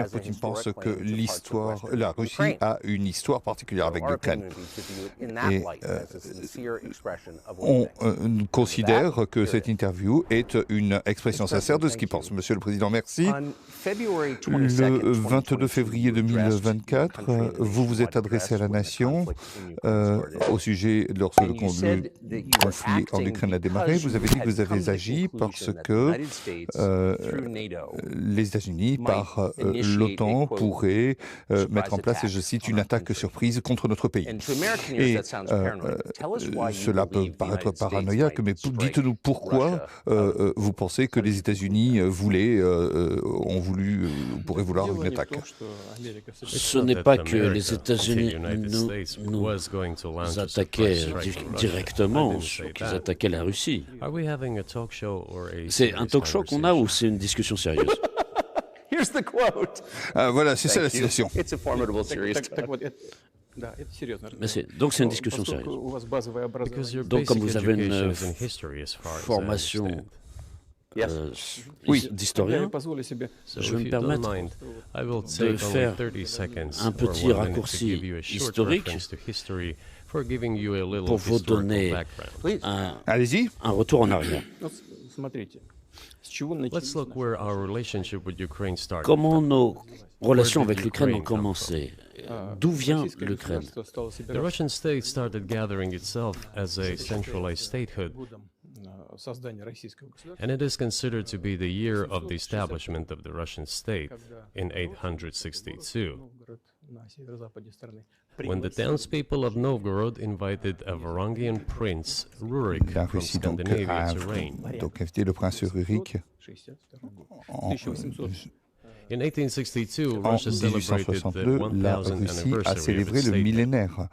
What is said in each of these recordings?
Poutine pense que la Russie a une histoire particulière avec l'Ukraine. Et on considère que cette interview est une expression sincère de ce qu'il pense. Monsieur le Président, merci. Le 22 février 2024, vous vous êtes adressé à la nation au sujet lorsque le conflit en Ukraine a démarré. Vous avez dit que vous avez agi parce que les États-Unis, par l'OTAN, pourraient mettre en place, et je cite, une attaque surprise contre notre pays. Et cela peut paraître paranoïaque, mais dites-nous pourquoi vous pensez que les États-Unis pourraient vouloir une attaque. Ce n'est pas que les États-Unis nous attaquaient directement, qu'ils attaquaient la Russie. C'est un talk show qu'on a ou c'est une discussion sérieuse? Voilà, c'est ça la citation. Donc c'est une discussion sérieuse. Donc comme vous avez une formation d'historien, je vais me permettre de faire un petit raccourci historique pour vous donner un retour en arrière. Comment nos relations avec l'Ukraine ont commencé? D'où vient l'Ukraine? The Russian state started gathering itself as a centralized statehood, and it is considered to be the year of the establishment of the Russian state in 862, when the townspeople of Novgorod invited a Varangian prince, Rurik, from Scandinavia to reign. Donc invité le prince Rurik In 1862, en Russia celebrated the 1862, la 1000th Russie a anniversary of célébré its le statehood. millénaire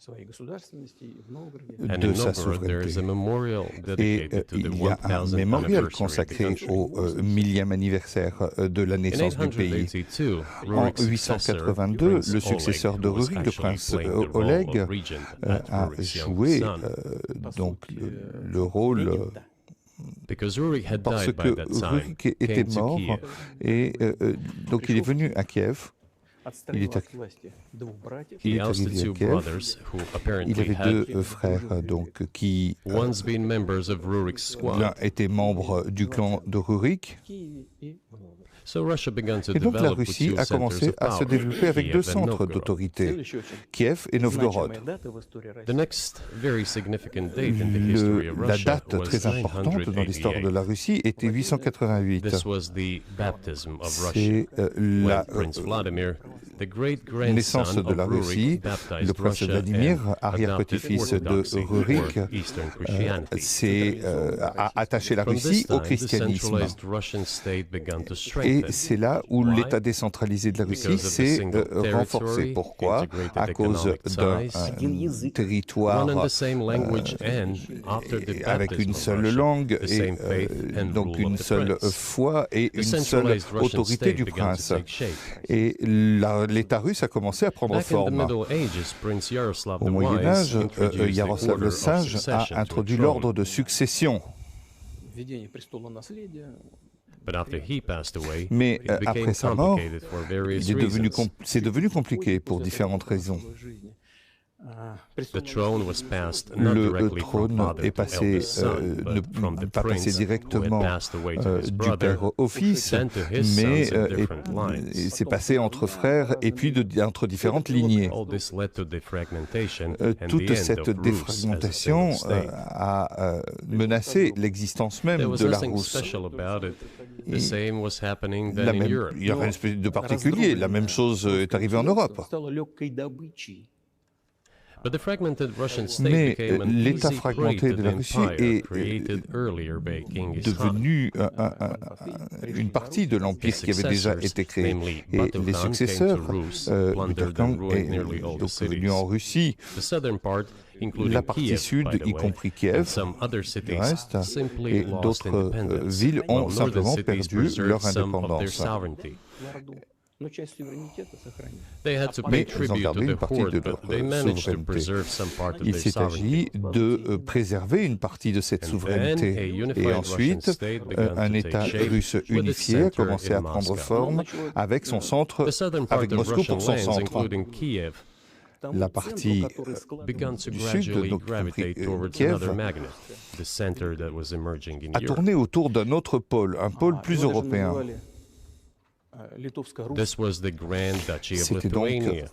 And de in sa Novgorod, there is a souveraineté. memorial Et dedicated to the il y a un 1000th mémorial anniversary of the consacré country. au millième anniversaire de la In naissance du pays. 882, En Rurik's successor, 882, Prince le Oleg, successeur de who was Rurik, le actually prince playing the role Oleg, of regent at a Rurik's young joué son. donc le rôle Because Rurik had parce died que by that time, Rurik était came to mort Kiev. et donc il est venu à Kiev. Il est He arrivé ousted à two Kiev. brothers who Il apparently avait had deux frères donc qui once been members of Rurik's l'un squad. était membre du clan de Rurik. So Russia began to Et donc la develop with Russie two a centers commencé of à se power, développer avec Kiev deux and centres Novgorod. d'autorité, Kiev et Novgorod. The next very significant date in the history of La Russia date was très importante dans l'histoire de 988. la Russie était 888. This was the baptism of Russia. C'est la When Prince Vladimir, the naissance great-grandson de la of Russie, Rurik, baptized le prince Russia Vladimir, and arrière-petit-fils adopted de orthodoxy Rurik, or Eastern Christianity. a attaché la From Russie this au time, the christianisme. centralized Russian state began to Et strengthen. c'est là où Why? l'État décentralisé de la Russie Because of the s'est single renforcé. territory, Pourquoi? integrated À cause economic d'un ties, territoire one and the same language, and after the avec une baptism of seule Russia, langue the et same faith and donc rule une of the seule prince. foi et The une seule centralized Russian autorité state du began to prince. take shape. Et l'État russe a commencé à prendre Back in the forme. Middle Ages, Prince Yaroslav Au the Moyen Wise Âge, introduced the Yaroslav order le of Sage succession a to a introduit throne. l'ordre de succession. But after he passed away, Mais it became après sa mort, complicated for various reasons. c'est devenu compliqué pour différentes raisons. The throne was passed not Le directly from trône father est to passé, eldest son, but from the pas passé prince who directement had passed away to his du brother, père au fils, and to his mais sons in different lines. c'est passé entre frères et puis entre différentes lignées. All this led to the fragmentation and Toute the end cette of Rus as a défragmentation single state. a menacé l'existence même There was de la nothing Rousse. special about it. The Et same was happening then in Europe. Il n'y a rien de particulier. La même chose est arrivée en Europe. But the fragmented Russian state Mais became an l'État easy fragmenté prey de to la the Russie empire est created earlier by King Ishak. devenu une partie de l'empire qui avait déjà été créé. Et les successeurs, Peter Khan est donc venu en Russie. The southern part, including La partie Kiev, sud, by the y way, compris and Kiev, some other le cities reste, simply et lost d'autres independence, villes ont while northern simplement cities perdu preserved leur some of their indépendance. sovereignty. They had to pay tribute to the horde, but they managed to preserve some part of Il their s'est agi sovereignty. de préserver une partie de cette souveraineté. Et ensuite, un État russe unifié a commencé à prendre forme avec son centre, avec Moscou pour son centre. La partie sud, donc Kiev, a tourné autour d'un autre pôle, un pôle plus européen. This was the Grand Duchy of C'était donc Lithuania.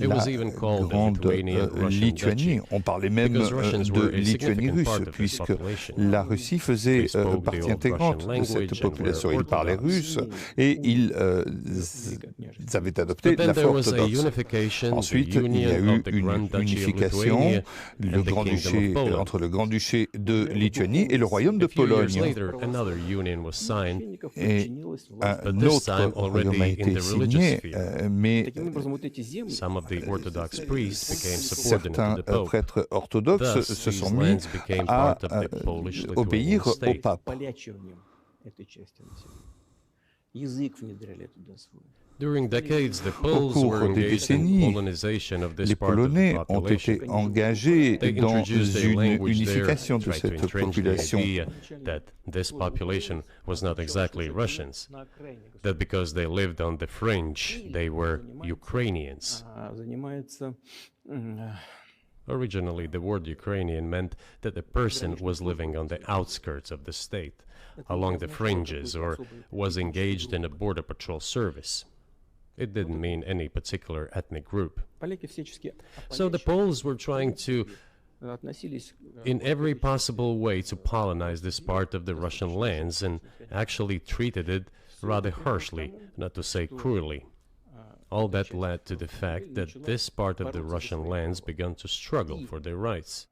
It was even called the grande Lithuanian Russian Lituanie. Duchy. On parlait même de Lituanie russe, puisque la Russie faisait partie intégrante de cette population. Ils parlaient russe et ils avaient adopté la foi orthodoxe. Ensuite, il y a eu une unification entre le Grand-Duché de Lituanie et le Royaume de Pologne. Et un autre royaume a été signé, mais certains prêtres orthodoxes se sont mis à obéir au pape. Au cours des décennies, les Polonais ont été engagés dans une unification de cette population. This population was not exactly Russians, that because they lived on the fringe, they were Ukrainians. Originally, the word Ukrainian meant that a person was living on the outskirts of the state, along the fringes, or was engaged in a border patrol service. It didn't mean any particular ethnic group. So the Poles were trying to, in every possible way, to colonize this part of the Russian lands, and actually treated it rather harshly, not to say cruelly. All that led to the fact that this part of the Russian lands began to struggle for their rights.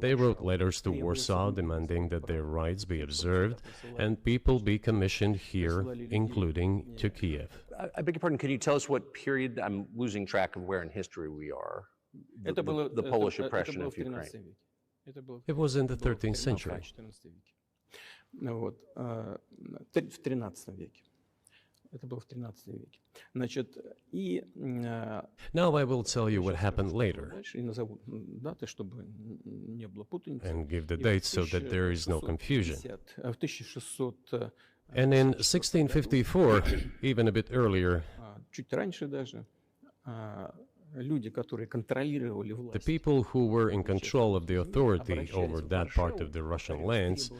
They wrote letters to Warsaw demanding that their rights be observed and people be commissioned here, including to Kiev. I beg your pardon, can you tell us what period? I'm losing track of where in history we are. The Polish oppression of Ukraine. It was in the 13th century. Now I will tell you what happened later and give the dates so that there is no confusion. And in 1654, even a bit earlier, the people who were in control of the authority over that part of the Russian lands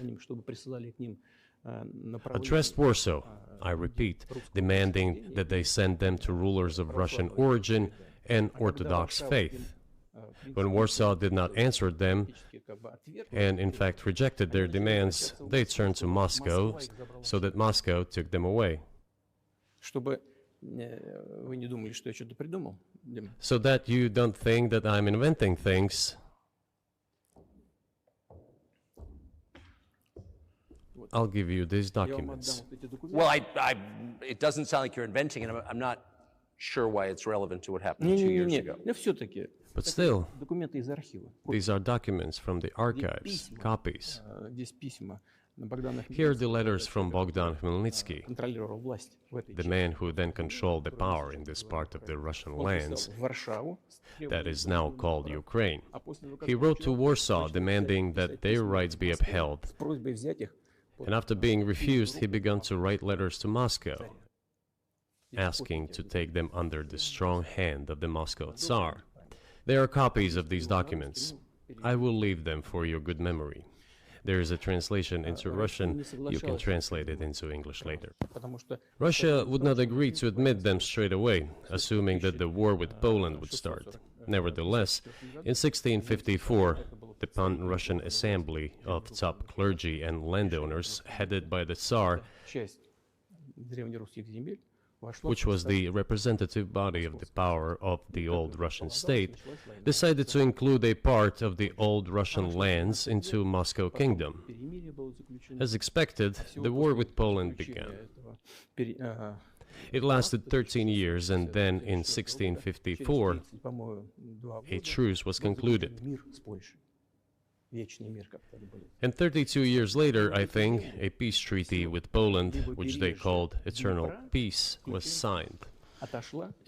addressed Warsaw, I repeat, demanding that they send them to rulers of Russian origin and Orthodox faith. When Warsaw did not answer them, and in fact rejected their demands, they turned to Moscow, so that Moscow took them away. So that you don't think that I'm inventing things, I'll give you these documents. Well, it doesn't sound like you're inventing it. I'm not sure why it's relevant to what happened 2 years ago. But still, these are documents from the archives, copies. Here are the letters from Bogdan Khmelnytsky, the man who then controlled the power in this part of the Russian lands that is now called Ukraine. He wrote to Warsaw demanding that their rights be upheld. And after being refused, he began to write letters to Moscow, asking to take them under the strong hand of the Moscow Tsar. There are copies of these documents. I will leave them for your good memory. There is a translation into Russian. You can translate it into English later. Russia would not agree to admit them straight away, assuming that the war with Poland would start. Nevertheless, in 1654, the Pan-Russian Assembly of top clergy and landowners, headed by the Tsar, which was the representative body of the power of the old Russian state, decided to include a part of the old Russian lands into Moscow Kingdom. As expected, the war with Poland began. It lasted 13 years, and then in 1654, a truce was concluded. And 32 years later, I think, a peace treaty with Poland, which they called Eternal Peace, was signed.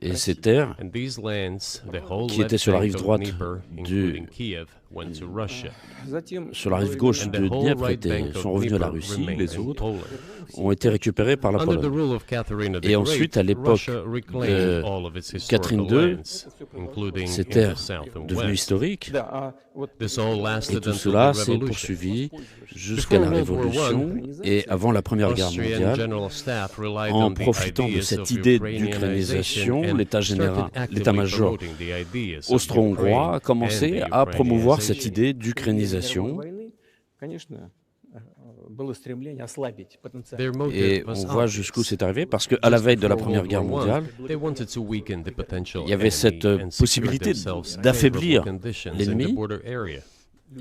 Et ces terres, And these lands, the whole qui étaient sur la rive droite including Kiev, went to Russia. sur la rive gauche And de the whole Dniepr right bank sont of revenus à la Dnieper Russie, remained les in autres Poland. ont été récupérés par la Under the Pologne. rule of Catherine the Et ensuite, à Great, l'époque Russia reclaimed all of its Catherine historical II, lands, including ces in the terres south and devenues west. historiques, This all et lasted tout until cela the s'est revolution. poursuivi jusqu'à la Révolution et avant la Première Guerre Austrian mondiale. General Staff relied En on the profitant de ideas cette of idée Ukrainianization d'ukrainisation, and l'état-major started actively promoting the ideas of austro-hongrois Ukraine a commencé and the à promouvoir cette Ukrainianization. idée d'ukrainisation. Their motive Et was on voit obvious. jusqu'où c'est arrivé, parce qu'à la veille de la Before Première World Guerre War I, mondiale, they wanted to weaken the potential il y avait enemy cette and secure possibilité themselves d'affaiblir favorable conditions in l'ennemi the border area.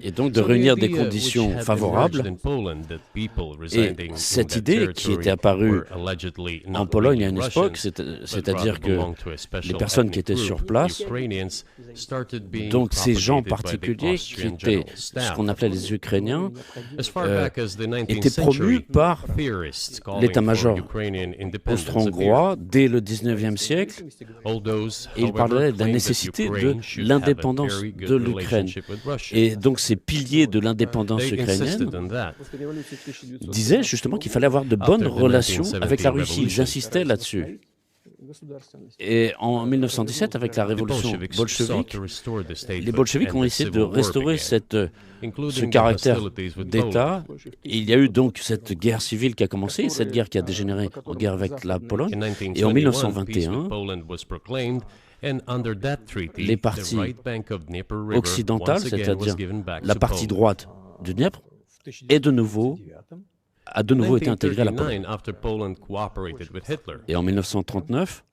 et donc de So the réunir des idea conditions which had favorables. emerged in Poland that people Et residing in cette that idée qui était territory apparue were allegedly en not Pologne à really une époque, Russians, c'est-à-dire but que rather belonged to a special les personnes qui ethnic étaient group, sur place, Ukrainians, started being donc ces gens propagated by the particuliers qui Austrian étaient General ce Staff. qu'on appelait les Ukrainiens, As far back as the 19th étaient promus century, par theorists calling l'état-major for Ukrainian independence austro-hongrois dès le 19e siècle, appeared. All those, et il however, parlait de la claimed that nécessité de Ukraine should have a l'indépendance very good de l'Ukraine. relationship with Russia. Et donc ces piliers de l'indépendance They insisted ukrainienne on that. disaient justement qu'il fallait avoir de bonnes relations avec la Russie. Ils insistaient là-dessus. Et en 1917, avec la révolution bolchevique, les bolcheviks ont essayé de restaurer ce caractère d'État. Il y a eu donc cette guerre civile qui a commencé, cette guerre qui a dégénéré en guerre avec la Pologne. Et en 1921, les parties occidentales, c'est-à-dire la partie droite du Dniepr, a de nouveau été intégrée à la Pologne. Et en 1939,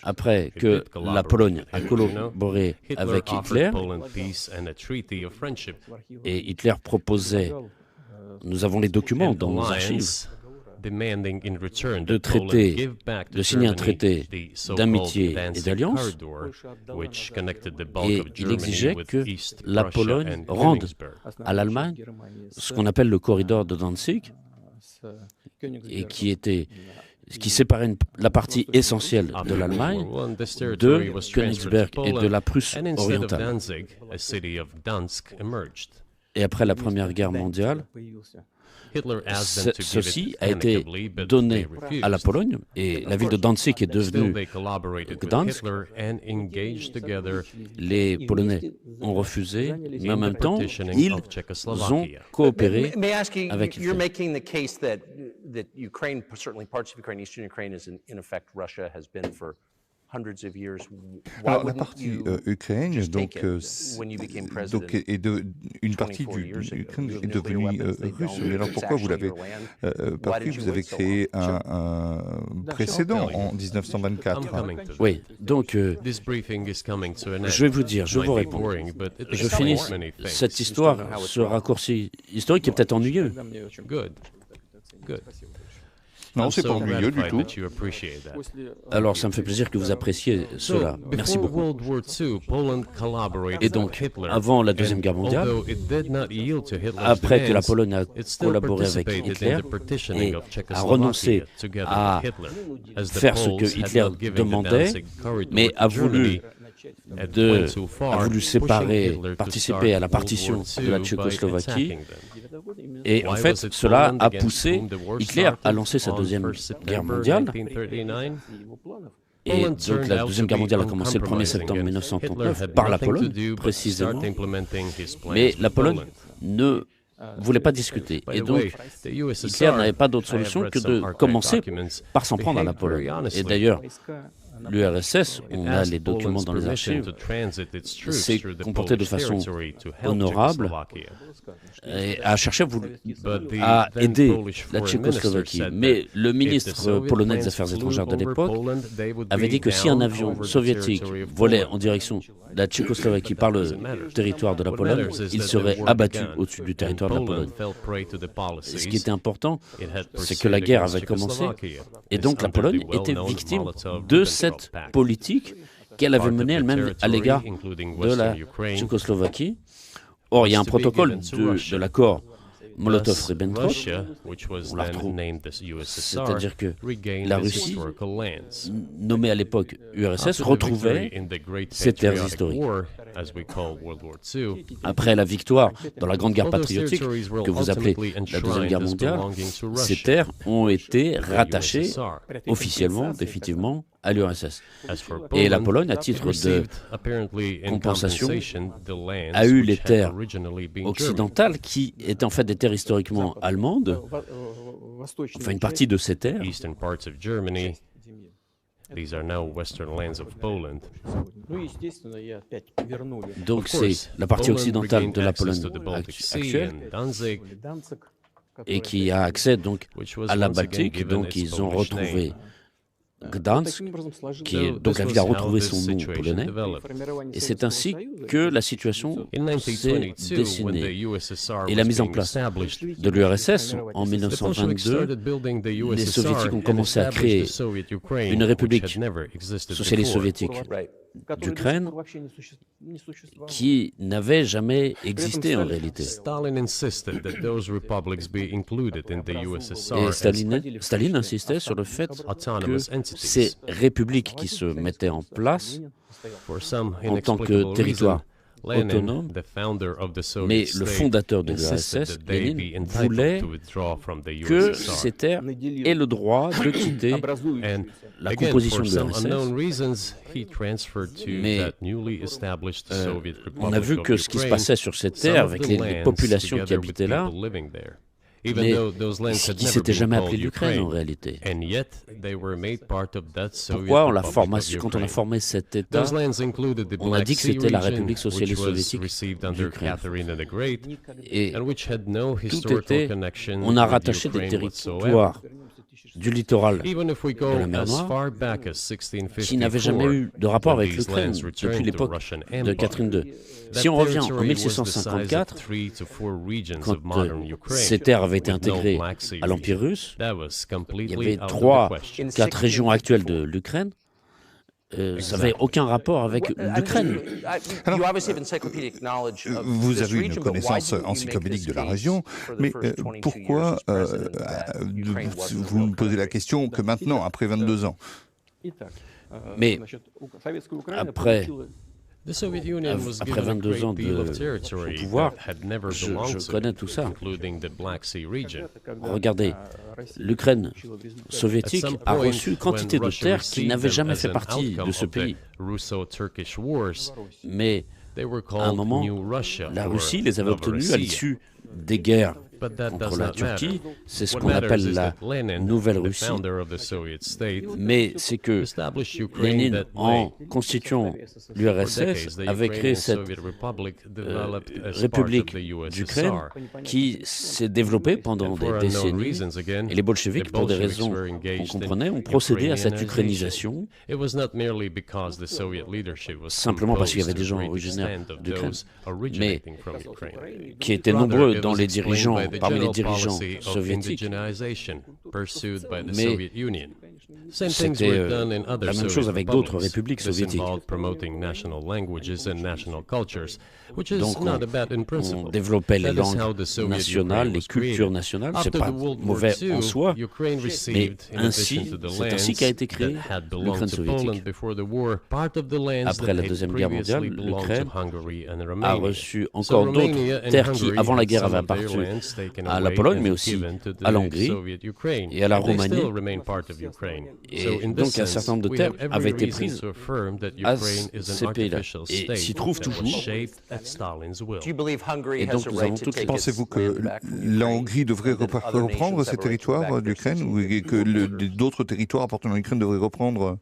après que la Pologne a collaboré avec Hitler, et Hitler proposait, nous avons les documents dans nos archives, de signer un traité d'amitié et d'alliance, et il exigeait que la Pologne rende à l'Allemagne ce qu'on appelle le corridor de Danzig, et qui séparait la partie essentielle de l'Allemagne de Königsberg et de la Prusse orientale. Et après la Première Guerre mondiale, ceci a été donné à la Pologne et la ville de Danzig est devenue Gdansk. Les Polonais ont refusé, mais en même temps, ils ont coopéré avec Hitler. That Ukraine, certainly parts of Ukraine, Eastern Ukraine, is in effect Russia has been for hundreds of years. Alors, la partie Ukraine, donc, une partie de l'Ukraine est devenue russe. Mais alors pourquoi vous l'avez pas pris? Vous avez créé un précédent en 1924. Oui, donc je vais vous dire, je vous réponds. Je finis cette histoire, ce raccourci historique qui est peut-être ennuyeux. Non, c'est pas ennuyeux du tout. Alors, ça me fait plaisir que vous appréciez cela. Merci beaucoup. Et donc, avant la Deuxième Guerre mondiale, après que la Pologne a collaboré avec Hitler et a renoncé à faire ce que Hitler demandait, mais a voulu participer à la partition de la Tchécoslovaquie. Et en fait, cela a poussé Hitler à lancer sa Deuxième Guerre mondiale. Et donc la Deuxième Guerre mondiale a commencé le 1er septembre 1939 par la Pologne, précisément. Mais la Pologne ne voulait pas discuter. Et donc, Hitler n'avait pas d'autre solution que de commencer par s'en prendre à la Pologne. Et d'ailleurs, l'URSS, on a les documents dans les archives, s'est comporté de façon honorable et a cherché à aider la Tchécoslovaquie. Mais le ministre polonais des Affaires étrangères de l'époque avait dit que si un avion soviétique volait en direction de la Tchécoslovaquie par le territoire de la Pologne, il serait abattu au-dessus du territoire de la Pologne. Ce qui était important, c'est que la guerre avait commencé et donc la Pologne était victime de cette politique qu'elle avait menée elle-même à l'égard de la Tchécoslovaquie, Or, il y a un protocole de l'accord Molotov-Ribbentrop, on la retrouve, c'est-à-dire que la Russie, nommée à l'époque URSS, retrouvait ses terres historiques. Après la victoire dans la Grande Guerre patriotique, que vous appelez la Deuxième Guerre mondiale, ces terres ont été rattachées officiellement, définitivement, à l'URSS. Et la Pologne, à titre de compensation, a eu les terres occidentales qui étaient en fait des terres historiquement allemandes, enfin une partie de ces terres. Donc c'est la partie occidentale de la Pologne actuelle et qui a accès donc à la Baltique. Donc ils ont retrouvé Gdansk, qui est, donc la ville a retrouvé son nom polonais, et c'est ainsi que la situation s'est dessinée. Et la mise en place de l'URSS en 1922, les soviétiques ont commencé à créer une république socialiste soviétique d'Ukraine qui n'avait jamais existé en réalité. Et Staline insistait sur le fait que ces républiques qui se mettaient en place en tant que territoire autonome, mais le fondateur de l'URSS, Lénine, voulait que ces terres aient le droit de quitter la composition de l'URSS. Mais on a vu que ce qui se passait sur ces terres avec les populations qui habitaient là, mais qui ne s'était jamais appelé l'Ukraine en réalité. Pourquoi quand on a formé cet État, on a dit que c'était la République socialiste soviétique d'Ukraine. Et tout était, on a rattaché des territoires du littoral de la mer Noire qui n'avaient jamais eu de rapport avec l'Ukraine depuis l'époque de Catherine II. Si on revient en 1654, quand ces terres avaient été intégrées à l'Empire russe, il y avait 3-4 régions actuelles de l'Ukraine. Ça n'avait aucun rapport avec l'Ukraine. Vous avez une connaissance encyclopédique de la région, mais pourquoi vous me posez la question que maintenant, après 22 ans? Mais après 22 ans de pouvoir, je connais tout ça. Regardez, l'Ukraine soviétique a reçu quantité de terres qui n'avaient jamais fait partie de ce pays. Mais à un moment, la Russie les avait obtenues à l'issue des guerres contre la Turquie, c'est ce qu'on appelle la Nouvelle Russie. Mais c'est que Lénine, en constituant l'URSS, avait créé cette République d'Ukraine qui s'est développée pendant des décennies. Et les bolcheviks, pour des raisons qu'on comprenait, ont procédé à cette ukrainisation, simplement parce qu'il y avait des gens originaires d'Ukraine, mais qui étaient nombreux dans les dirigeants, parmi les dirigeants soviétiques. Mais c'était la même chose avec d'autres républiques soviétiques. Donc on développait les langues nationales, les cultures nationales, c'est pas mauvais en soi, mais c'est ainsi qu'a été créée l'Ukraine soviétique. Après la Deuxième Guerre mondiale, l'Ukraine a reçu encore d'autres terres qui, avant la guerre, avaient appartenu à la Pologne, mais aussi à la Hongrie et à la Roumanie. Et donc un certain nombre de terres avaient été prises à ces pays-là et s'y trouvent toujours. Et donc nous avons toutes les... Pensez-vous que la Hongrie devrait reprendre ces territoires d'Ukraine ou que d'autres territoires appartenant à l'Ukraine devraient reprendre,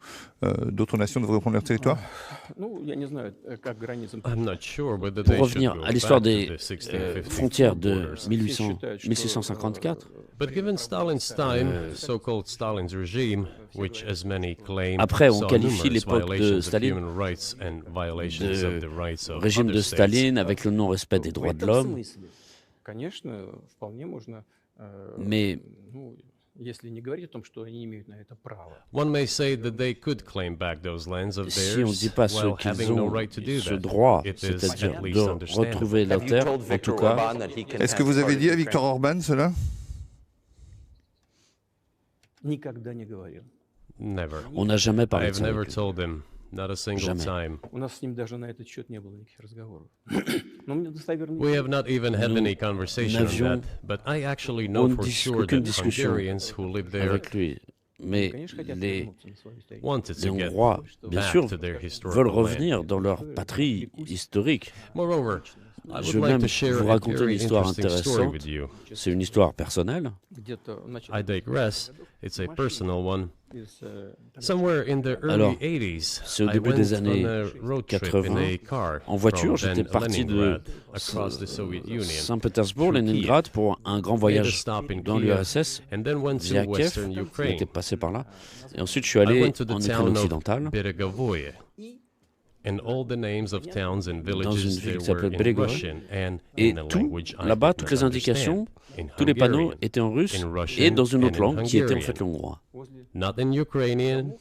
d'autres nations devraient reprendre leurs territoires? Pour revenir à l'histoire des frontières de 1654, après on qualifie l'époque de Staline de régime de Staline avec le non-respect des droits de l'homme, mais One may say that they could claim back those lands of Si on ne dit theirs pas ceux while qu'ils having no ont right to do ce that, droit, it is c'est-à-dire at least de understandable. retrouver leur Have you terre, told en Viktor tout cas, Orban that he can Est-ce que vous avez dit à Viktor Orban cela? Never. on n'a jamais parlé de I've ça never avec eux. told him, not a single Jamais. time. У нас с ним даже на этот счет не было никаких разговоров. Но мне достоверно We have not even had Nous any conversation on n'avions that, but I actually know for sure aucune that discussion Hungarians who live there avec lui. Mais конечно, хотят les вернуться на свое историю. wanted les to get Hongrois, bien back sûr, to their veulent historical land. revenir dans leur patrie historique. Moreover, I Je would vais like même to share vous a raconter very une histoire interesting story intéressante. with you. C'est une histoire personnelle. Где-то в начале I digress. It's a personal one. из, Somewhere in the Alors, early 80s, c'est au I début went des on années a road trip in 80. a car En voiture, from j'étais then parti de Leningrad across the Soviet Union, Saint-Pétersbourg, through Leningrad, pour un grand made a voyage stop in dans Kiev, l'URSS and then went via to Kiev. Western On Ukraine. était passé par là. Et ensuite, je suis I allé went to the en Ukraine town of occidentale, Beregovoye, and all the names of towns and dans une villages ville there qui s'appelait were in Beregovoye. Russian and Et in a tout, language I là-bas, did toutes not les indications, understand, in tous les panneaux Hungarian, étaient en russe in Russian et dans une and autre in langue qui était en Hungarian. fait le hongrois. not in Ukrainian,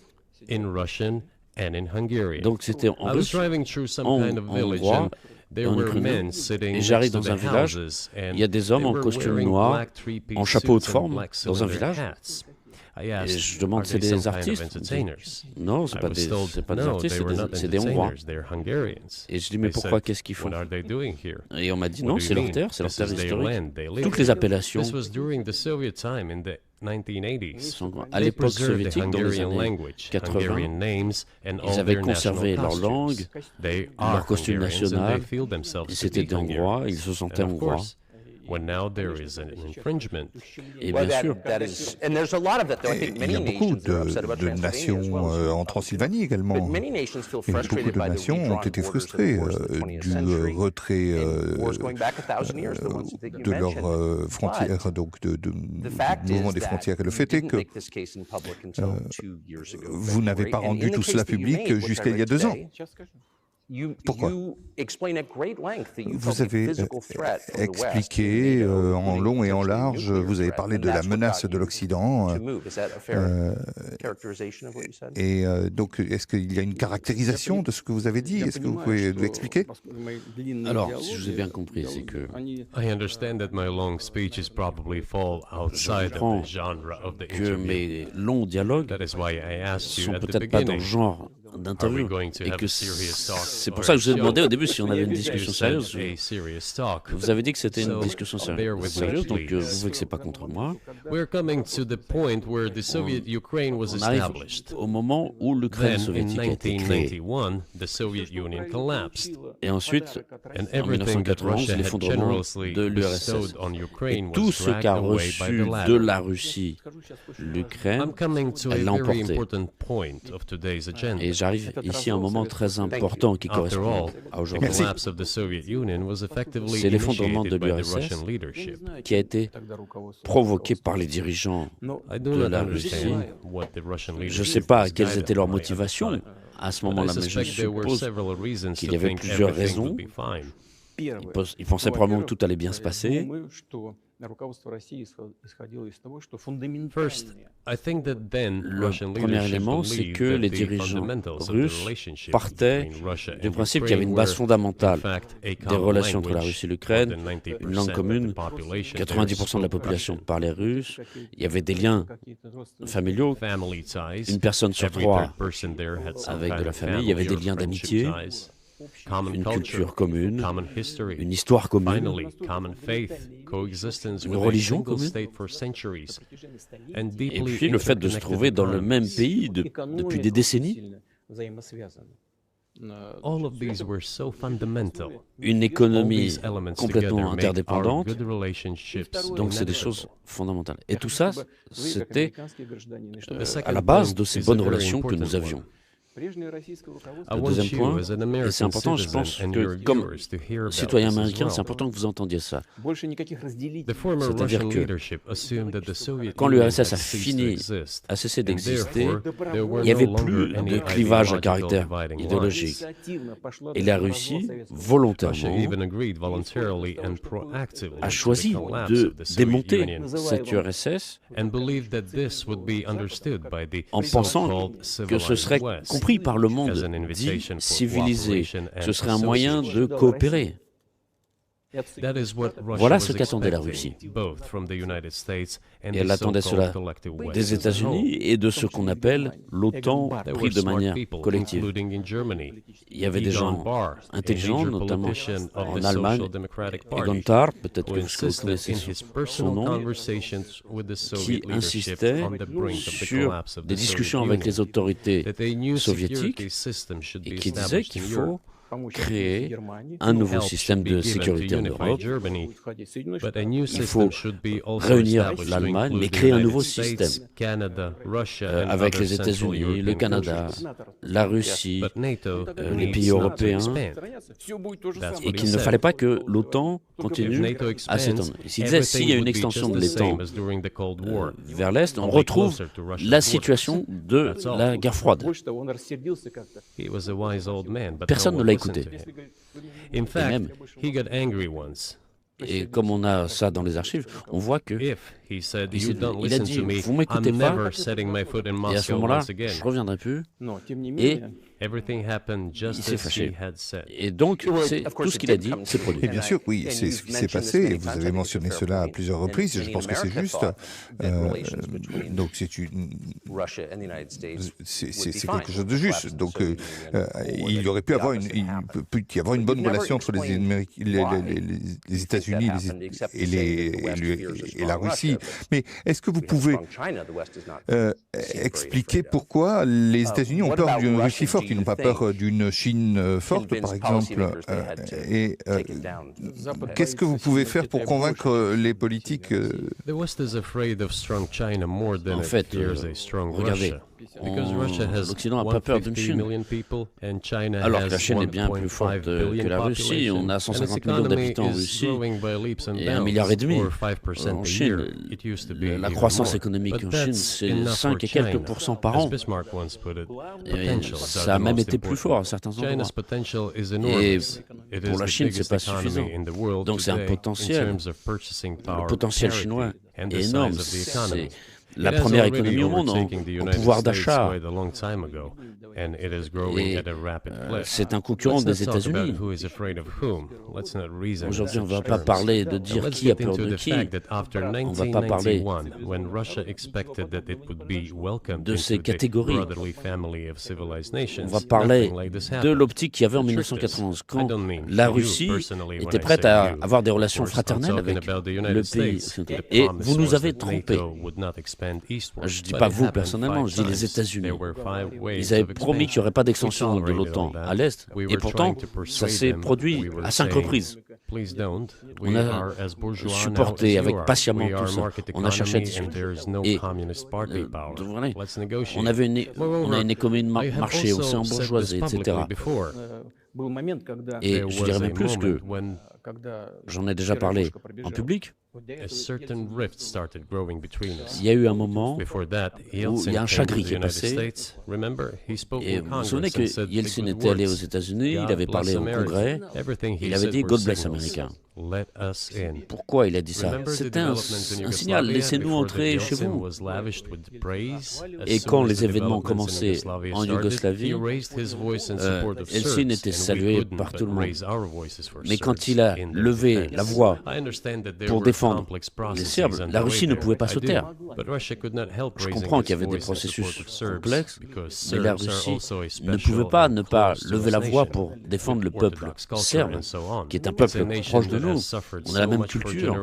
in Russian, and in Hungarian. Donc c'était en I was russe, driving through some en kind of village, hongrois and there en were ukrainien. men sitting Et j'arrive next to dans un the village, houses, and il y a des hommes they en were costume wearing noir, black three-piece en chapeau de suits and forme, black dans un cylinder village. hats. I Et asked, je demande, "Are c'est they des some kind of artistes? entertainers?" Non, c'est I pas was des, told, c'est pas des "No, artistes, they were not c'est des Hongrois. entertainers, they're Hungarians." Et je dis, mais I pourquoi, said, qu'est-ce qu'ils font? "What are they doing here?" Et on m'a dit, What non, do you c'est leur mean? terre, c'est leur This terre is their historique. land, they live Toutes here. les appellations This was during the Soviet time in the 1980s. sont à They l'époque preserved the soviétique, dans les Hungarian années language, 80, Hungarian names, and ils all avaient their conservé national leur langue, costumes. They leur are costume Hungarians, and national, they feel themselves ils to étaient be des Hongrois, ils se Hungarians. sentaient And of Hongrois. course, when now there is an infringement, Et Well, bien sûr, that is, and there's a lot of it, though. I Et think il many y a beaucoup nations are upset about de Transylvania nations as well. en Transylvanie également. But many nations feel Et beaucoup frustrated de by the nations ont redrawn été borders of the frustrées course of the 20th du century. retrait And wars going back 1,000 years, the ones that you de leurs mentioned. frontières, donc du The fact mouvement is des that frontières. Et le you fait est didn't que make this case in public until 2 years ago, vous n'avez pas February. And rendu in the tout case cela that you public made, which I jusqu'à il y a read 2 ans. today, Сейчас скажу. Pourquoi? You explain at great length that you Vous felt a avez physical threat from the West, expliqué NATO, en long et en including large, potentially a vous avez nuclear parlé threat, de and la that's what menace got de you l'Occident. to move. Is that a fair characterization of what you said? Et donc, est-ce qu'il y a une caractérisation de ce que vous avez dit? Est-ce que vous pouvez nous expliquer? alors, si je vous ai bien compris, c'est que I understand that my long speeches probably fall outside comprends of the genre of the que interview. mes longs dialogues That is why I asked you sont at the peut-être pas dans le beginning. genre Are we d'interview. going to Et have que a serious talk c'est pour or ça que je vous ai a demandé show? au début si on avait une You discussion said sérieuse. a serious talk. Vous avez dit que c'était une So, discussion bear with sérieuse, me, donc vous please. voyez que c'est pas contre moi. We're coming to the point where the Soviet Ukraine was On arrive established. au moment où l'Ukraine Then, in soviétique a été créée. 1991, the Soviet Union collapsed, Et ensuite, and en everything that 1991, Russia had l'effondrement generously de bestowed l'URSS. on Et Ukraine tout was ce dragged qu'a away by reçu the de latter. la Russie, l'Ukraine, I'm coming to a elle l'a very emporté. important point of today's agenda. Et j'arrive ici à un moment très important qui After correspond all, à the aujourd'hui, collapse of the Soviet Union was effectively C'est l'effondrement de initiated by the l'URSS Russian leadership. qui a été provoqué par les dirigeants I do de not la Russie. understand what the Russian Je ne leadership sais pas was quelles guided étaient leurs by at the motivations time. à ce But I moment-là, mais je suspect there were suppose several reasons qu'il to y avait think plusieurs everything raisons. would be fine. Ils pensaient probablement que tout allait bien se passer. First, I think that then Le Russian premier leadership élément, c'est believed que that les the dirigeants fundamentals of the russes relationship partaient between Russia du and principe qu'il y avait une Ukraine base were, fondamentale in fact, a des common relations entre la language. Russie et l'Ukraine, More than 90% une langue of commune, the population there 90% de la spoke population Russian. parlait russe, il y avait des liens familiaux, Family ties. une personne sur Every trois third person there had some avec kind de la of famille, il y avait des family liens or d'amitié, friendship ties. Common une culture, culture commune, common history, une histoire commune, finally, common faith, coexistence Une with a religion single commune. state for centuries, and et deeply puis le fait de se interconnected trouver dans le même economies. pays depuis des décennies, All of these were so fundamental. une All économie these elements complètement together make our interdépendante, good relationships donc c'est des inevitable. choses fondamentales. Et tout ça, c'était The à second la base point de ces is a bonnes very relations que important nous one. avions. Le deuxième point, et c'est important, je pense que comme citoyen américain, c'est important que vous entendiez ça. C'est-à-dire que quand l'URSS a cessé d'exister, il n'y avait plus de clivage à caractère idéologique. Et la Russie, volontairement, a choisi de démonter cette URSS en pensant que ce serait compris par le monde dit civilisé, que ce serait un moyen de coopérer. Voilà ce qu'attendait la Russie. Et elle attendait cela des États-Unis et de ce qu'on appelle l'OTAN pris de manière collective. Il y avait des gens intelligents, notamment en Allemagne, Egon Tarr, peut-être que vous connaissez son nom, qui insistait sur des discussions avec les autorités soviétiques et qui disait qu'il faut créer un nouveau système de sécurité en Europe. Il faut réunir l'Allemagne, mais créer un nouveau système avec les États-Unis, le Canada, la Russie, les pays européens, et qu'il ne fallait pas que l'OTAN continue à s'étendre. Il disait s'il y a une extension de l'OTAN vers l'Est, on retrouve la situation de la guerre froide. Personne ne l'a écouté. Et même, et comme on a ça dans les archives, on voit que il a dit vous m'écoutez pas, et à ce moment-là, je reviendrai plus. Et il s'est fâché. Et donc, tout ce qu'il a dit, c'est produit. Et bien sûr, oui, c'est ce qui s'est passé. Et vous avez mentionné cela à plusieurs reprises. Et je pense que c'est juste. Donc, c'est quelque chose de juste. Donc, il aurait pu avoir une bonne relation entre les États-Unis et la Russie. Mais est-ce que vous pouvez expliquer pourquoi les États-Unis ont peur d'une Russie forte? Ils n'ont pas peur d'une Chine forte, par exemple. Et qu'est-ce que vous pouvez faire pour convaincre les politiques? En fait, regardez, l'Occident n'a pas peur d'une Chine. Alors que la Chine est bien plus forte que la Russie. On a 150 millions d'habitants en Russie et 1,5 milliard en Chine. La croissance économique en Chine, c'est 5 et quelques % par an. Et ça a même été plus fort à certains endroits. Et pour la Chine, ce n'est pas suffisant. Donc c'est un potentiel. Le potentiel chinois est énorme. C'est la première économie au monde en pouvoir d'achat. C'est un concurrent des États-Unis. Aujourd'hui, on ne va pas parler de dire qui a peur de qui. On ne va pas parler de ces catégories. On va parler de l'optique qu'il y avait en 1991, quand la Russie était prête à avoir des relations fraternelles avec le pays. Et vous nous avez trompés. Je ne dis pas vous personnellement, je dis les États-Unis. Ils avaient promis qu'il n'y aurait pas d'extension de l'OTAN à l'Est, et pourtant, ça s'est produit à 5 reprises. On a supporté avec patiemment tout ça. On a cherché à discuter. Et on a une économie de marché aussi en bourgeoisie, etc. Et je dirais même plus que j'en ai déjà parlé en public. Il y a eu un moment où il y a un chagrin qui est passé. Et vous vous souvenez que Yeltsin était allé aux États-Unis, il avait parlé au Congrès, il avait dit « God bless America ». Pourquoi il a dit ça? C'était un signal, laissez-nous entrer chez vous. Et quand les événements ont commencé en Yougoslavie, Yeltsin était salué par tout le monde. Mais quand il a levé la voix pour défendre les Serbes, la Russie ne pouvait pas se taire. Je comprends qu'il y avait des processus complexes, mais la Russie ne pouvait pas ne pas lever la voix pour défendre le peuple serbe, qui est un peuple proche de nous. On a la même culture.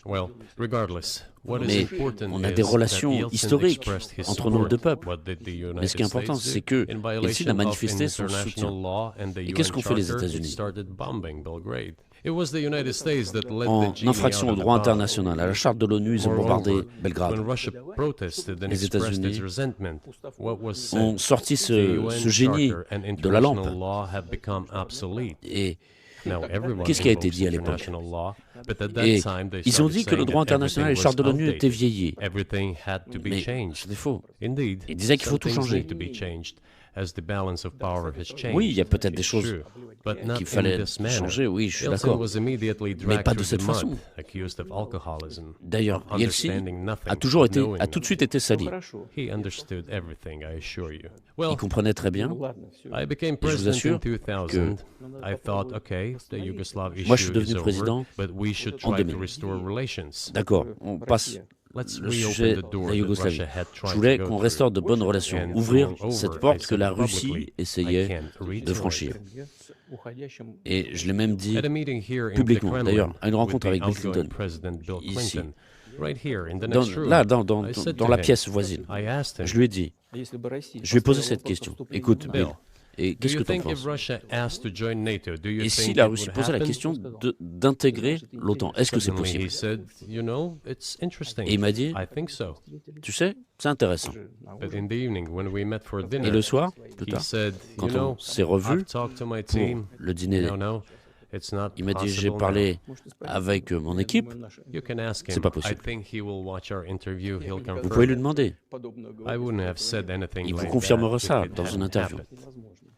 Mais on a des relations historiques entre nos deux peuples. Mais ce qui est important, c'est que Yeltsin a manifesté son soutien. Et qu'est-ce qu'ont fait les États-Unis? En infraction au droit international, à la charte de l'ONU, ils ont bombardé Belgrade. Les États-Unis ont sorti ce génie de la lampe. Et qu'est-ce qui a été dit à l'époque? Et ils ont dit que le droit international et les chartes de l'ONU étaient vieillis. Mais c'était faux. Ils disaient qu'il faut tout changer. Oui, il y a peut-être des choses qu'il fallait changer, oui, je suis d'accord. Mais pas de cette façon. D'ailleurs, Yeltsin a tout de suite été sali. Il comprenait très bien. Et je vous assure que moi, je suis devenu président en 2000. D'accord, on passe le sujet de la Yougoslavie. Je voulais qu'on restaure de bonnes relations, ouvrir cette porte que la Russie essayait de franchir. Et je l'ai même dit publiquement, d'ailleurs, à une rencontre avec Bill Clinton, ici, dans la pièce voisine. Je lui ai dit, je lui ai posé cette question. Écoute, Bill, et qu'est-ce que tu en penses? Et si la Russie posait la question d'intégrer l'OTAN, est-ce que c'est possible? Et il m'a dit, tu sais, c'est intéressant. Et le soir, plus tard, quand on s'est revus pour le dîner, il m'a dit, j'ai parlé avec mon équipe, c'est pas possible. Vous pouvez lui demander. Il vous confirmera ça dans une interview.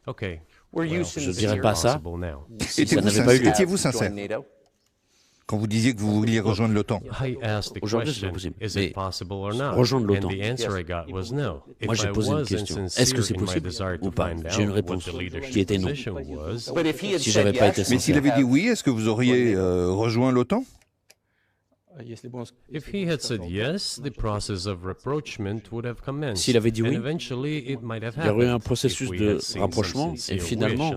Je ne dirais pas ça si ça n'avait pas eu lieu. Étiez-vous sincère quand vous disiez que vous vouliez rejoindre l'OTAN? Aujourd'hui, c'est pas possible. Mais rejoindre l'OTAN. Moi, j'ai posé une question. Est-ce que c'est possible ou pas? J'ai une réponse qui était non. Si j'avais pas été sincère. Mais s'il avait dit oui, est-ce que vous auriez rejoint l'OTAN? S'il avait dit oui, il y aurait eu un processus de rapprochement et finalement,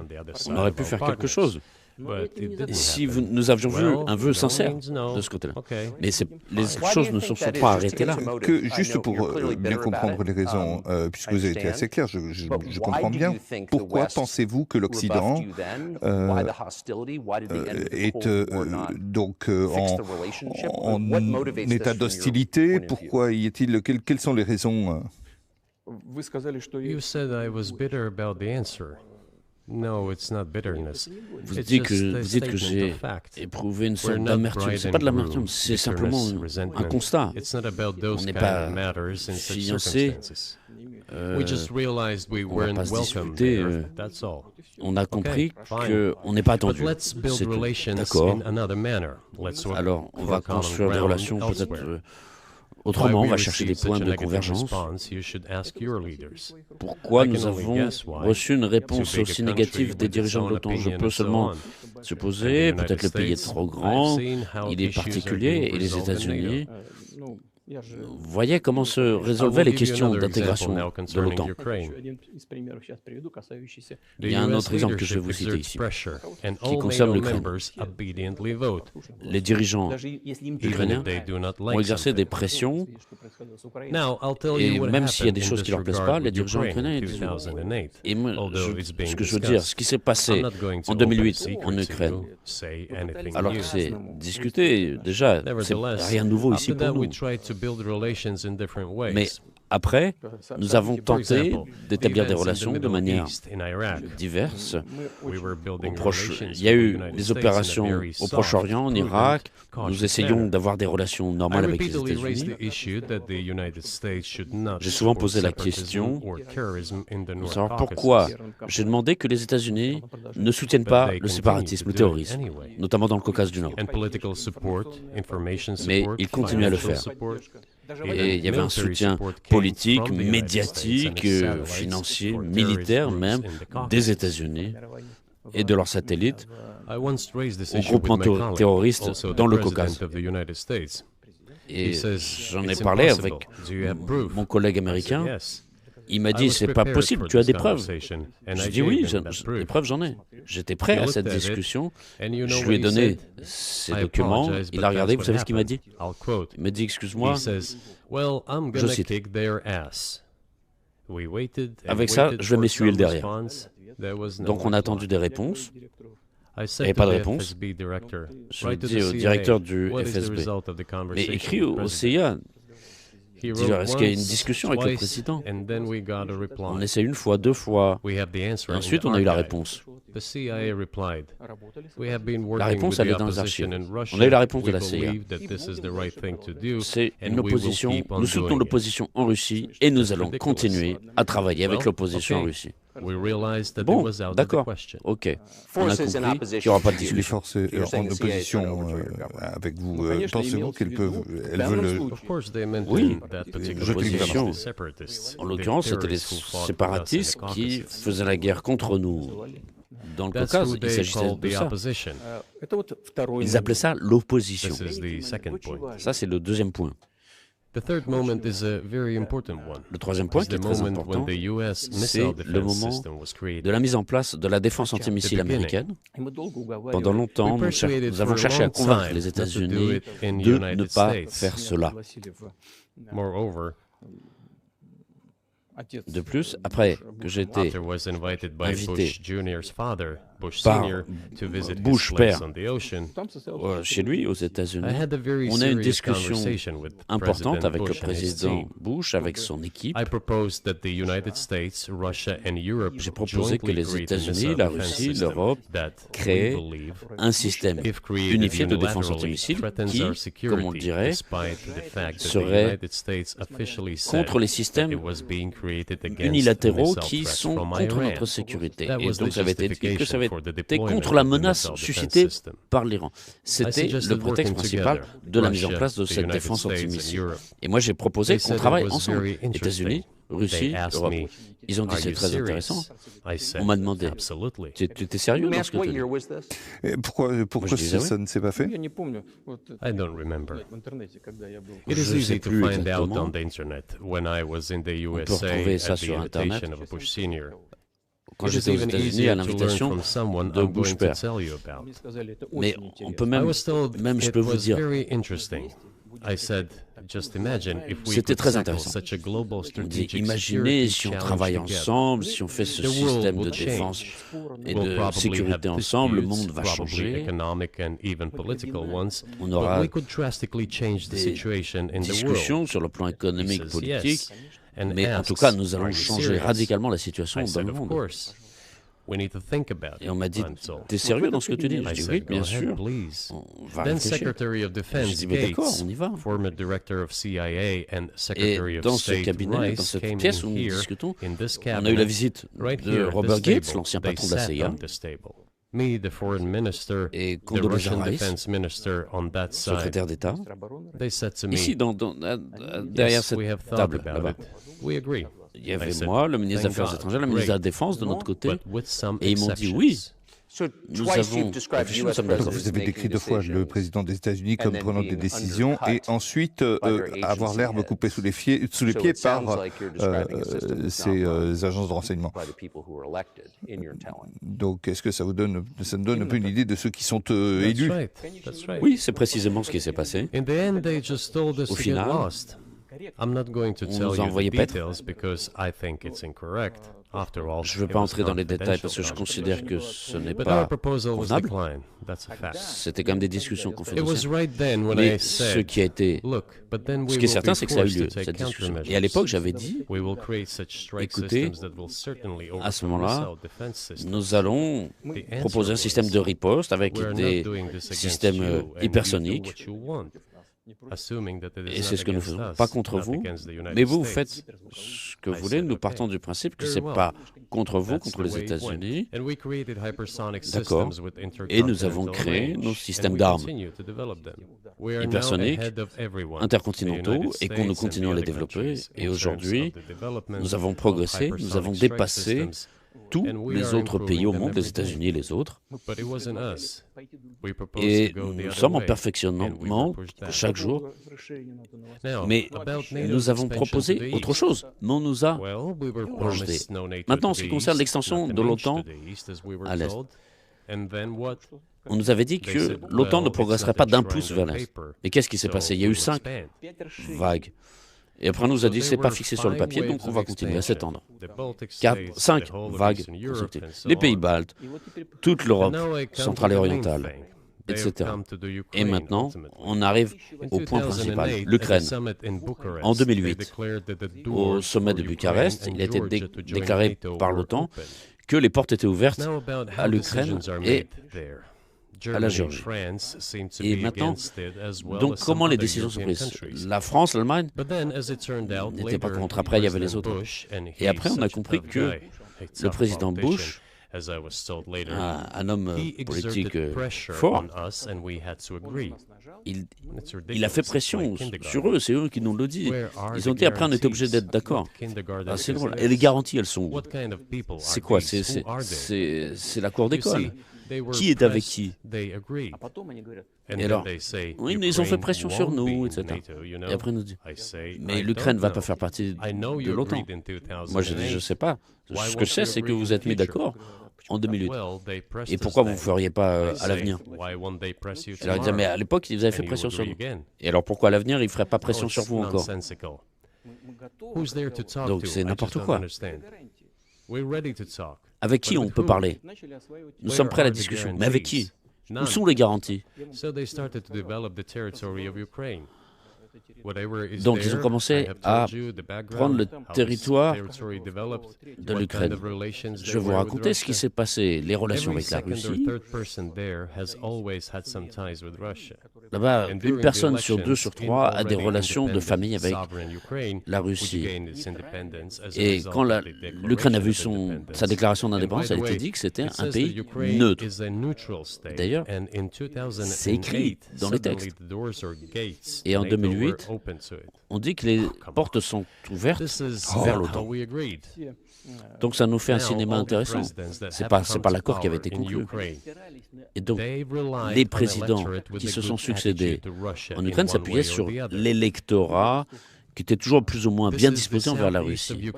on aurait pu faire quelque chose. Si nous avions vu un vœu sincère de ce côté-là. Mais les choses ne se sont pas arrêtées là. Juste pour bien comprendre les raisons, puisque vous avez été assez clair, je comprends bien. Pourquoi pensez-vous que l'Occident est donc en état d'hostilité? Pourquoi y est-il? Quelles sont les raisons? Vous dites que j'ai éprouvé une sorte d'amertume. C'est pas de l'amertume, c'est simplement un constat. On n'est pas fiancés. On va pas se discuter. On a compris qu'on n'est pas attendu. C'est tout. D'accord. Alors, on va construire des relations peut-être autrement, on va chercher des points de convergence. Pourquoi nous avons reçu une réponse aussi négative des dirigeants de l'OTAN? Je peux seulement supposer, peut-être le pays est trop grand, il est particulier, et les États-Unis voyaient comment se résolvaient les questions d'intégration de l'OTAN. Il y a un autre exemple que je vais vous citer ici, qui concerne l'Ukraine. Les dirigeants ukrainiens ont exercé des pressions, et même s'il y a des choses qui ne leur plaisent pas, les dirigeants ukrainiens disent oui. Et moi, ce que je veux dire, ce qui s'est passé en 2008 en Ukraine, alors que c'est discuté, déjà, c'est rien de nouveau ici pour nous. Mais après, nous avons tenté d'établir des relations de manière diverse. Il y a eu des opérations au Proche-Orient, en Irak. Nous essayons d'avoir des relations normales avec les États-Unis. J'ai souvent posé la question de savoir pourquoi. J'ai demandé que les États-Unis ne soutiennent pas le séparatisme, le terrorisme, notamment dans le Caucase du Nord. Mais ils continuent à le faire. Et il y avait un soutien politique, médiatique, financier, militaire même, des États-Unis et de leurs satellites aux groupements terroristes dans le Caucase. Et j'en ai parlé avec mon collègue américain. Il m'a dit, c'est pas possible, tu as des preuves. J'ai dit oui, des preuves j'en ai. J'étais prêt à cette discussion. Je lui ai donné ces documents. Il a regardé, vous savez ce qu'il m'a dit? Il m'a dit, excuse-moi, je cite. Avec ça, je vais m'essuyer le derrière. Donc on a attendu des réponses. Il n'y avait pas de réponse. Je dis au directeur du FSB, mais écris au CIA. Dis-leur, est-ce qu'il y a une discussion avec le président? On essaie une fois, deux fois, et ensuite on a eu la réponse. La réponse, elle est dans les archives. On a eu la réponse de la CIA. C'est une opposition, nous soutenons l'opposition en Russie et nous allons continuer à travailler avec l'opposition en Russie. Bon, d'accord, ok. On a compris qu'il n'y aura pas de discussion. Les forces en opposition avec vous, pensez-vous qu'elles peuvent... Elles veulent... Oui, l'opposition. En l'occurrence, c'était les séparatistes qui faisaient la guerre contre nous. Dans le Caucase, il s'agissait de ça. Ils appelaient ça l'opposition. Ça, c'est le deuxième point. Le troisième point qui est très important, c'est le moment de la mise en place de la défense antimissile américaine. Pendant longtemps, nous avons cherché à convaincre les États-Unis de ne pas faire cela. De plus, après que j'ai été invité par Bush père chez lui aux États-Unis, on a eu une discussion importante avec le président Bush, avec son équipe. J'ai proposé que les États-Unis, la Russie, l'Europe créent un système unifié de défense antimissile qui, comme on le dirait, serait contre les systèmes unilatéraux qui sont contre notre sécurité. Et donc ça avait été dit que ça avait été contre la menace suscitée par l'Iran. C'était le prétexte principal de la mise en place de cette défense antimissile. Et moi j'ai proposé qu'on travaille ensemble, États-Unis, Russie, Europe. Ils ont dit c'est très intéressant. On m'a demandé, tu étais sérieux dans ce que tu dis? Pourquoi ça ne s'est pas fait? Je ne sais plus exactement. On peut retrouver ça sur Internet. Quand j'étais aux États-Unis à l'invitation de Bush père. Mais on peut même je peux vous dire, c'était très intéressant. On dit, imaginez si on travaille ensemble, si on fait ce système de défense et de sécurité ensemble, le monde va changer. On aura des discussions sur le plan économique, politique, mais en tout cas, nous allons changer radicalement la situation dans le monde. Et on m'a dit, t'es sérieux dans ce que tu dis? Je dis oui, bien sûr, on va réfléchir. J'ai dit, mais d'accord, on y va. Et dans ce cabinet, dans cette pièce où nous discutons, on a eu la visite de Robert Gates, l'ancien patron de la CIA, et Condoleezza Rice, secrétaire d'État, ici, derrière cette table, là-bas. Il y avait moi, le ministre des Affaires étrangères, le ministre de la Défense de notre côté, et ils m'ont dit oui. Nous avons réfléchi, nous sommes d'accord. Vous avez décrit deux fois le président des États-Unis comme prenant des décisions et ensuite avoir l'herbe coupée sous les pieds par ces agences de renseignement. Donc, est-ce que ça me donne un peu une idée de ceux qui sont élus? Oui, c'est précisément ce qui s'est passé. Au final, on nous a envoyé paître. Je ne veux pas entrer dans les détails parce que je considère que ce n'est pas convenable. C'était quand même des discussions confidentielles. Mais ce qui est certain, c'est que ça a eu lieu, cette discussion. Et à l'époque, j'avais dit, écoutez, à ce moment-là, nous allons proposer un système de riposte avec des systèmes hypersoniques. Et c'est ce que nous faisons, pas contre vous, mais vous faites ce que vous voulez. Nous partons du principe que ce n'est pas contre vous, contre les États-Unis. D'accord. Et nous avons créé nos systèmes d'armes hypersoniques, intercontinentaux, et qu'on nous continuons à les développer. Et aujourd'hui, nous avons progressé, nous avons dépassé tous les autres pays au monde, les États-Unis et les autres. Et nous sommes en perfectionnement chaque jour. Mais nous avons proposé autre chose, mais on nous a rejeté. Maintenant, en ce qui concerne l'extension de l'OTAN à l'Est, on nous avait dit que l'OTAN ne progresserait pas d'un pouce vers l'Est. Et qu'est-ce qui s'est passé? Il y a eu 5 vagues. Et après, on nous a dit, c'est pas fixé sur le papier, donc on va continuer à s'étendre. 5 vagues consécutives. Les pays baltes, toute l'Europe centrale et orientale, etc. Et maintenant, on arrive au point principal, l'Ukraine. En 2008, au sommet de Bucarest, il a été déclaré par l'OTAN que les portes étaient ouvertes à l'Ukraine et à la Géorgie. Et maintenant, donc comment les décisions sont prises? La France, l'Allemagne n'étaient pas contre. Après, il y avait les autres. Et après, on a compris que le président Bush, un homme politique fort, il a fait pression sur eux, c'est eux qui nous l'ont dit. Ils ont dit, après on était obligé d'être d'accord. Ah, c'est drôle. Et les garanties, elles sont où? C'est quoi? C'est la cour d'école. Qui est avec qui? Et alors, oui, mais ils ont fait pression sur nous, etc. Et après, on nous dit, mais l'Ukraine ne va pas faire partie de l'OTAN. Moi, je dis, je ne sais pas. Ce que je sais, c'est que vous êtes mis d'accord en 2008. Et pourquoi vous ne feriez pas à l'avenir? Et alors, ils disaient, mais à l'époque, ils avaient fait pression sur nous. Et alors, pourquoi à l'avenir, ils ne feraient pas pression sur vous encore? Donc, c'est n'importe quoi. Avec qui on peut parler? Nous sommes prêts à la discussion. Mais avec qui? Où sont les garanties? Donc ils ont commencé à prendre le territoire de l'Ukraine. Je vais vous raconter ce qui s'est passé, les relations avec la Russie. Là-bas, une personne sur 2 sur 3 a des relations de famille avec la Russie. Et quand l'Ukraine a vu sa déclaration d'indépendance, elle a été dit que c'était un pays neutre. D'ailleurs, c'est écrit dans les textes. Et en 2008, on dit que les portes sont ouvertes vers l'OTAN. Donc ça nous fait un cinéma intéressant. C'est pas l'accord qui avait été conclu. Et donc, les présidents qui se sont succédés en Ukraine s'appuyaient sur l'électorat qui était toujours plus ou moins bien disposé envers la Russie.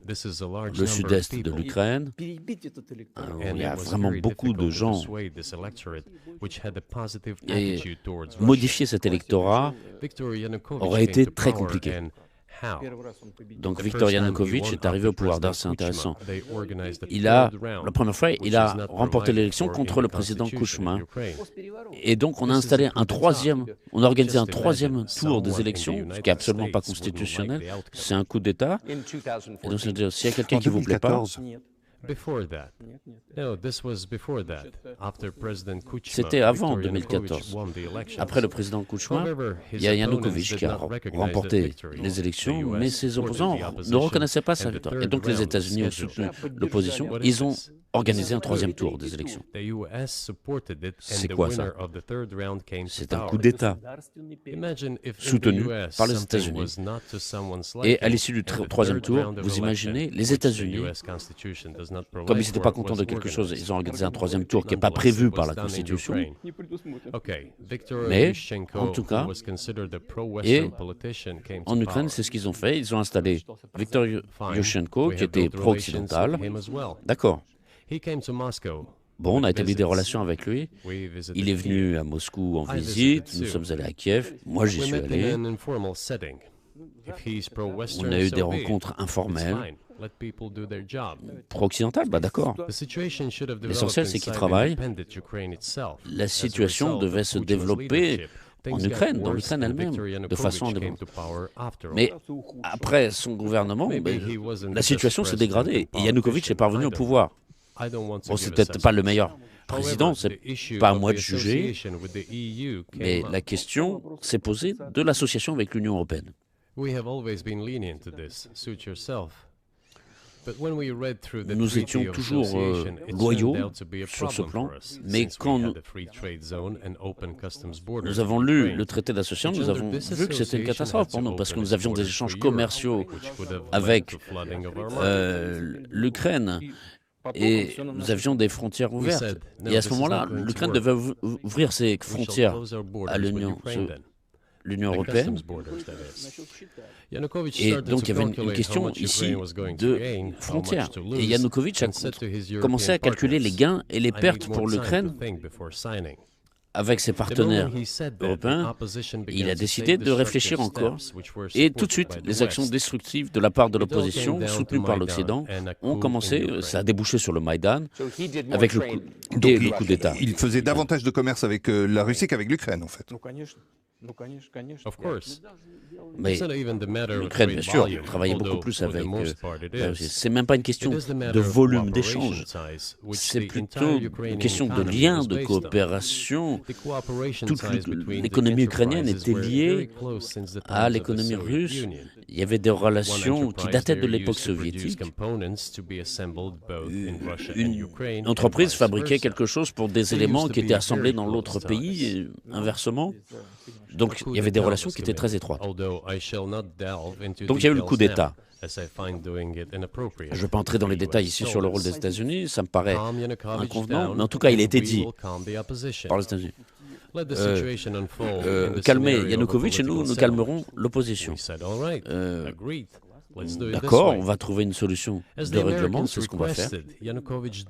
Le sud-est de l'Ukraine, il y a vraiment beaucoup de gens. Et modifier cet électorat aurait été très compliqué. Donc Viktor Yanukovych est arrivé au pouvoir. C'est intéressant. La première fois, il a remporté l'élection contre le président Kuchma. Et donc on a installé on a organisé un 3e tour des élections, ce qui n'est absolument pas constitutionnel. C'est un coup d'État. Et donc c'est-à-dire, s'il y a quelqu'un qui ne vous plaît pas... C'était avant 2014. Après le président Kuchma, il y a Yanukovych qui a remporté les élections, mais ses opposants ne reconnaissaient pas sa victoire. Et donc les États-Unis ont soutenu l'opposition. Ils ont organisé un 3e tour des élections. C'est quoi ça? C'est un coup d'État soutenu par les États-Unis. Et à l'issue du 3e tour, vous imaginez, les États-Unis, comme ils n'étaient pas contents de quelque chose, ils ont organisé un 3e tour qui n'est pas prévu par la Constitution. Mais, en tout cas, et en Ukraine, c'est ce qu'ils ont fait. Ils ont installé Viktor Yushchenko, qui était pro-occidental. D'accord. Bon, on a établi des relations avec lui. Il est venu à Moscou en visite. Nous sommes allés à Kiev. Moi, j'y suis allé. On a eu des rencontres informelles. Pro-occidental, d'accord. L'essentiel, c'est qu'il travaille. La situation devait se développer en Ukraine, dans l'Ukraine elle-même, de façon indépendante. Mais après son gouvernement, la situation s'est dégradée et Yanukovych est parvenu au pouvoir. Bon, c'est peut-être pas le meilleur président, c'est pas à moi de juger, mais la question s'est posée de l'association avec l'Union européenne. Nous étions toujours loyaux sur ce plan, mais quand nous avons lu le traité d'association, nous avons vu que c'était une catastrophe pour nous, parce que nous avions des échanges commerciaux avec l'Ukraine, et nous avions des frontières ouvertes. Et à ce moment-là, l'Ukraine devait ouvrir ses frontières à l'Union européenne. Et donc il y avait une question ici de frontières. Et Yanukovych a commencé à calculer les gains et les pertes pour l'Ukraine avec ses partenaires européens, il a décidé de réfléchir encore. Et tout de suite, les actions destructives de la part de l'opposition, soutenues par l'Occident, ont commencé. Ça a débouché sur le Maïdan, avec le coup d'État. Il faisait davantage de commerce avec la Russie qu'avec l'Ukraine, en fait. Of course. Mais l'Ukraine, bien sûr, travaillait beaucoup plus avec la Russie. C'est même pas une question de volume d'échange. C'est plutôt une question de lien, de coopération. Toute l'économie ukrainienne était liée à l'économie russe. Il y avait des relations qui dataient de l'époque soviétique. Une entreprise fabriquait quelque chose pour des éléments qui étaient assemblés dans l'autre pays, et inversement. Donc il y avait des relations qui étaient très étroites. Donc il y a eu le coup d'État. Je ne vais pas entrer dans les détails ici sur le rôle des États-Unis, ça me paraît inconvenant, mais en tout cas il a été dit par les États-Unis. Calmer Yanukovych et nous calmerons l'opposition. D'accord, on va trouver une solution de règlement, c'est ce qu'on va faire. Yanukovych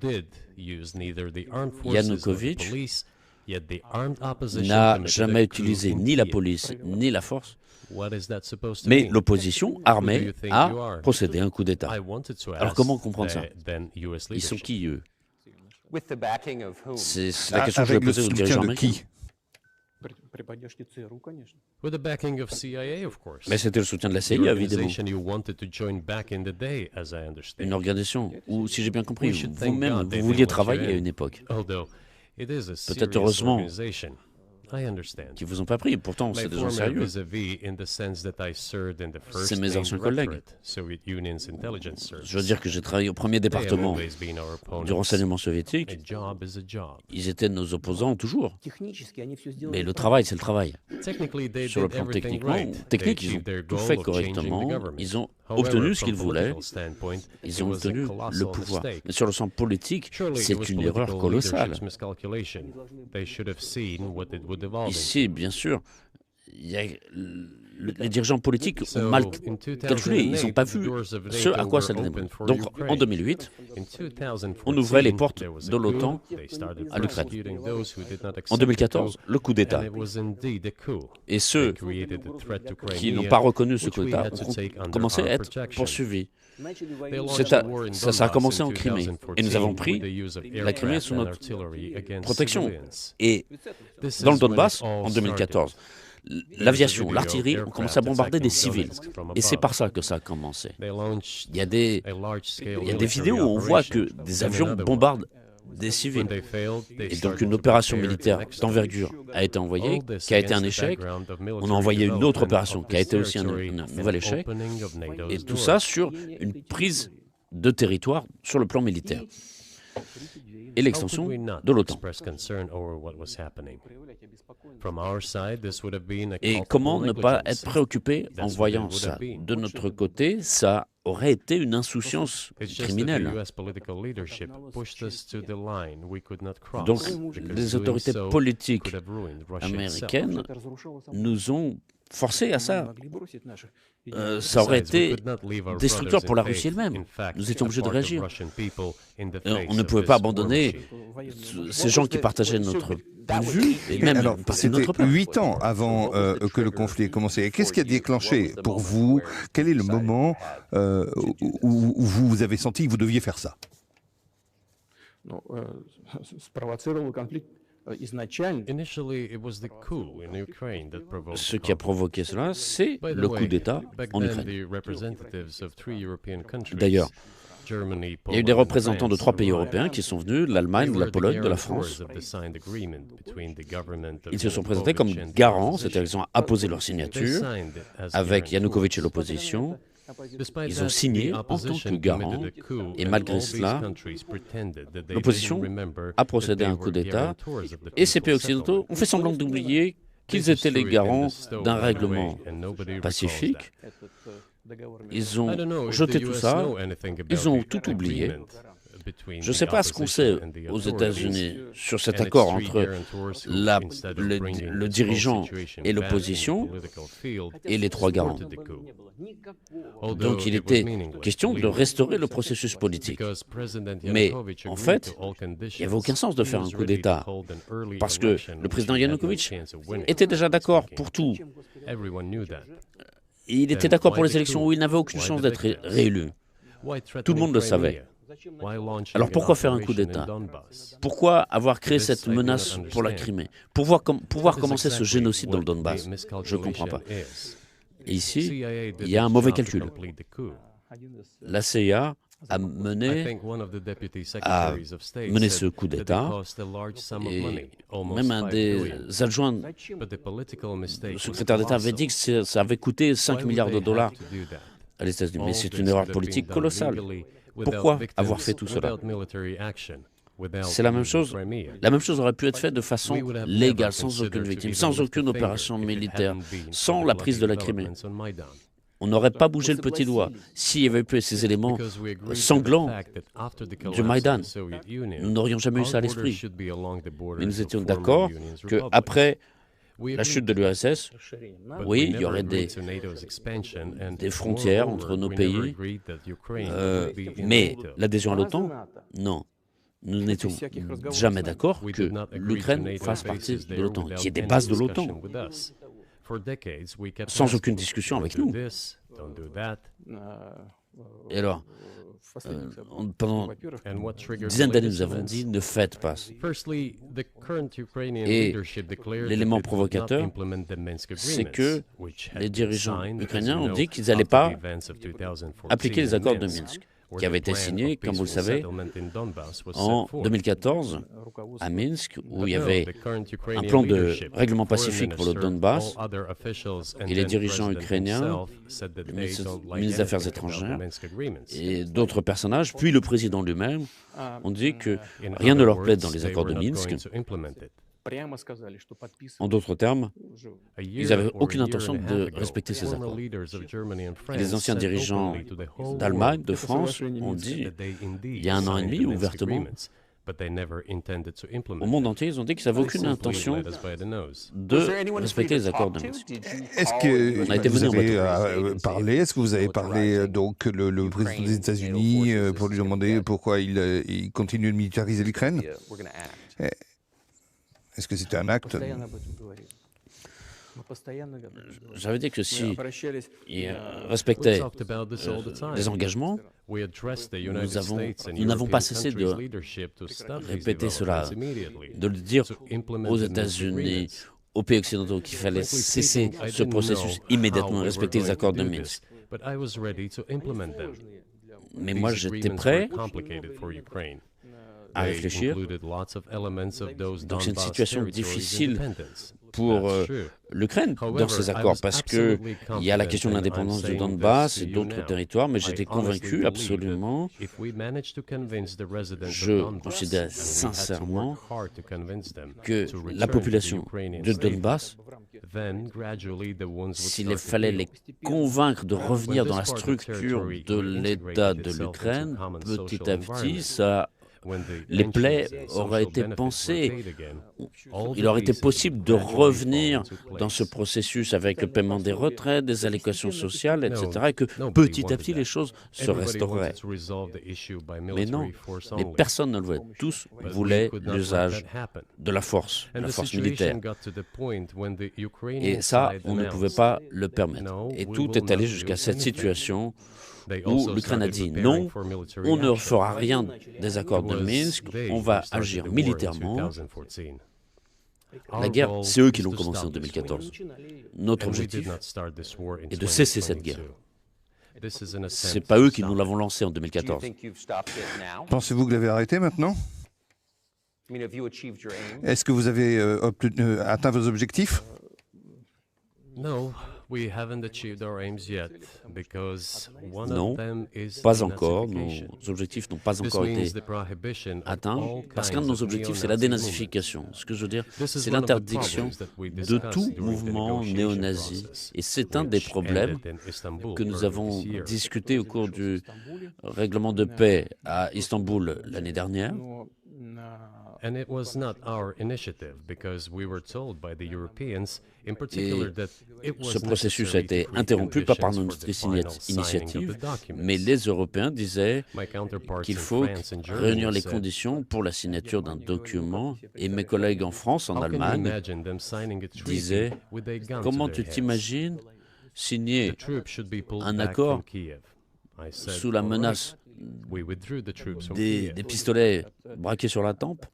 n'a jamais utilisé ni la police ni la force, mais l'opposition armée a procédé à un coup d'État. Alors comment comprendre ça? Ils sont qui, eux? C'est la question que je vais poser aux dirigeants américains. Mais c'était le soutien de la CIA, évidemment. Une organisation où, si j'ai bien compris, vous-même, vous vouliez travailler à une époque. Peut-être heureusement qu'ils ne vous ont pas pris. Pourtant, c'est des gens sérieux. C'est mes anciens collègues. Je veux dire que j'ai travaillé au premier département du renseignement soviétique. Ils étaient nos opposants toujours. Mais le travail, c'est le travail. Sur le plan technique, ils ont tout fait correctement. Ils ont obtenu ce qu'ils voulaient. Ils ont obtenu le pouvoir. Mais sur le plan politique, c'est une erreur colossale. Ici, bien sûr, les dirigeants politiques ont mal calculé. Ils n'ont pas vu ce à quoi ça donnait. Donc, en 2008, on ouvrait les portes de l'OTAN à l'Ukraine. En 2014, le coup d'État. Et ceux qui n'ont pas reconnu ce coup d'État ont commencé à être poursuivis. Ça a commencé en Crimée. Et nous avons pris la Crimée sous notre protection. Et dans le Donbass, en 2014, l'aviation, l'artillerie ont commencé à bombarder des civils. Et c'est par ça que ça a commencé. Il y a des vidéos où on voit que des avions bombardent des civils. Et donc une opération militaire d'envergure a été envoyée, qui a été un échec. On a envoyé une autre opération qui a été aussi un nouvel échec. Et tout ça sur une prise de territoire sur le plan militaire. Et l'extension de l'OTAN. Et comment ne pas être préoccupé en voyant ça? De notre côté, ça aurait été une insouciance criminelle. Donc, les autorités politiques américaines nous ont forcés à ça. Ça aurait été destructeur pour la Russie elle-même. Nous étions obligés de réagir. On ne pouvait pas abandonner ces gens qui partageaient notre point de vue, et même c'était notre part. 8 ans avant que le conflit ait commencé. Qu'est-ce qui a déclenché pour vous? Quel est le moment où vous avez senti que vous deviez faire ça? Ce qui a provoqué cela, c'est le coup d'État en Ukraine. D'ailleurs, il y a eu des représentants de 3 pays européens qui sont venus, l'Allemagne, de la Pologne, de la France. Ils se sont présentés comme garants, c'est-à-dire qu'ils ont apposé leur signature avec Yanukovych et l'opposition. Ils ont signé en tant que garants, et malgré cela, l'opposition a procédé à un coup d'État, et ces pays occidentaux ont fait semblant d'oublier qu'ils étaient les garants d'un règlement pacifique. Ils ont jeté tout ça, ils ont tout oublié. Je ne sais pas ce qu'on sait aux États-Unis sur cet accord entre le dirigeant et l'opposition et les trois garants. Donc il était question de restaurer le processus politique. Mais en fait, il n'y avait aucun sens de faire un coup d'État parce que le président Yanukovych était déjà d'accord pour tout. Il était d'accord pour les élections où il n'avait aucune chance d'être réélu. Tout le monde le savait. Alors pourquoi faire un coup d'État? Pourquoi avoir créé cette menace pour la Crimée? Pouvoir commencer ce génocide dans le Donbass? Je ne comprends pas. Et ici, il y a un mauvais calcul. La CIA a mené ce coup d'État et même un des adjoints du secrétaire d'État avait dit que ça avait coûté 5 milliards de dollars à les États-Unis. Mais c'est une erreur politique colossale. Pourquoi avoir fait tout cela? C'est la même chose. La même chose aurait pu être faite de façon légale, sans aucune victime, sans aucune opération militaire, sans la prise de la Crimée. On n'aurait pas bougé le petit doigt s'il y avait eu ces éléments sanglants du Maïdan. Nous n'aurions jamais eu ça à l'esprit. Mais nous étions d'accord qu'après la chute de l'URSS, oui, il y aurait des frontières entre nos pays, mais l'adhésion à l'OTAN, non. Nous n'étions jamais d'accord que l'Ukraine fasse partie de l'OTAN, qui est des bases de l'OTAN, sans aucune discussion avec nous. Et alors, pendant une dizaine d'années, nous avons dit ne faites pas. Et l'élément provocateur, c'est que les dirigeants ukrainiens ont dit qu'ils n'allaient pas appliquer les accords de Minsk, qui avaient été signés, comme vous le savez, en 2014 à Minsk, où il y avait un plan de règlement pacifique pour le Donbass, et les dirigeants ukrainiens, le ministre des Affaires étrangères et d'autres personnages, puis le président lui-même, ont dit que rien ne leur plaît dans les accords de Minsk. En d'autres termes, ils n'avaient aucune intention de respecter ces accords. Et les anciens dirigeants d'Allemagne, de France, ont dit, il y a 1 an et demi, ouvertement, au monde entier, ils ont dit qu'ils n'avaient aucune intention de respecter les accords de Minsk. Est-ce que vous avez parlé, donc le président des États-Unis pour lui demander pourquoi il continue de militariser l'Ukraine? Est-ce que c'était un acte? J'avais dit que si il respectait les engagements, nous n'avons pas cessé de répéter cela, de le dire aux États-Unis, aux pays occidentaux, qu'il fallait cesser ce processus immédiatement et respecter les accords de Minsk. Mais moi, j'étais prêt à réfléchir. Donc c'est une situation difficile pour l'Ukraine dans ces accords, parce qu'il y a la question de l'indépendance du Donbass et d'autres territoires, mais j'étais convaincu absolument, je considère sincèrement que la population du Donbass, s'il fallait les convaincre de revenir dans la structure de l'État de l'Ukraine, petit à petit, les plaies auraient été pansées. Il aurait été possible de revenir dans ce processus avec le paiement des retraites, des allocations sociales, etc., et que petit à petit les choses se restaureraient. Mais non, mais personne ne le voulait. Tous voulaient l'usage de la force militaire. Et ça, on ne pouvait pas le permettre. Et tout est allé jusqu'à cette situation où l'Ukraine a dit non, on ne fera rien des accords de Minsk, on va agir militairement. La guerre, c'est eux qui l'ont commencé en 2014. Notre objectif est de cesser cette guerre. Ce n'est pas eux qui nous l'avons lancée en 2014. Pensez-vous que vous l'avez arrêté maintenant? Est-ce que vous avez atteint vos objectifs? we haven't achieved our aims yet because one Non, of them is pas encore. Nos denazification. objectifs n'ont pas This encore means été the prohibition of atteints all parce qu'un de kinds nos of objectifs, c'est la neo-Nazi dénazification. movements. Ce que je veux dire, This is c'est one of the l'interdiction problems that we de discussed tout during the mouvement negotiation néo-nazi. process, Et c'est un des which problèmes ended in Istanbul que nous earlier avons this year. discuté au cours du règlement de paix à Istanbul l'année dernière. And it was not our initiative because we were told by the Europeans in particular that it was Ce processus a necessary été to interrompu pas par preconditions for the notre final signing of initiative, the documents. mais les Européens disaient My counterparts qu'il in faut France and Germany réunir les said, conditions pour la signature d'un document. Et mes collègues en France, en "How can you Allemagne, imagine them signing a treaty disaient with a gun to comment their tu heads? t'imagines signer The troops should be pulled un back accord from Kiev." I said, sous la "All right." menace We withdrew the troops from des Kiev. pistolets braqués sur la tempe?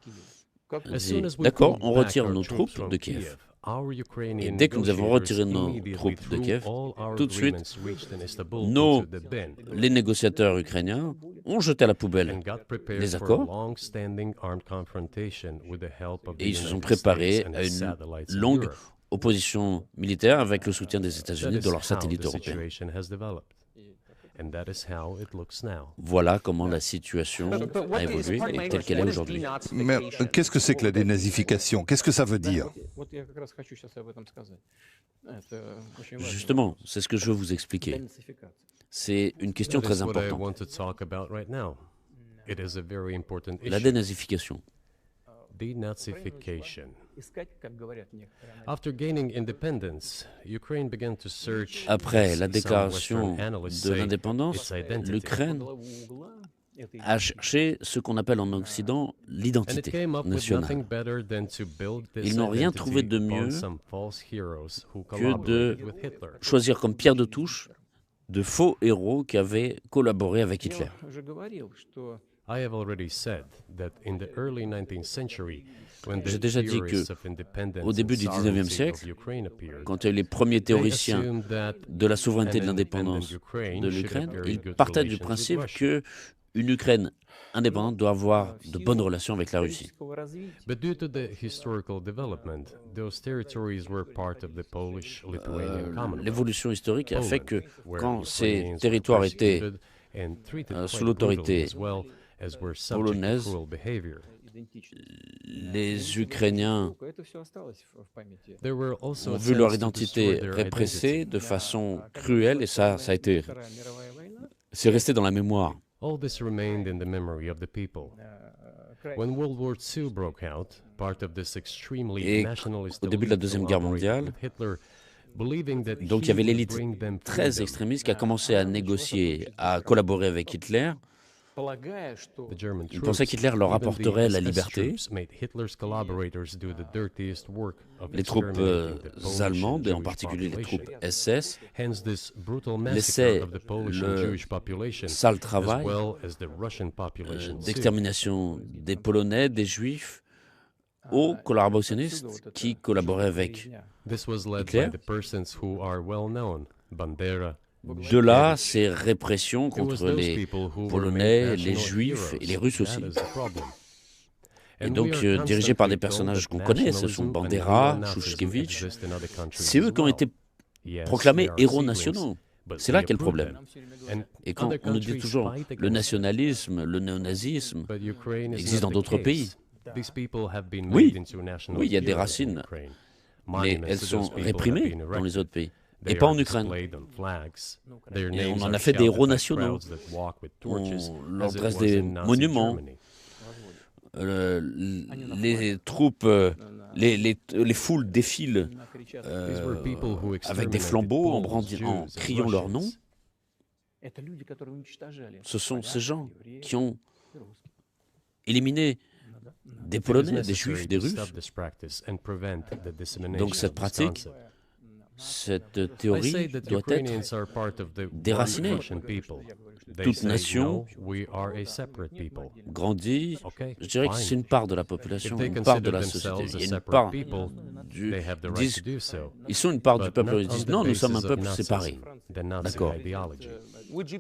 As soon as we D'accord, pulled on back retire our nos troops troupes from de Kiev. our Ukrainian Et dès que nous avons retiré nos negotiators troupes de immediately Kiev, threw all our tout de suite, agreements reached in Istanbul nos- into the bin Les négociateurs ukrainiens ont jeté à la poubelle and got prepared les for a accords long-standing armed confrontation with the help of the et ils se sont United préparés States and à its une satellites in longue Europe. opposition militaire avec le soutien des États-Unis That de is leurs how satellites the européens. situation has developed. And that is how it looks now. Voilà comment la situation a évolué et telle qu'elle est aujourd'hui. Mais qu'est-ce que c'est que la dénazification? Qu'est-ce que ça veut dire? Вот я как раз хочу сейчас об этом сказать. Это очень важно. Justement, c'est ce que je veux vous expliquer. Денацификация. C'est une question That is très what I importante. want to talk about right now. It is a very important La issue. dénazification. Denazification. Искать, как говорят некоторые аналитики. After gaining independence, Ukraine began to search. Après la some déclaration Western analysts de say, l'indépendance, its identity. l'Ukraine Главу угла этой a cherché ce qu'on appelle en Occident And it l'identité came up with nationale. nothing better than to build this Ils n'ont rien identity trouvé de upon mieux some false heroes who que de collaborated with Hitler. choisir comme pierre de touche de faux héros qui avaient collaboré avec Hitler. Я уже говорил, что I have already said that in the early 19th century, when J'ai the déjà dit theories que, of independence au début and du 19e sovereignty siècle, of Ukraine appeared, Quand il y a eu les premiers they théoriciens assumed that de la souveraineté et de an l'indépendance independent Ukraine de should have l'Ukraine, very ils good partaient du relations with principe Russia. qu'une Ukraine indépendante doit avoir de bonnes relations avec la Russie. исторического развития But due to the historical development, those territories were part of the Polish-Lithuanian Commonwealth. L'évolution historique a fait que where quand ces Ukrainians were territoires étaient persecuted and treated sous quite l'autorité brutally as well as were subject to polonaise, cruel behavior. идентичности. les Ukrainiens Это все осталось в памяти. There were also ont vu leur attempts to identité destroy their répressée identity. de façon cruelle et ça a été, Вторая мировая война, c'est resté dans la mémoire. All this remained in the memory of the people. When World War II broke out, part of this extremely Et nationalist au début de la elite Deuxième Guerre collaborated mondiale, with Hitler, believing that Donc il y he avait would l'élite bring them très freedom. extrémiste qui a commencé à négocier, à collaborer avec Hitler. полагая, что The German Ils pensaient troops, qu'Hitler leur even apporterait the la SS liberté. troops, made Hitler's collaborators do the dirtiest work of Les troupes exterminating the Polish allemandes, et en Jewish particulier les troupes population. SS, Hence this brutal laissaient massacre of the Polish and le Jewish population, sale as travail well as the Russian population too. d'extermination des Polonais, des Juifs, aux collaborationnistes qui collaboraient avec. This was led Hitler. by the persons who are well known, Bandera. De là, ces répressions It was contre those les people who were Polonais, made les national Juifs et les heroes. Russes aussi. That is the problem. Et And donc we are dirigés par des constantly personnages told qu'on that connaît, ce sont nationalism and Bandera, neo-Nazism Chouchkevitch. exist in other countries C'est eux as qui ont well. été Yes, proclamés they are héros siblings, nationaux. but C'est là they qu'est le approve problème. them. And Et quand other on nous dit countries toujours fight le against it. nationalisme, le néonazisme, But Ukraine is existe not dans the d'autres case. pays. These people have been Oui. made into national Oui, il y a des heroes in racines, Ukraine. mais Monuments elles to sont those people have réprimées been dans les erected. autres pays. They Et pas are en Ukraine. displayed on flags. Their Et names on en are a fait des shouted héros by nationaux. crowds that walk with torches, On leur as it dresse was des in Nazi monuments. Germany. Les troupes, les foules défilent These were people who avec des exterminated flambeaux en, Poles, en Jews, and criant leur nom. Russians. это люди, которые уничтожали. Ce sont ces gens евреев qui ont и русских. éliminé des It is Polonais, des necessary Juifs, des to Russes. stop this practice and prevent the dissemination Donc cette of this pratique, concept. cette I say théorie that doit être Ukrainians are part of the one déracinée. Russian people. They Toute say, nation- no, we are a separate people. grandie. Okay, Je dirais que fine. c'est une part de la If population, they une part de consider la société. themselves a Il y a une separate part people, du... they have the ils right disent- to do so. Ils sont une part du But peuple, not ils on disent the non, nous sommes un basis of peuple Nazism, séparé. the Nazi D'accord. ideology.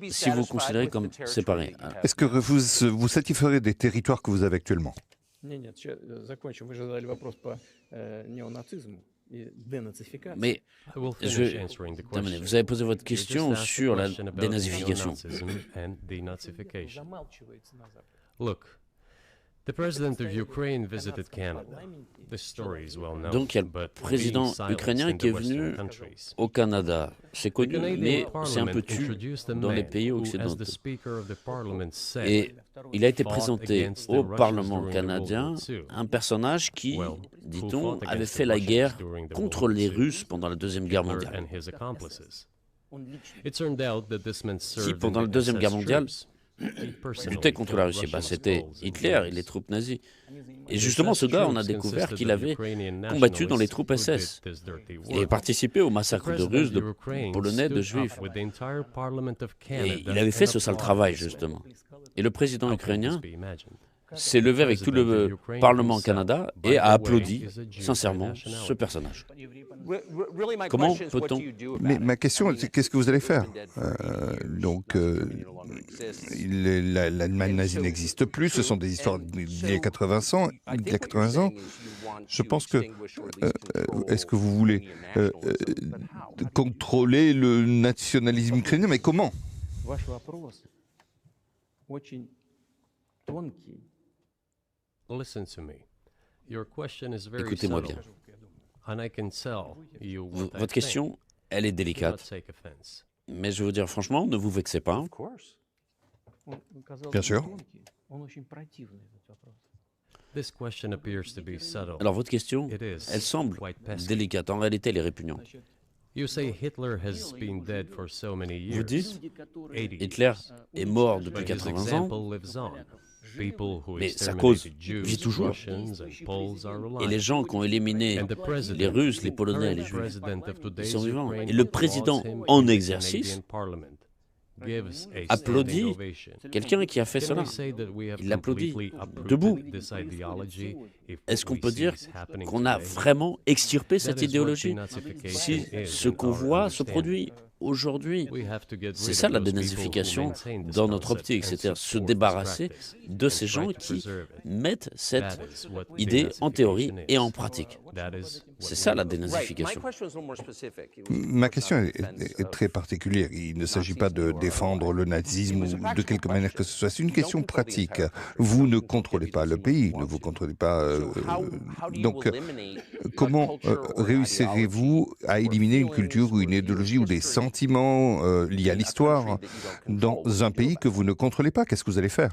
Si vous considérez comme séparé. Est-ce que vous satisferez des territoires que vous avez actuellement? Нет, сейчас закончим. Вы же задали вопрос по неонацизму. Mais je vais terminer. Vous avez posé votre question sur la dénazification. Look, the president of Ukraine visited Canada. The story is well known. Donc il y a le président ukrainien qui est venu au Canada. C'est connu, mais c'est un peu tu dans les pays occidentaux. Et il a été présenté au Parlement canadien un personnage qui, dit-on, avait fait la guerre contre les Russes pendant la Deuxième Guerre mondiale. Qui, pendant la Deuxième Guerre mondiale, luttait contre la Russie. C'était Hitler et les troupes nazies. Et justement, ce gars, on a découvert qu'il avait combattu dans les troupes SS et participé au massacre de Russes, de Polonais, de Juifs. Et il avait fait ce sale travail, justement. Et le président ukrainien s'est levé avec tout le Parlement au Canada et a applaudi sincèrement ce personnage. Comment peut-on... Mais ma question, c'est qu'est-ce que vous allez faire? L'Allemagne nazie n'existe plus, ce sont des histoires d'il y a 80 ans. Je pense que... est-ce que vous voulez contrôler le nationalisme ukrainien? Mais comment? Écoutez-moi bien. Votre question, elle est délicate. Mais je veux vous dire franchement, ne vous vexez pas. Bien sûr. Alors votre question, elle semble délicate. En réalité, elle est répugnante. Vous dites, Hitler est mort depuis 80 ans, mais sa cause vit toujours. Et les gens qui ont éliminé les Russes, les Polonais, les Juifs, ils sont vivants. Et le président en exercice applaudit quelqu'un qui a fait cela. Il l'applaudit debout. Est-ce qu'on peut dire qu'on a vraiment extirpé cette idéologie si ce qu'on voit se produit aujourd'hui? C'est ça la dénazification dans notre optique, c'est-à-dire se débarrasser de ces gens qui mettent cette idée en théorie et en pratique. C'est ça la dénazification. Ma question est très particulière. Il ne s'agit pas de défendre le nazisme ou de quelque manière que ce soit. C'est une question pratique. Vous ne contrôlez pas le pays, ne vous contrôlez pas... donc, comment réussirez-vous à éliminer une culture ou une idéologie ou des sentiments liés à l'histoire dans un pays que vous ne contrôlez pas? Qu'est-ce que vous allez faire?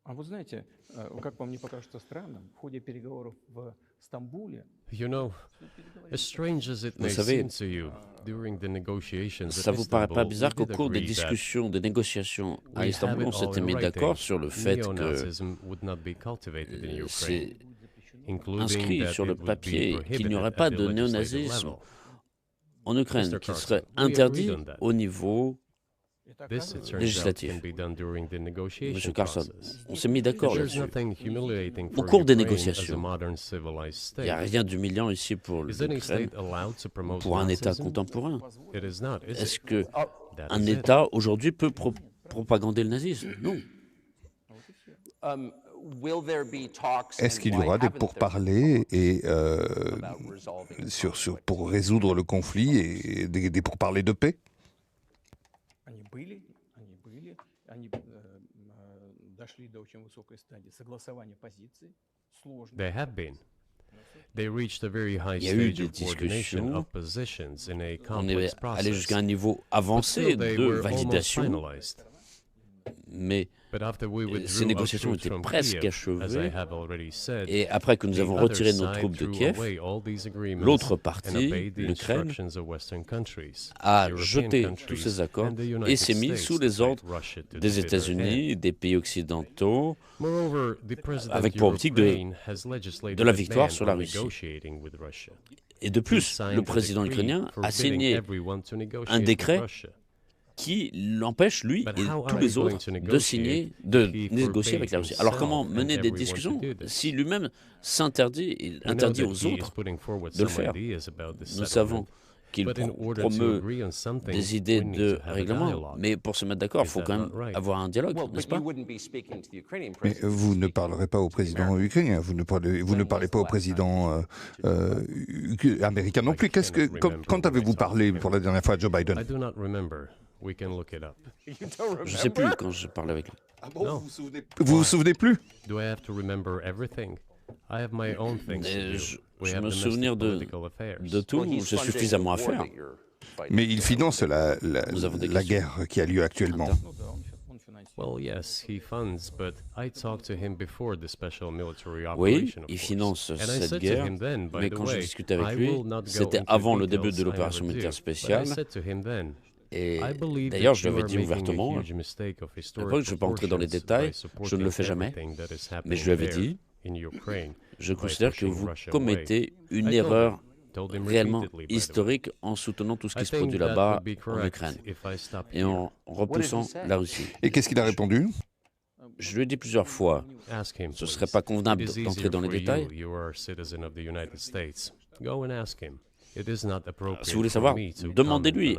Vous savez, ça vous paraît pas bizarre qu'au cours des discussions, des négociations à Istanbul, on s'était mis d'accord sur le fait que c'est inscrit sur le papier qu'il n'y aurait pas de néonazisme en Ukraine, qui serait interdit au niveau législatif. Monsieur Carlson, on s'est mis d'accord là-dessus. Au cours des négociations, il n'y a rien d'humiliant ici pour l'Ukraine, pour un État contemporain. Est-ce qu'un État aujourd'hui peut propagander le nazisme? Non. Est-ce qu'il y aura des pourparlers et, pour résoudre le conflit et des pourparlers de paix? Il y a eu des discussions, on est allé jusqu'à un niveau avancé de validation, mais ces négociations étaient presque achevées, et après que nous avons retiré nos troupes de Kiev, l'autre partie, l'Ukraine, a jeté tous ces accords et s'est mis sous les ordres des États-Unis, des pays occidentaux, avec pour optique de la victoire sur la Russie. Et de plus, le président ukrainien a signé un décret qui l'empêche, lui et tous les autres, de négocier avec la Russie. Alors comment mener des discussions si lui-même s'interdit et interdit aux autres de le faire? Nous savons qu'il promeut des idées de règlement, mais pour se mettre d'accord, il faut quand même avoir un dialogue, n'est-ce pas? Mais vous ne parlerez pas au président ukrainien, vous ne parlez pas au président américain non plus. Quand avez-vous parlé pour la dernière fois à Joe Biden? Je ne sais plus quand je parlais avec lui. Ah bon, vous vous souvenez plus? Je me souvenir de tout, j'ai suffisamment à faire. Mais il finance la guerre qui a lieu actuellement. Oui, il finance cette guerre, mais quand j'ai discuté avec lui, c'était avant le début de l'opération militaire spéciale. Et d'ailleurs, je lui avais dit ouvertement, à l'époque, je ne vais pas entrer dans les détails, je ne le fais jamais, mais je lui avais dit, je considère que vous commettez une erreur réellement historique en soutenant tout ce qui se produit là-bas en Ukraine et en repoussant la Russie. Et qu'est-ce qu'il a répondu? Je lui ai dit plusieurs fois, ce ne serait pas convenable d'entrer dans les détails. Si vous voulez savoir, demandez-lui.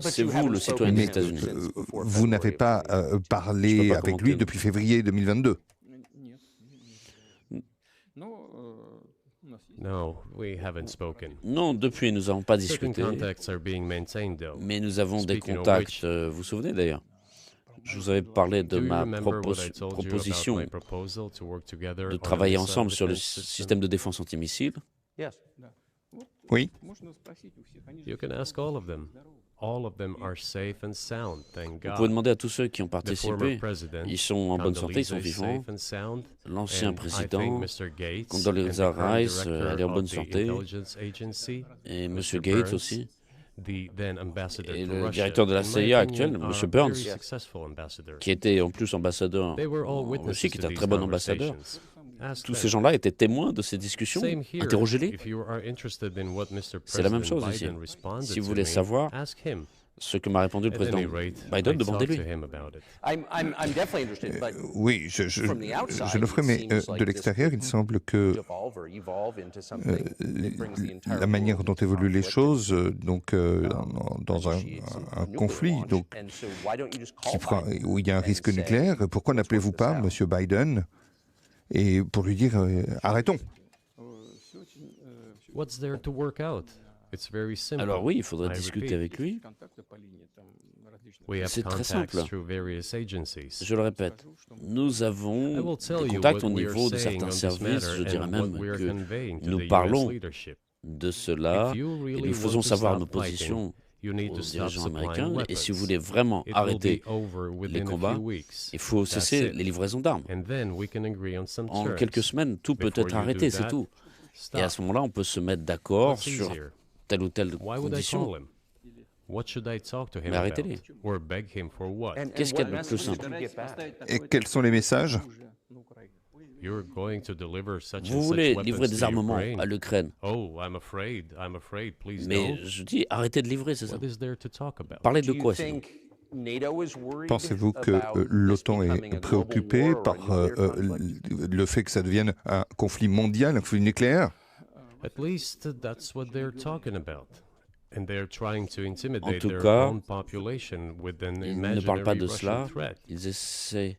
C'est vous, le citoyen des États-Unis. Vous n'avez pas parlé avec lui depuis février 2022? Non, depuis, nous n'avons pas discuté. Mais nous avons des contacts, vous vous souvenez d'ailleurs? Je vous avais parlé de ma proposition de travailler ensemble sur le système de défense antimissile. Oui. Vous pouvez demander à tous ceux qui ont participé. Ils sont en bonne santé, ils sont vivants. L'ancien président, Condoleezza Rice, elle est en bonne santé. Et M. Gates aussi. Et le directeur de la CIA actuel, M. Burns, qui était en plus ambassadeur en Russie, qui était un très bon ambassadeur. Tous ces gens-là étaient témoins de ces discussions. Interrogez-les. C'est la même chose ici. Si vous voulez savoir ce que m'a répondu le président Biden, demandez-lui. Oui, je le ferai, mais de l'extérieur, il semble que la manière dont évoluent les choses, donc dans un conflit, donc où il y a un risque nucléaire, pourquoi n'appelez-vous pas M. Biden et pour lui dire arrêtons? Alors oui, il faudrait discuter avec lui. C'est très simple. Je le répète, nous avons des contacts au niveau de certains services, je dirais même que nous parlons de cela et nous faisons savoir nos positions aux dirigeants américains. Et si vous voulez vraiment arrêter les combats, il faut cesser les livraisons d'armes. En quelques semaines, tout peut être arrêté, c'est tout. Et à ce moment-là, on peut se mettre d'accord sur telle ou telle condition. Mais arrêtez-les. Qu'est-ce qu'il y a de plus simple? Et quels sont les messages? Vous voulez livrer des armements à l'Ukraine. Mais je dis, arrêtez de livrer, c'est ça. Parlez de quoi, sinon? Pensez-vous que l'OTAN est préoccupée par le fait que ça devienne un conflit mondial, un conflit nucléaire? En tout cas, ils ne parlent pas de cela. Ils essaient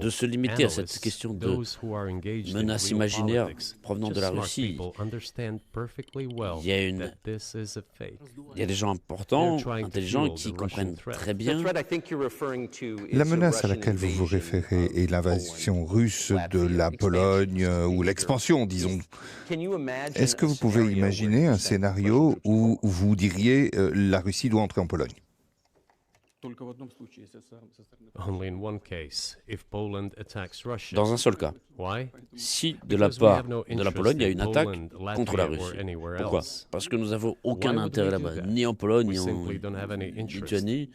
de se limiter à cette question de menace imaginaire provenant de la Russie. Il y a des gens importants, intelligents, qui comprennent très bien. La menace à laquelle vous vous référez est l'invasion russe de la Pologne ou l'expansion, disons. Est-ce que vous pouvez imaginer un scénario où vous diriez la Russie doit entrer en Pologne? Dans un seul cas. Si de la part de la Pologne, il y a une attaque contre la Russie. Pourquoi? Parce que nous n'avons aucun intérêt là-bas, ni en Pologne, ni en Lituanie,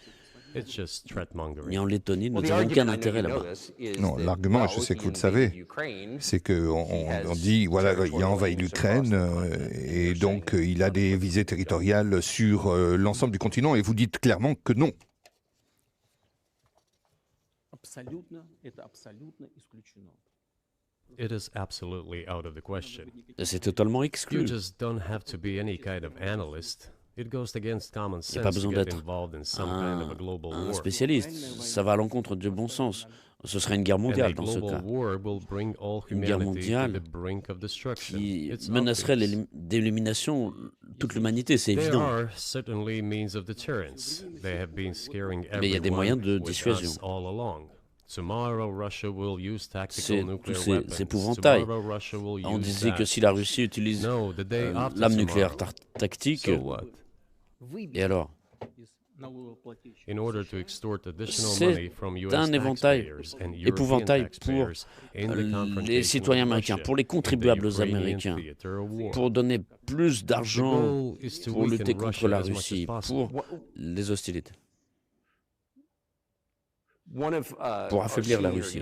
ni en Lettonie, nous n'avons aucun intérêt là-bas. Non, l'argument, je sais que vous le savez, c'est qu'on dit, voilà, il a envahi l'Ukraine et donc il a des visées territoriales sur l'ensemble du continent et vous dites clairement que non. It is absolutely out of the question. C'est totalement exclu. You just don't have to be any kind of analyst. It goes against common Il n'y a pas sense to besoin get d'être involved in some kind of a global un war. spécialiste. Ça va à l'encontre du bon sens. Ce serait une guerre mondiale dans ce cas. Une guerre mondiale qui menacerait d'élimination toute l'humanité, c'est évident. Mais il y a des moyens de dissuasion. C'est tous ces épouvantails. On disait que si la Russie utilise l'arme nucléaire tactique, et alors? C'est un épouvantail pour les citoyens américains, pour les contribuables américains, pour donner plus d'argent pour lutter contre la Russie, pour les hostilités, pour affaiblir la Russie.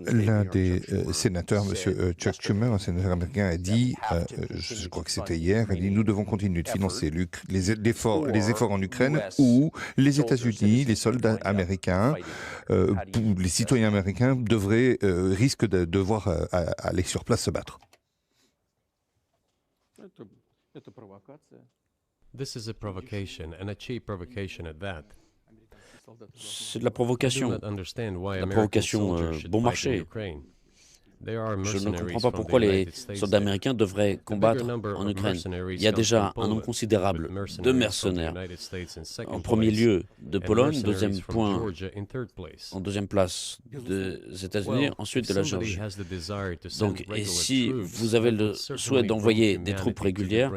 L'un des sénateurs, M. Chuck Schumer, un sénateur américain, a dit, je crois que c'était hier, il a dit « Nous devons continuer de financer les efforts en Ukraine où les États-Unis, les soldats américains, les citoyens américains risquent de devoir aller sur place se battre. » This is a provocation, and a cheap provocation at that. C'est de la provocation bon marché. Je ne comprends pas pourquoi les soldats américains devraient combattre en Ukraine. Il y a déjà un nombre considérable de mercenaires. En premier lieu de Pologne, en deuxième place des États-Unis, ensuite de la Géorgie. Donc, et si vous avez le souhait d'envoyer des troupes régulières,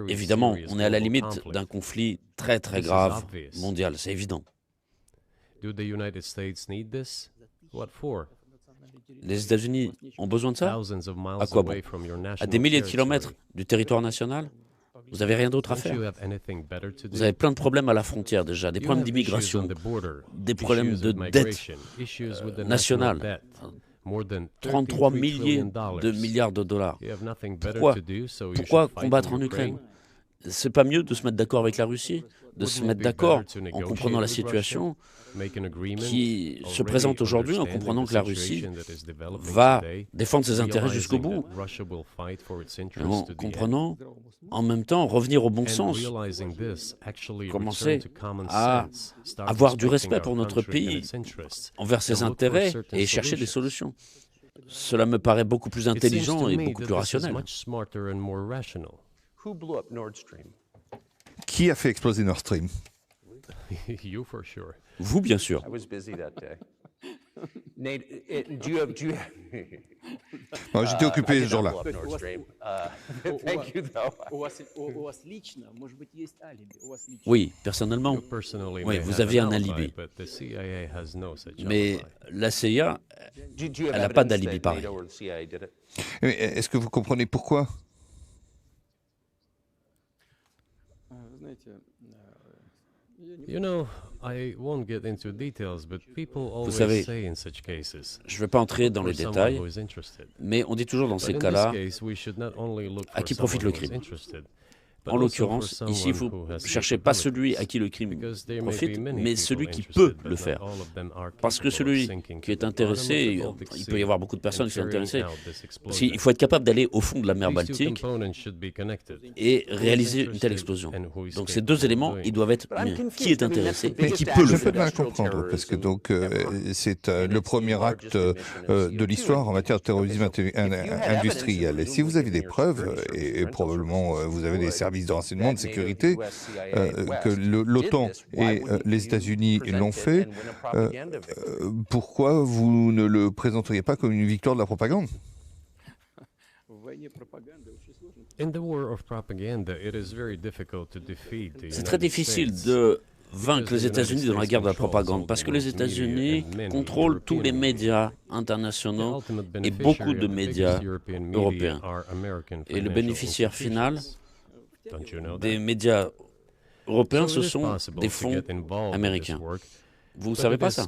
évidemment, on est à la limite d'un conflit très très grave mondial, c'est évident. Les États-Unis ont besoin de ça? À quoi bon? À des milliers de kilomètres du territoire national? Vous n'avez rien d'autre à faire? Vous avez plein de problèmes à la frontière déjà, des problèmes d'immigration, des problèmes de dette nationale. 33 milliers de milliards de dollars. Pourquoi combattre en Ukraine? C'est pas mieux de se mettre d'accord avec la Russie, de se mettre d'accord en comprenant la situation qui se présente aujourd'hui, en comprenant que la Russie va défendre ses intérêts jusqu'au bout, en comprenant en même temps revenir au bon sens, commencer à avoir du respect pour notre pays envers ses intérêts et chercher des solutions. Cela me paraît beaucoup plus intelligent et beaucoup plus rationnel. Qui a fait exploser Nord Stream? Vous, bien sûr. J'étais occupé ce jour-là. Oui, personnellement, oui, vous aviez un alibi. Mais la CIA, elle n'a pas d'alibi pareil. Est-ce que vous comprenez pourquoi? Vous savez, je ne vais pas entrer dans les détails, mais on dit toujours dans ces cas-là à qui profite le crime. En l'occurrence, ici, il ne faut chercher pas celui à qui le crime profite, mais celui qui peut le faire. Parce que celui qui est intéressé, il peut y avoir beaucoup de personnes qui sont intéressées. Il faut être capable d'aller au fond de la mer Baltique et réaliser une telle explosion. Donc ces deux éléments, ils doivent être qui est intéressé et qui peut le faire. Je peux bien comprendre, parce que donc c'est le premier acte de l'histoire en matière de terrorisme industriel. Et si vous avez des preuves, et probablement vous avez des services de renseignement, de sécurité, que l'OTAN et les États-Unis l'ont fait, pourquoi vous ne le présenteriez pas comme une victoire de la propagande? C'est très difficile de vaincre les États-Unis dans la guerre de la propagande, parce que les États-Unis contrôlent tous les médias internationaux et beaucoup de médias européens. Et le bénéficiaire final des médias européens, ce sont des fonds américains. Vous ne savez pas ça.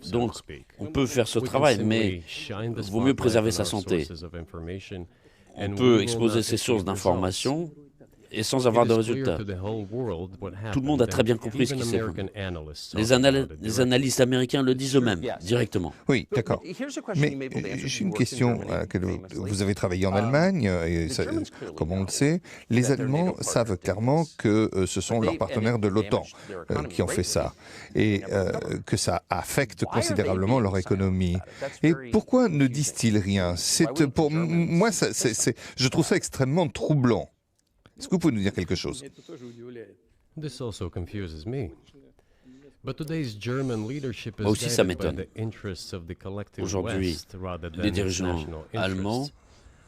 Donc, on peut faire ce travail, mais il vaut mieux préserver sa santé. On peut exposer ses sources d'information et sans avoir de résultats. Tout le monde a très bien compris ce qui s'est fait. Les analystes américains le disent eux-mêmes, directement. Oui, d'accord. Mais j'ai une question à laquelle vous avez travaillé en Allemagne, et ça, comme on le sait, les Allemands savent clairement que ce sont leurs partenaires de l'OTAN qui ont fait ça, et que ça affecte considérablement leur économie. Et pourquoi ne disent-ils rien? Pour moi, je trouve ça extrêmement troublant. Est-ce que vous pouvez nous dire quelque chose? Moi aussi, ça m'étonne. Aujourd'hui, les dirigeants allemands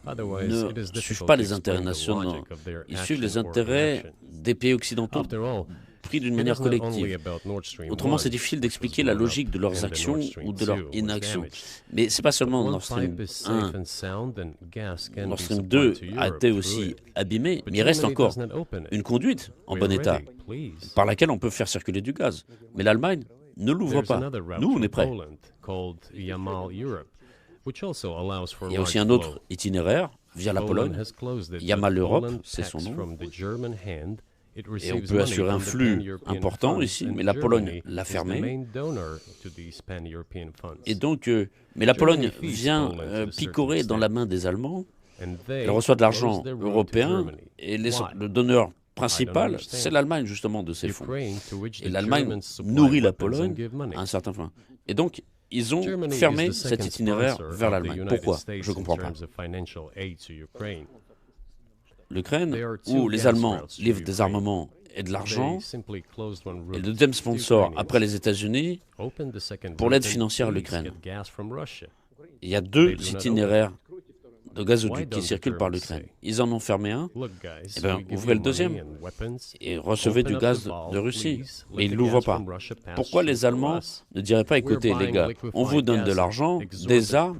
ne suivent pas les intérêts nationaux, ils suivent les intérêts des pays occidentaux pris d'une manière collective. Autrement, c'est difficile d'expliquer la logique de leurs actions ou de leur inaction. Mais ce n'est pas seulement Nord Stream 1. Nord Stream 2 a été aussi abîmé, mais il reste encore une conduite en bon état par laquelle on peut faire circuler du gaz. Mais l'Allemagne ne l'ouvre pas. Nous, on est prêts. Il y a aussi un autre itinéraire via la Pologne. Yamal Europe, c'est son nom. Et on peut assurer un flux important ici, mais la Pologne l'a fermé. Et donc, mais la Pologne vient picorer dans la main des Allemands. Elle reçoit de l'argent européen et le donneur principal, c'est l'Allemagne justement de ces fonds. Et l'Allemagne nourrit la Pologne à un certain point. Et donc, ils ont fermé cet itinéraire vers l'Allemagne. Pourquoi? Je ne comprends pas. L'Ukraine, où les Allemands livrent des armements et de l'argent, est le deuxième sponsor après les États-Unis pour l'aide financière à l'Ukraine. Il y a 2 itinéraires de gazoduc qui circulent par l'Ukraine. Ils en ont fermé un, et bien ouvrez le deuxième et recevez du gaz de Russie. Mais ils ne l'ouvrent pas. Pourquoi les Allemands ne diraient pas, écoutez les gars, on vous donne de l'argent, des armes,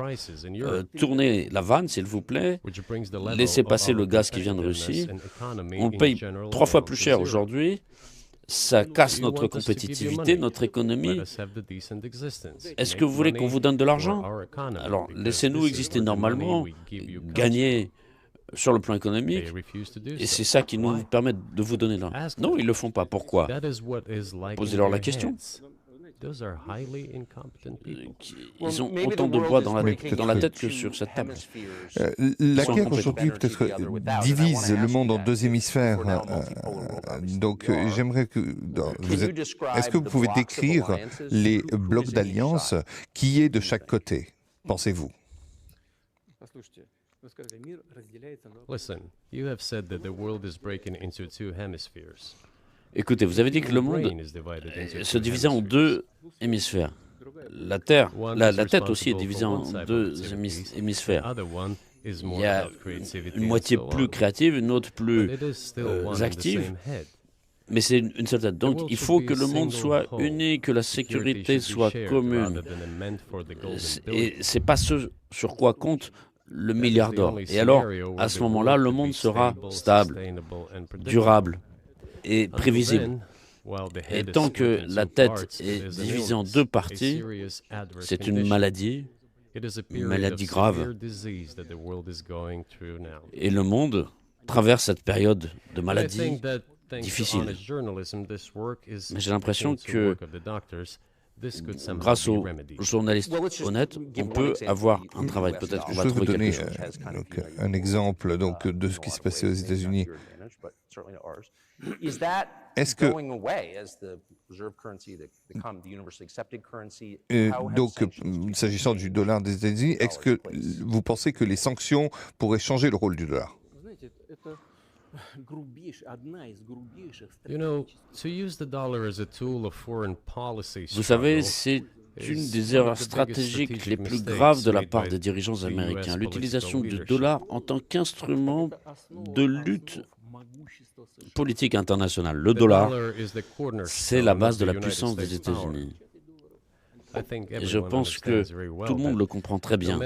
tournez la vanne s'il vous plaît, laissez passer le gaz qui vient de Russie, on le paye 3 fois plus cher aujourd'hui, ça casse notre compétitivité, notre économie. Est-ce que vous voulez qu'on vous donne de l'argent? Alors, laissez-nous exister normalement, gagner sur le plan économique, et c'est ça qui nous permet de vous donner de l'argent. Non, ils ne le font pas. Pourquoi? Posez-leur la question. Ils ont autant de bois dans la tête que sur cette table. La guerre aujourd'hui peut-être divise le monde en 2 hémisphères. Donc j'aimerais que... Est-ce que vous pouvez décrire les blocs d'alliance qui est de chaque côté, pensez-vous? Écoutez, vous avez dit que le monde se divisait en 2 hémisphères. La Terre, la tête aussi est divisée en 2 hémisphères. Il y a une moitié plus créative, une autre plus active, mais c'est une seule tête. Donc il faut que le monde soit uni, que la sécurité soit commune. Et ce n'est pas ce sur quoi compte le milliard d'or. Et alors, à ce moment-là, le monde sera stable, durable et prévisible. Et tant que la tête est divisée en 2 parties, c'est une maladie grave. Et le monde traverse cette période de maladie difficile. Mais j'ai l'impression que grâce aux journalistes honnêtes, on peut avoir un travail. Peut-être qu'on va trouver quelque chose. Donc, un exemple de ce qui s'est passé aux États-Unis. Est-ce que donc, s'agissant du dollar des États-Unis, est-ce que vous pensez que les sanctions pourraient changer le rôle du dollar? Vous savez, c'est une des erreurs stratégiques les plus graves de la part des dirigeants américains, l'utilisation du dollar en tant qu'instrument de lutte politique internationale. Le dollar, c'est la base de la puissance des États-Unis. Et je pense que tout le monde le comprend très bien.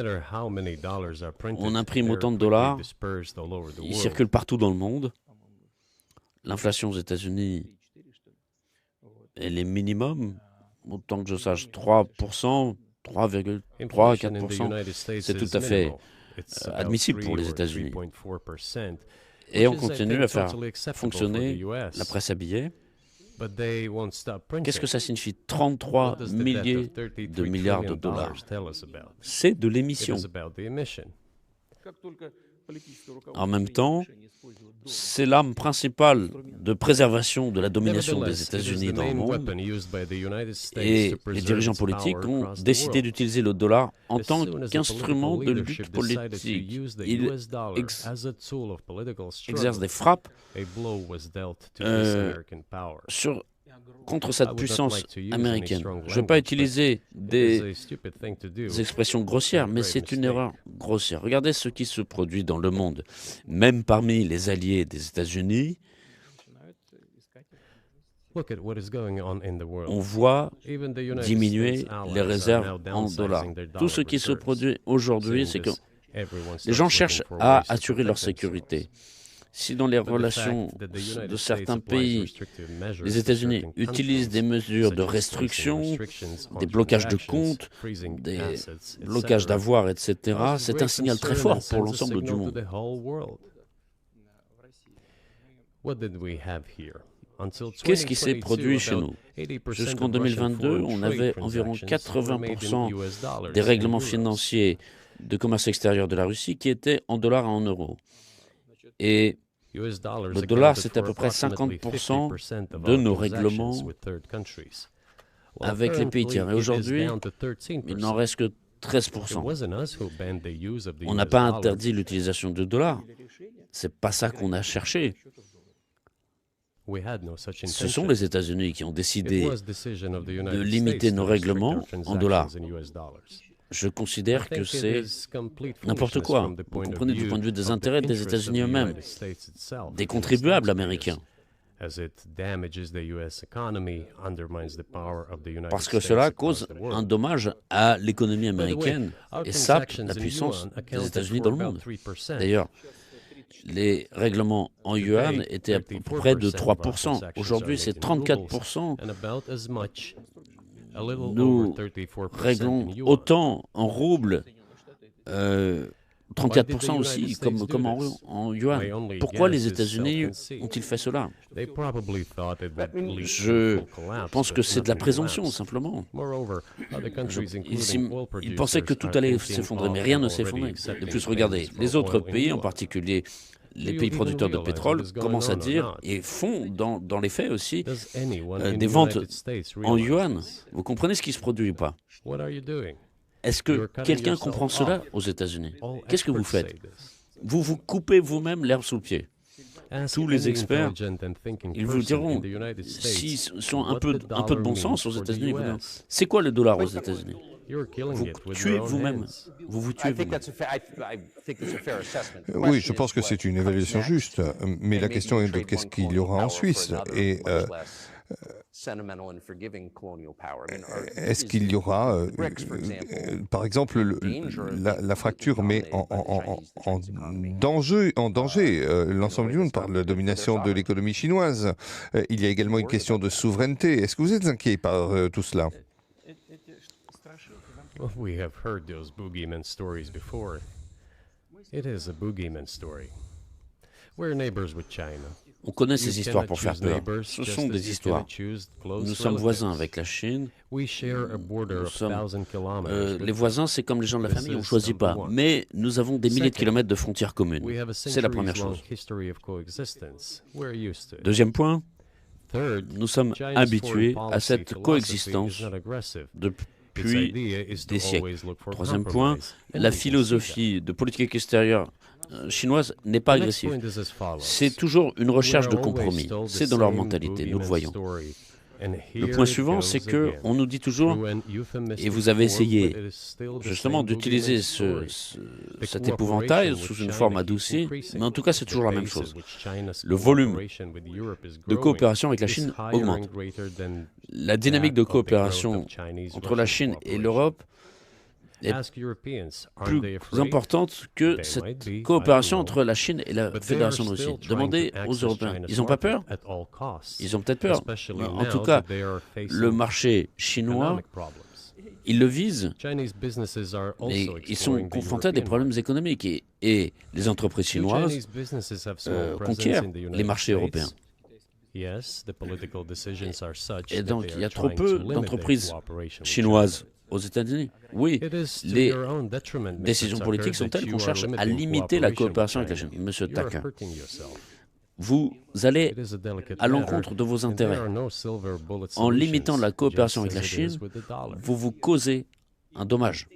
On imprime autant de dollars, ils circulent partout dans le monde. L'inflation aux États-Unis, elle est minimum, autant que je sache, 3%, 3,3 à 4%. C'est tout à fait admissible pour les États-Unis. Et on continue à faire fonctionner la presse à billets. Qu'est-ce que ça signifie? 33 milliers de milliards de dollars. C'est de l'émission. En même temps, c'est l'arme principale de préservation de la domination des États-Unis dans le monde. Et les dirigeants politiques ont décidé d'utiliser le dollar en tant qu'instrument de lutte politique. Ils exercent des frappes contre cette puissance américaine. Je ne vais pas utiliser des expressions grossières, mais c'est une erreur grossière. Regardez ce qui se produit dans le monde. Même parmi les alliés des États-Unis, on voit diminuer les réserves en dollars. Tout ce qui se produit aujourd'hui, c'est que les gens cherchent à assurer leur sécurité. Si dans les relations de certains pays, les États-Unis utilisent des mesures de restriction, des blocages de comptes, des blocages d'avoirs, etc., c'est un signal très fort pour l'ensemble du monde. Qu'est-ce qui s'est produit chez nous? Jusqu'en 2022, on avait environ 80% des règlements financiers de commerce extérieur de la Russie qui étaient en dollars et en euros. Et le dollar, c'est à peu près 50% de nos règlements avec les pays tiers. Et aujourd'hui, il n'en reste que 13%. On n'a pas interdit l'utilisation du dollar. C'est pas ça qu'on a cherché. Ce sont les États-Unis qui ont décidé de limiter nos règlements en dollars. Je considère que c'est n'importe quoi. Vous comprenez, du point de vue des intérêts des États-Unis eux-mêmes, des contribuables américains. Parce que cela cause un dommage à l'économie américaine et sape la puissance des États-Unis dans le monde. D'ailleurs, les règlements en yuan étaient à peu près de 3%. Aujourd'hui, c'est 34%. Nous réglons autant en roubles, 34% aussi, comme en yuan. Pourquoi les États-Unis ont-ils fait cela? Je pense que c'est de la présomption, simplement. Ils pensaient que tout allait s'effondrer, mais rien ne s'est effondré. De plus, regardez, les autres pays, en particulier les pays producteurs de pétrole, commencent à dire, et font dans les faits aussi, des ventes en yuan. Vous comprenez ce qui se produit ou pas? Est-ce que quelqu'un comprend cela aux États-Unis? Qu'est-ce que vous faites? Vous vous coupez vous-même l'herbe sous le pied. Tous les experts, ils vous diront, s'ils sont un peu de bon sens aux États-Unis, c'est quoi le dollar aux États-Unis? Vous tuez vous-même. Vous tuez vous-même. Oui, je pense que c'est une évaluation juste, mais la question est de qu'est-ce qu'il y aura en Suisse et est-ce qu'il y aura, par exemple, la fracture met en danger l'ensemble du monde par la domination de l'économie chinoise. Il y a également une question de souveraineté. Est-ce que vous êtes inquiet par tout cela? We have heard those boogeyman stories before. It is a boogeyman story. We're neighbors with China. On connaît ces histoires pour faire peur. Ce sont des histoires. Nous sommes voisins avec la Chine. Les voisins, c'est comme les gens de la famille, on ne choisit pas. Mais nous avons des milliers de kilomètres de frontières communes. C'est la première chose. Deuxième point, nous sommes habitués à cette coexistence depuis des siècles. Troisième point, la philosophie de politique extérieure chinoise n'est pas agressive. C'est toujours une recherche de compromis. C'est dans leur mentalité, nous le voyons. Le point suivant, c'est qu'on nous dit toujours, et vous avez essayé justement d'utiliser cet épouvantail sous une forme adoucie, mais en tout cas c'est toujours la même chose. Le volume de coopération avec la Chine augmente. La dynamique de coopération entre la Chine et l'Europe est plus importante que cette coopération entre la Chine et la Fédération de Russie. Demandez aux Européens. Ils n'ont pas peur? Ils ont peut-être peur. En tout cas, le marché chinois, ils le visent, mais ils sont confrontés à des problèmes économiques. Et et les entreprises chinoises conquièrent les marchés européens. Et donc, il y a trop peu d'entreprises chinoises aux États-Unis. Oui, les décisions politiques sont telles qu'on cherche à limiter la coopération avec la Chine. Monsieur Tucker, vous allez à l'encontre de vos intérêts. En limitant la coopération avec la Chine, vous vous causez un dommage.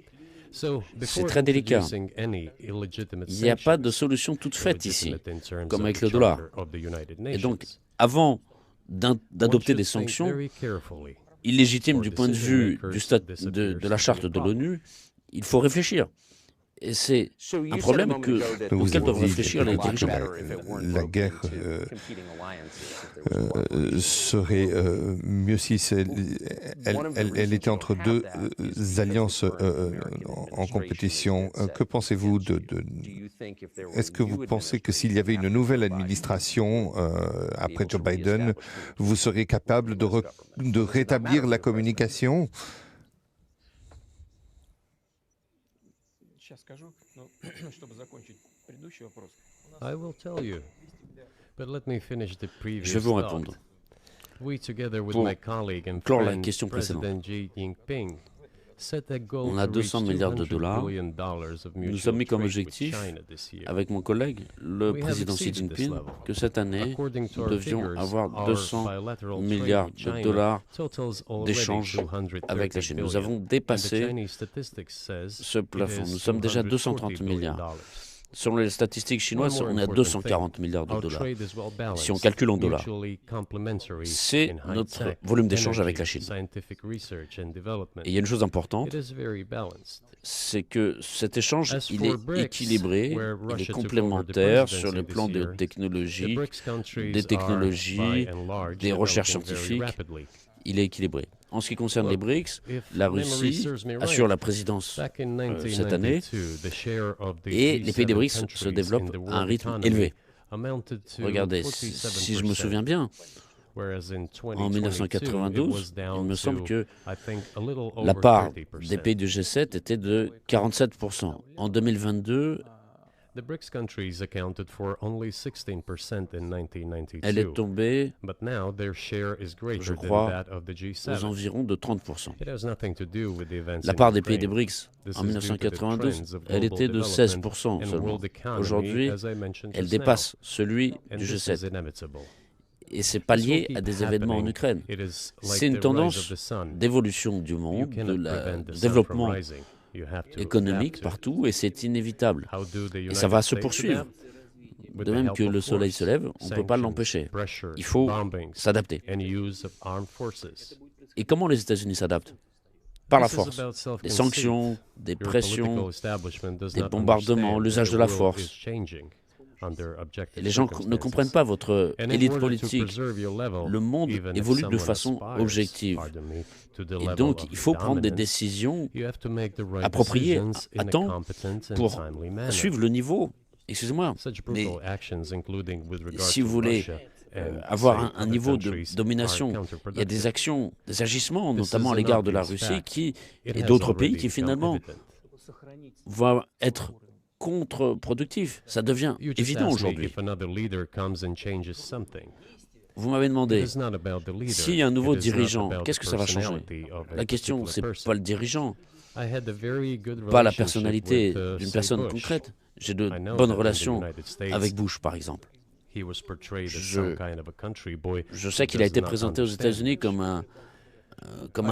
C'est très délicat. Il n'y a pas de solution toute faite ici, comme avec le dollar. Et donc, avant d'adopter des sanctions illégitimes du point de vue de la charte de l'ONU, il faut réfléchir. Et c'est un problème auquel doivent réfléchir les dirigeants. La guerre serait mieux si elle était entre deux alliances en compétition. Que pensez-vous Est-ce que vous pensez que s'il y avait une nouvelle administration après Joe Biden, vous seriez capable de rétablir la communication? Je vais vous répondre. Pour clore la question précédente, on a 200 milliards de dollars. Nous sommes mis comme objectif, avec mon collègue, le président Xi Jinping, que cette année, nous devions avoir 200 milliards de dollars d'échanges avec la Chine. Nous avons dépassé ce plafond. Nous sommes déjà à 230 milliards. Selon les statistiques chinoises, on est à 240 milliards de dollars. Si on calcule en dollars, c'est notre volume d'échange avec la Chine. Et il y a une chose importante, c'est que cet échange, il est équilibré, il est complémentaire sur le plan des technologies, des recherches scientifiques. Il est équilibré. En ce qui concerne les BRICS, la Russie assure la présidence cette année et les pays des BRICS se développent à un rythme élevé. Regardez, si je me souviens bien, en 1992, il me semble que la part des pays du G7 était de 47%. En 2022, elle est tombée, je crois, aux environs de 30%. La part des pays des BRICS en 1992, elle était de 16% seulement. Aujourd'hui, elle dépasse celui du G7. Et ce n'est pas lié à des événements en Ukraine. C'est une tendance d'évolution du monde, de développement économique partout, et c'est inévitable. Et ça va se poursuivre. De même que le soleil se lève, on ne peut pas l'empêcher. Il faut s'adapter. Et comment les États-Unis s'adaptent? Par la force. Des sanctions, des pressions, des bombardements, l'usage de la force. Et les gens ne comprennent pas votre élite politique. Le monde évolue de façon objective. Et donc, il faut prendre des décisions appropriées à temps pour suivre le niveau. Excusez-moi, mais si vous voulez avoir un niveau de domination, il y a des actions, des agissements, notamment à l'égard de la Russie et d'autres pays qui finalement vont être contre-productif. Ça devient évident aujourd'hui. Vous m'avez demandé, s'il y a un nouveau dirigeant, qu'est-ce que ça va changer? La question, ce n'est pas le dirigeant, pas la personnalité d'une personne concrète. J'ai de bonnes relations avec Bush, par exemple. Je sais qu'il a été présenté aux États-Unis comme un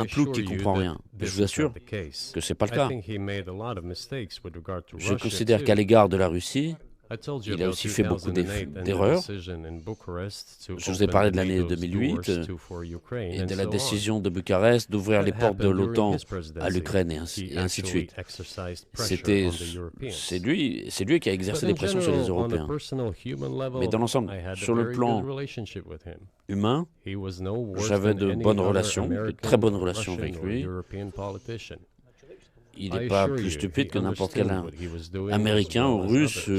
plouc qui ne comprend rien. Mais je vous assure que ce n'est pas le cas. Je considère qu'à l'égard de la Russie, il a aussi fait beaucoup d'erreurs. Je vous ai parlé de l'année 2008 et de la décision de Bucarest d'ouvrir les portes de l'OTAN à l'Ukraine et ainsi de suite. C'est lui qui a exercé des pressions sur les Européens. Mais dans l'ensemble, sur le plan humain, j'avais de bonnes relations, de très bonnes relations avec lui. Il n'est pas plus stupide que n'importe quel Américain ou Russe,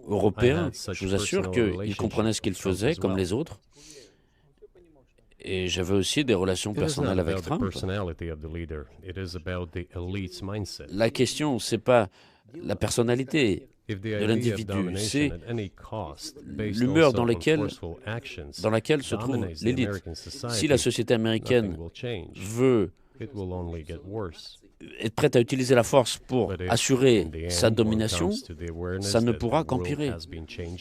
Européen. Je vous assure qu'il comprenait ce qu'il faisait, comme les autres. Et j'avais aussi des relations personnelles avec Trump. La question, ce n'est pas la personnalité, de l'individu, c'est l'humeur dans laquelle se trouve l'élite. Si la société américaine veut être prête à utiliser la force pour assurer sa domination, ça ne pourra qu'empirer.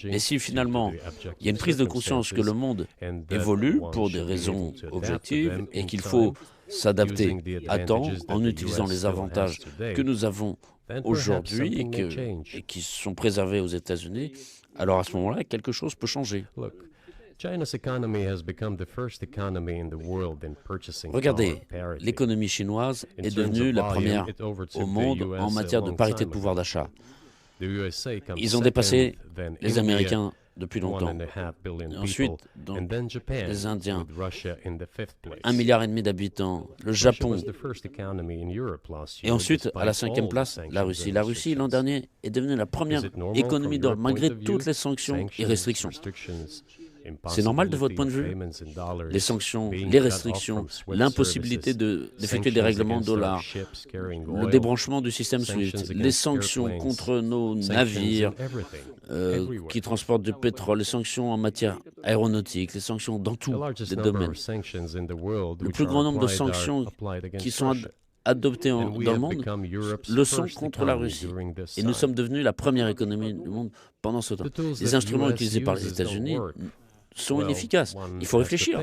Et si finalement il y a une prise de conscience que le monde évolue pour des raisons objectives et qu'il faut s'adapter à temps en utilisant les avantages que nous avons aujourd'hui et qui sont préservés aux États-Unis, alors à ce moment-là, quelque chose peut changer. Regardez, l'économie chinoise est devenue la première au monde en matière de parité de pouvoir d'achat. Ils ont dépassé les Américains depuis longtemps. Et ensuite, donc, les Indiens, 1,5 milliard d'habitants, le Japon, et ensuite, à la 5e place, la Russie. La Russie, l'an dernier, est devenue la première économie d'Europe, malgré toutes les sanctions et restrictions. C'est normal de votre point de vue? Les sanctions, les restrictions, l'impossibilité d'effectuer des règlements de dollars, le débranchement du système SWIFT, les sanctions contre nos navires qui transportent du pétrole, les sanctions en matière aéronautique, les sanctions dans tous les domaines. Le plus grand nombre de sanctions qui sont adoptées dans le monde le sont contre la Russie. Et nous sommes devenus la première économie du monde pendant ce temps. Les instruments utilisés par les États-Unis sont inefficaces. Il faut réfléchir.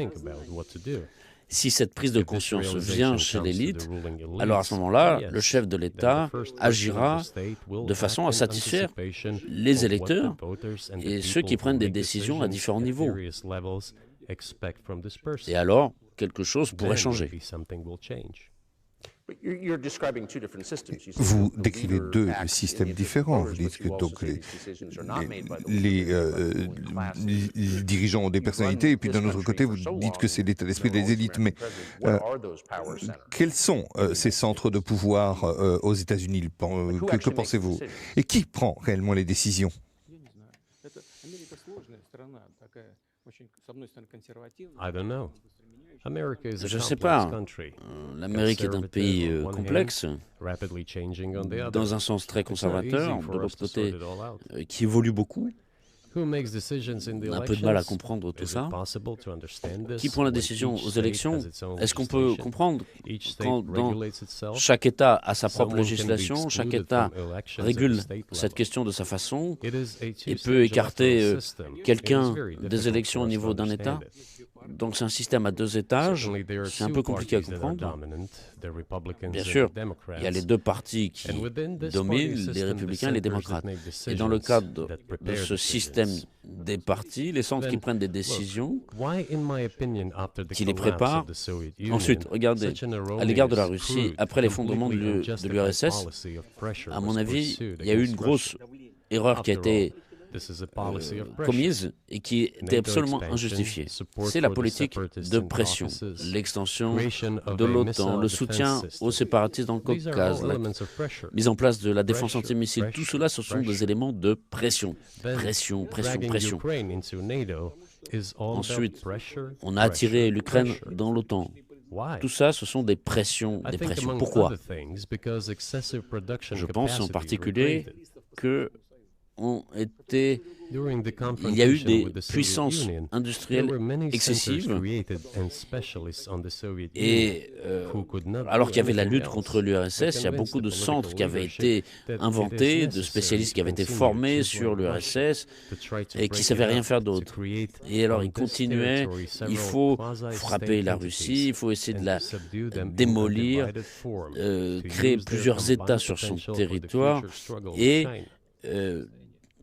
Si cette prise de conscience vient chez l'élite, alors à ce moment-là, le chef de l'État agira de façon à satisfaire les électeurs et ceux qui prennent des décisions à différents niveaux. Et alors, quelque chose pourrait changer. Vous décrivez deux systèmes différents. Vous dites que donc les dirigeants ont des personnalités, et puis d'un autre côté, vous dites que c'est l'état d'esprit des élites. Mais quels sont ces centres de pouvoir aux États-Unis? Que pensez-vous? Et qui prend réellement les décisions? Je ne sais pas. L'Amérique est un pays complexe, dans un sens très conservateur, de l'autre côté, qui évolue beaucoup. On a un peu de mal à comprendre tout ça. Qui prend la décision aux élections? Est-ce qu'on peut comprendre quand dans chaque État a sa propre législation, chaque État régule cette question de sa façon et peut écarter quelqu'un des élections au niveau d'un État? Donc c'est un système à deux étages, c'est un peu compliqué à comprendre. Bien sûr, il y a les deux partis qui dominent, les républicains et les démocrates. Et dans le cadre de ce système des partis, les centres qui prennent des décisions, qui les préparent. Ensuite, regardez, à l'égard de la Russie, après l'effondrement de l'URSS, à mon avis, il y a eu une grosse erreur qui a été commise et qui était absolument injustifiée. C'est la politique de pression, l'extension de l'OTAN, le soutien aux séparatistes dans le Caucase, la mise en place de la défense antimissile. Tout cela, ce sont des éléments de pression. Pression, pression, pression. Ensuite, on a attiré l'Ukraine dans l'OTAN. Tout ça, ce sont des pressions, des pressions. Pourquoi? Je pense en particulier que il y a eu des puissances industrielles excessives et alors qu'il y avait la lutte contre l'URSS, il y a beaucoup de centres qui avaient été inventés, de spécialistes qui avaient été formés sur l'URSS et qui ne savaient rien faire d'autre. Et alors ils continuaient, il faut frapper la Russie, il faut essayer de la démolir, créer plusieurs États sur son territoire et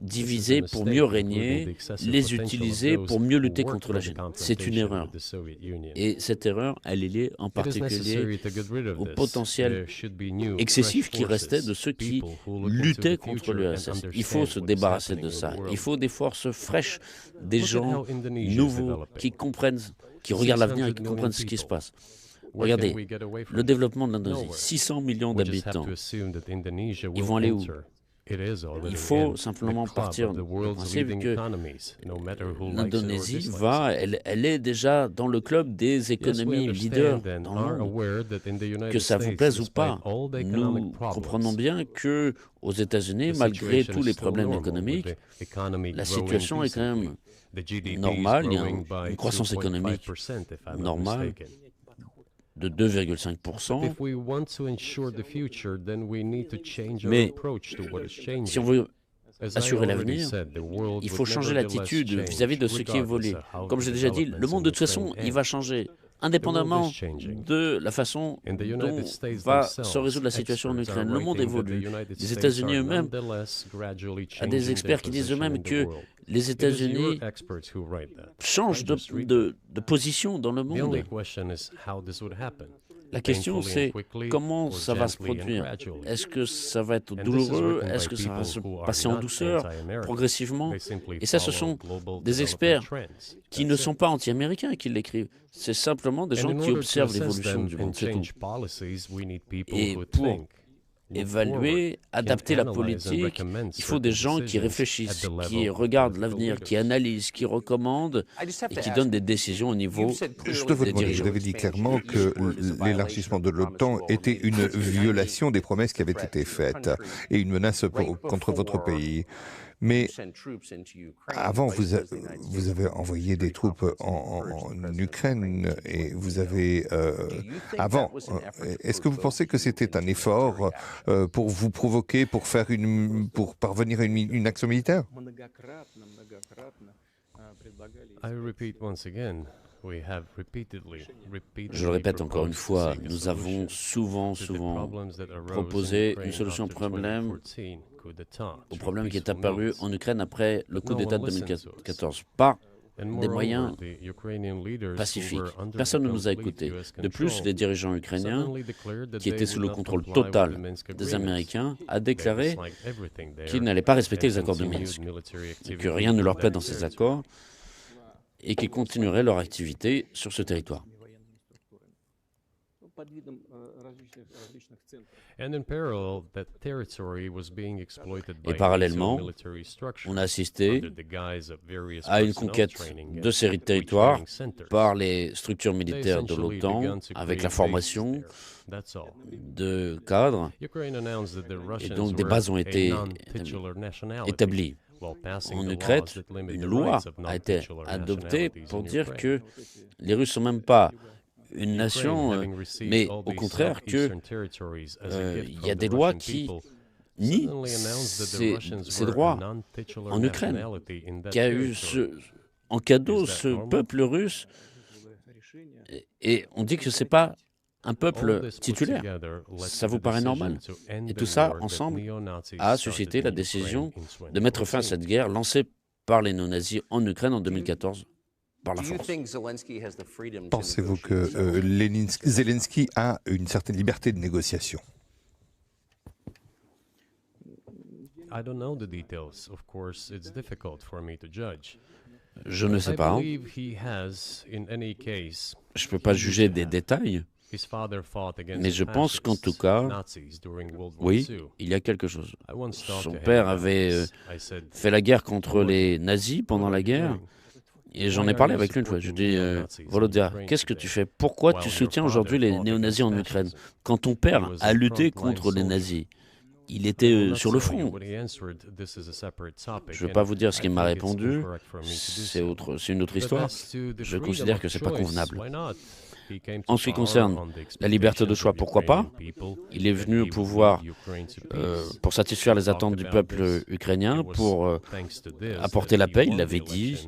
diviser pour mieux régner, les utiliser pour mieux lutter contre la Chine. C'est une erreur. Et cette erreur, elle est liée en particulier au potentiel excessif qui restait de ceux qui luttaient contre l'URSS. Il faut se débarrasser de ça. Il faut des forces fraîches, des gens nouveaux qui comprennent, qui regardent l'avenir et qui comprennent ce qui se passe. Regardez, le développement de l'Indonésie, 600 millions d'habitants. Ils vont aller où? Il faut simplement partir du principe que l'Indonésie elle est déjà dans le club des économies leaders dans le monde. Que ça vous plaise ou pas, nous comprenons bien que aux États-Unis, malgré tous les problèmes économiques, la situation est quand même normale. Il y a une croissance économique normale de 2,5%. Mais si on veut assurer l'avenir, il faut changer l'attitude vis-à-vis de ce qui évolue. Comme j'ai déjà dit, le monde de toute façon, il va changer, indépendamment de la façon dont va se résoudre la situation en Ukraine. Le monde évolue. Les États-Unis eux-mêmes, il y a des experts qui disent eux-mêmes que les États-Unis changent de position dans le monde. La question, c'est comment ça va se produire. Est-ce que ça va être douloureux? Est-ce que ça va se passer en douceur, progressivement? Et ça, ce sont des experts qui ne sont pas anti-américains qui l'écrivent. C'est simplement des gens qui observent l'évolution du monde, c'est tout. Et pour évaluer, adapter la politique, il faut des gens qui réfléchissent, qui regardent l'avenir, qui analysent, qui recommandent et qui donnent des décisions au niveau des dirigeants. Vous avez dit clairement que l'élargissement de l'OTAN était une violation des promesses qui avaient été faites et une menace contre votre pays. Mais avant, vous avez envoyé des troupes en Ukraine et vous avez... avant, est-ce que vous pensez que c'était un effort pour vous provoquer, pour parvenir à une action militaire? Je le répète encore une fois, nous avons souvent proposé une solution au problème qui est apparu en Ukraine après le coup d'État de 2014, par des moyens pacifiques. Personne ne nous a écoutés. De plus, les dirigeants ukrainiens, qui étaient sous le contrôle total des Américains, a déclaré qu'ils n'allaient pas respecter les accords de Minsk, et que rien ne leur plaît dans ces accords, et qu'ils continueraient leur activité sur ce territoire. Et parallèlement, on a assisté à une conquête de séries de territoires par les structures militaires de l'OTAN, avec la formation de cadres, et donc des bases ont été établies. En Ukraine, une loi a été adoptée pour dire que les Russes ne sont même pas une nation, mais au contraire qu'il y a des lois qui nient ces droits en Ukraine, qui a eu en cadeau ce peuple russe, et on dit que ce n'est pas un peuple titulaire. Ça vous paraît normal? Et tout ça, ensemble, a suscité la décision de mettre fin à cette guerre lancée par les néo-nazis en Ukraine en 2014. Par la force. Pensez-vous que Zelensky a une certaine liberté de négociation? Je ne sais pas. Je ne peux pas juger des détails, mais je pense qu'en tout cas, oui, il y a quelque chose. Son père avait fait la guerre contre les nazis pendant la guerre. Et j'en ai parlé avec lui une fois. Je lui ai dit, Volodya, qu'est-ce que tu fais? Pourquoi tu soutiens aujourd'hui les néo-nazis en Ukraine? Quand ton père a lutté contre les nazis, il était sur le front. Je ne vais pas vous dire ce qu'il m'a répondu. C'est une autre histoire. Je considère que ce n'est pas convenable. En ce qui concerne la liberté de choix, pourquoi pas? Il est venu au pouvoir pour satisfaire les attentes du peuple ukrainien, pour apporter la paix, il l'avait dit,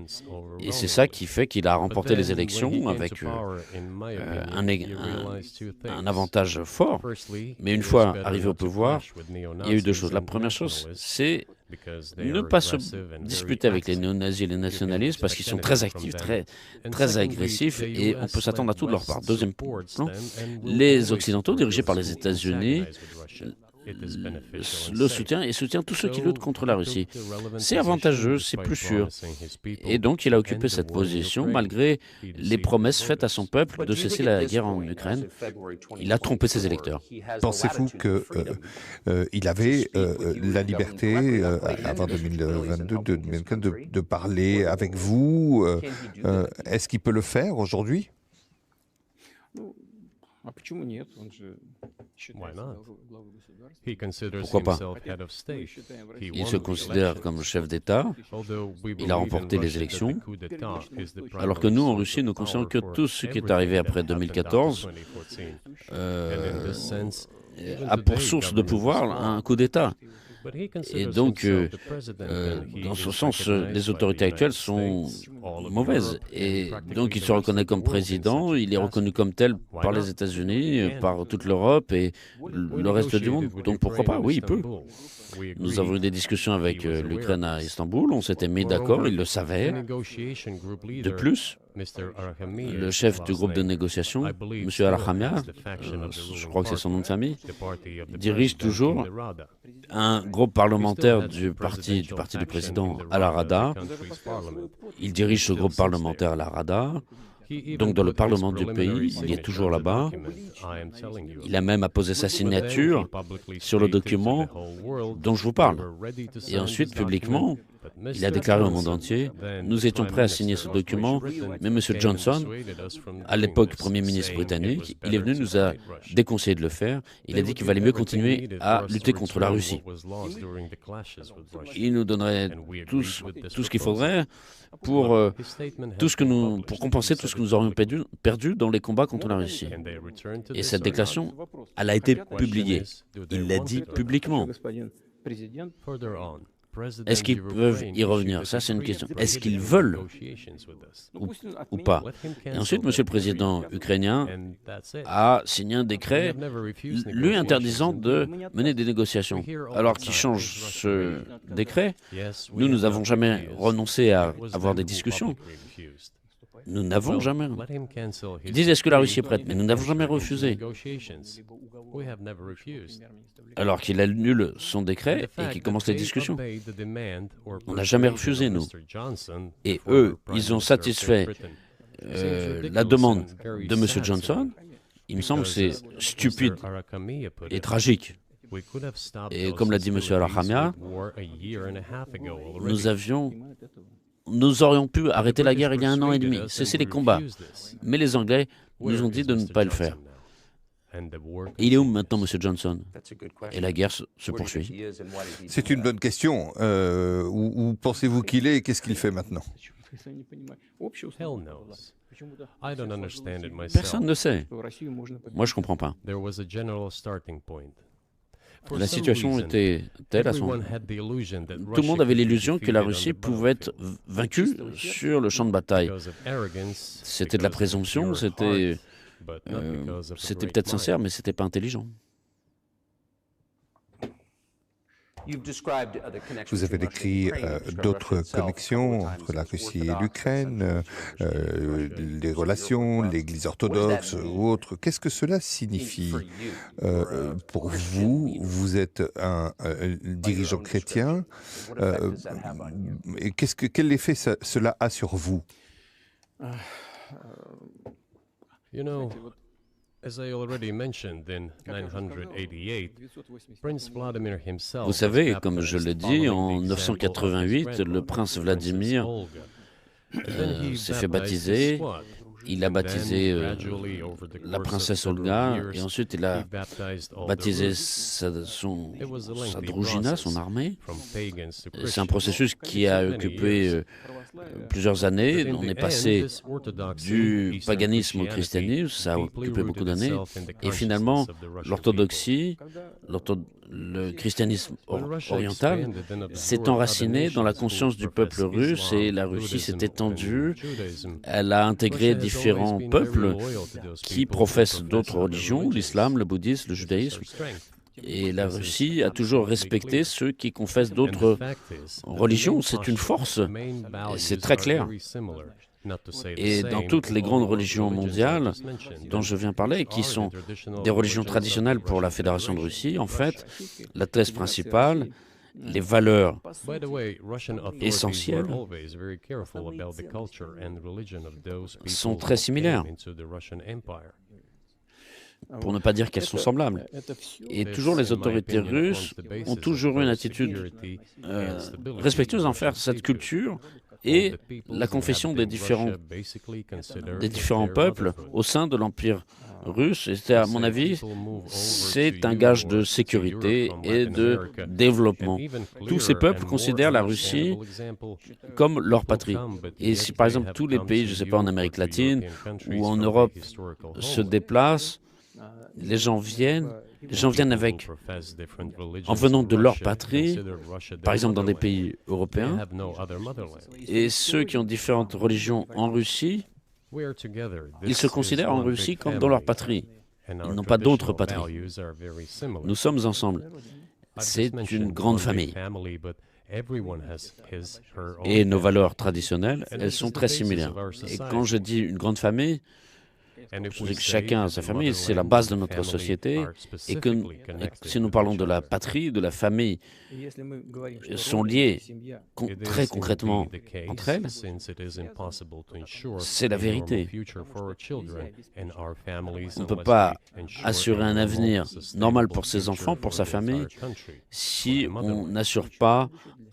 et c'est ça qui fait qu'il a remporté les élections avec un avantage fort. Mais une fois arrivé au pouvoir, il y a eu deux choses. La première chose, c'est ne pas se disputer avec les néo-nazis et les nationalistes parce qu'ils sont très actifs, très agressifs et on peut s'attendre à tout de leur part. Deuxième point, les Occidentaux dirigés par les États-Unis le soutient et soutient tous ceux qui luttent contre la Russie. C'est avantageux, c'est plus sûr. Et donc, il a occupé cette position malgré les promesses faites à son peuple de cesser la guerre en Ukraine. Il a trompé ses électeurs. Pensez-vous qu'il avait la liberté, avant 2022, de parler avec vous? Est-ce qu'il peut le faire aujourd'hui? Pourquoi pas? Il se considère comme chef d'État, il a remporté les élections, alors que nous, en Russie, nous considérons que tout ce qui est arrivé après 2014 a pour source de pouvoir un coup d'État. Et donc, dans ce sens, les autorités actuelles sont mauvaises. Et donc, il se reconnaît comme président, il est reconnu comme tel par les États-Unis, par toute l'Europe et le reste du monde. Donc, pourquoi pas? Oui, il peut. Nous avons eu des discussions avec l'Ukraine à Istanbul, on s'était mis d'accord, il le savait. De plus, le chef du groupe de négociation, M. Arachamia, je crois que c'est son nom de famille, dirige toujours un groupe parlementaire du parti du président à la Rada. Il dirige ce groupe parlementaire à la Rada. Donc dans le Parlement du pays, il est toujours là-bas. Il a même apposé sa signature sur le document dont je vous parle. Et ensuite, publiquement, il a déclaré au monde entier, nous étions prêts à signer ce document, mais M. Johnson, à l'époque Premier ministre britannique, il est venu, nous a déconseillé de le faire. Il a dit qu'il valait mieux continuer à lutter contre la Russie. Il nous donnerait tout ce qu'il faudrait pour compenser tout ce que nous aurions perdu dans les combats contre la Russie. Et cette déclaration, elle a été publiée. Il l'a dit publiquement. Est-ce qu'ils peuvent y revenir? Ça, c'est une question. Est-ce qu'ils veulent ou pas? Et ensuite, M. le Président ukrainien a signé un décret lui interdisant de mener des négociations. Alors qu'il change ce décret, nous n'avons jamais renoncé à avoir des discussions. Nous n'avons jamais. Ils disent est-ce que la Russie est prête? Mais nous n'avons jamais refusé. Alors qu'il annule son décret et qu'il commence les discussions. On n'a jamais refusé, nous. Et eux, ils ont satisfait la demande de M. Johnson. Il me semble que c'est stupide et tragique. Et comme l'a dit M. Arachamia, nous aurions pu arrêter la guerre il y a 1 an et demi, cesser les combats. Mais les Anglais nous ont dit de ne pas le faire. Et il est où maintenant, M. Johnson? Et la guerre se poursuit. C'est une bonne question. Où pensez-vous qu'il est et qu'est-ce qu'il fait maintenant? Personne ne sait. Moi, je ne comprends pas. La situation était telle à ce moment. Tout le monde avait l'illusion que la Russie pouvait être vaincue sur le champ de bataille. C'était de la présomption, c'était peut-être sincère, mais c'était pas intelligent. Vous avez décrit d'autres connexions entre la Russie et l'Ukraine, les relations, l'Église orthodoxe ou autres. Qu'est-ce que cela signifie pour vous? Vous êtes un dirigeant chrétien. Et quel effet cela a sur vous? Vous savez, comme je l'ai dit, en 988, le prince Vladimir s'est fait baptiser. Il a baptisé la princesse Olga et ensuite il a baptisé sa droujina, son armée. C'est un processus qui a occupé plusieurs années. On est passé du paganisme au christianisme, ça a occupé beaucoup d'années. Et finalement, l'orthodoxie, le christianisme oriental s'est enraciné dans la conscience du peuple russe et la Russie s'est étendue. Elle a intégré différents peuples qui professent d'autres religions, l'islam, le bouddhisme, le judaïsme. Et la Russie a toujours respecté ceux qui confessent d'autres religions. C'est une force. C'est très clair. Et dans toutes les grandes religions mondiales dont je viens parler, qui sont des religions traditionnelles pour la Fédération de Russie, en fait, la thèse principale, les valeurs essentielles sont très similaires, pour ne pas dire qu'elles sont semblables. Et toujours les autorités russes ont toujours eu une attitude respectueuse envers cette culture et la confession des différents peuples au sein de l'Empire russe. Et à mon avis, c'est un gage de sécurité et de développement. Tous ces peuples considèrent la Russie comme leur patrie. Et si par exemple tous les pays, je ne sais pas, en Amérique latine ou en Europe se déplacent, les gens viennent en venant de leur patrie, par exemple dans des pays européens, et ceux qui ont différentes religions en Russie, ils se considèrent en Russie comme dans leur patrie. Ils n'ont pas d'autre patrie. Nous sommes ensemble. C'est une grande famille. Et nos valeurs traditionnelles, elles sont très similaires. Et quand je dis une grande famille, je dis que chacun a sa famille, c'est la base de notre société, et que si nous parlons de la patrie, de la famille, sont liées très concrètement entre elles, c'est la vérité. On ne peut pas assurer un avenir normal pour ses enfants, pour sa famille, si on n'assure pas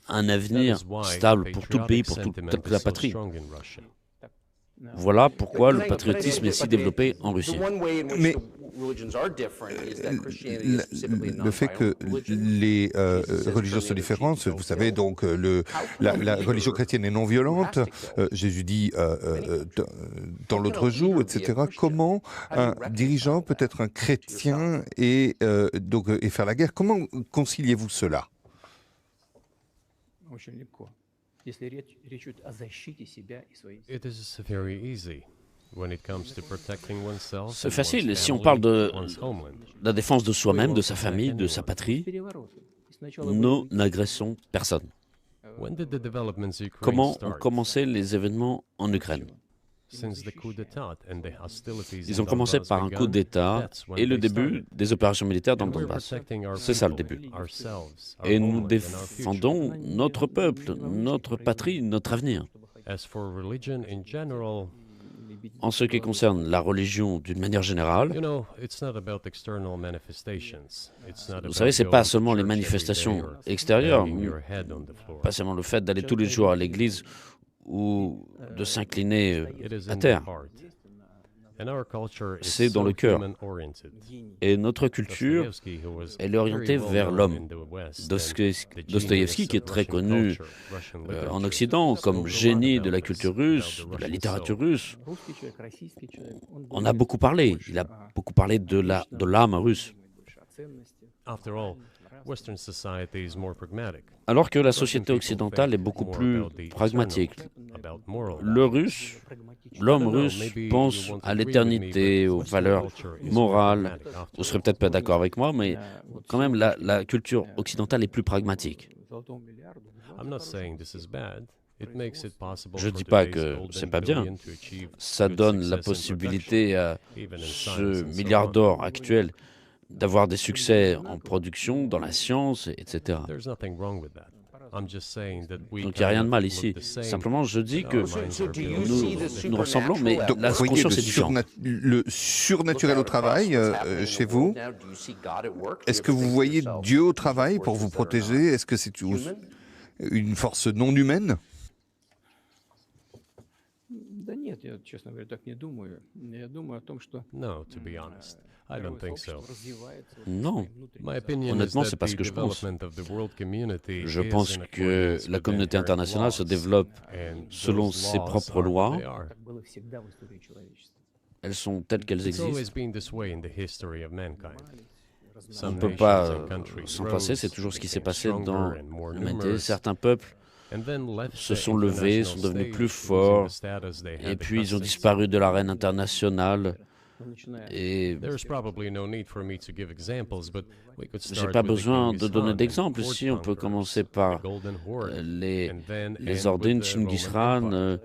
un avenir stable pour tout le pays, pour toute la patrie. Voilà pourquoi le patriotisme est si développé en Russie. Mais le fait que les religions sont différentes, vous savez, donc la religion chrétienne est non violente, Jésus dit dans l'autre joue, etc. Comment un dirigeant peut être un chrétien et faire la guerre? Comment conciliez-vous cela? C'est facile. Si on parle de la défense de soi-même, de sa famille, de sa patrie, nous n'agressons personne. Comment ont commencé les événements en Ukraine? Ils ont commencé par un coup d'État et le début des opérations militaires dans le Donbass. C'est ça le début. Et nous défendons notre peuple, notre patrie, notre avenir. En ce qui concerne la religion d'une manière générale, vous savez, ce n'est pas seulement les manifestations extérieures, pas seulement le fait d'aller tous les jours à l'église ou de s'incliner à terre. C'est dans le cœur. Et notre culture, elle est orientée vers l'homme. Dostoïevski, qui est très connu en Occident comme génie de la culture russe, de la littérature russe, en a beaucoup parlé. Il a beaucoup parlé de l'âme russe. Alors que la société occidentale est beaucoup plus pragmatique. L'homme russe pense à l'éternité, aux valeurs morales. Vous ne serez peut-être pas d'accord avec moi, mais quand même, la culture occidentale est plus pragmatique. Je ne dis pas que c'est pas bien. Ça donne la possibilité à ce milliard d'or actuel d'avoir des succès en production, dans la science, etc. Donc il n'y a rien de mal ici. Simplement, je dis que nous ressemblons, mais la conscience est différente. Le surnaturel au travail, chez vous, est-ce que vous voyez Dieu au travail pour vous protéger? Est-ce que c'est une force non humaine? Non, honnêtement, c'est pas ce que je pense. Je pense que la communauté internationale se développe selon ses propres lois. Elles sont telles qu'elles existent. On ne peut pas s'en passer, c'est toujours ce qui s'est passé dans l'humanité. Certains peuples se sont levés, sont devenus plus forts, et puis ils ont disparu de l'arène internationale. Et There's probably no need for me to give examples, but we could j'ai start pas with the besoin Genghis de donner Khan d'exemples and ici. On peut horde commencer conquerors, par the Golden Horde, les and then end ordines with the Genghis Roman Khan, Empire.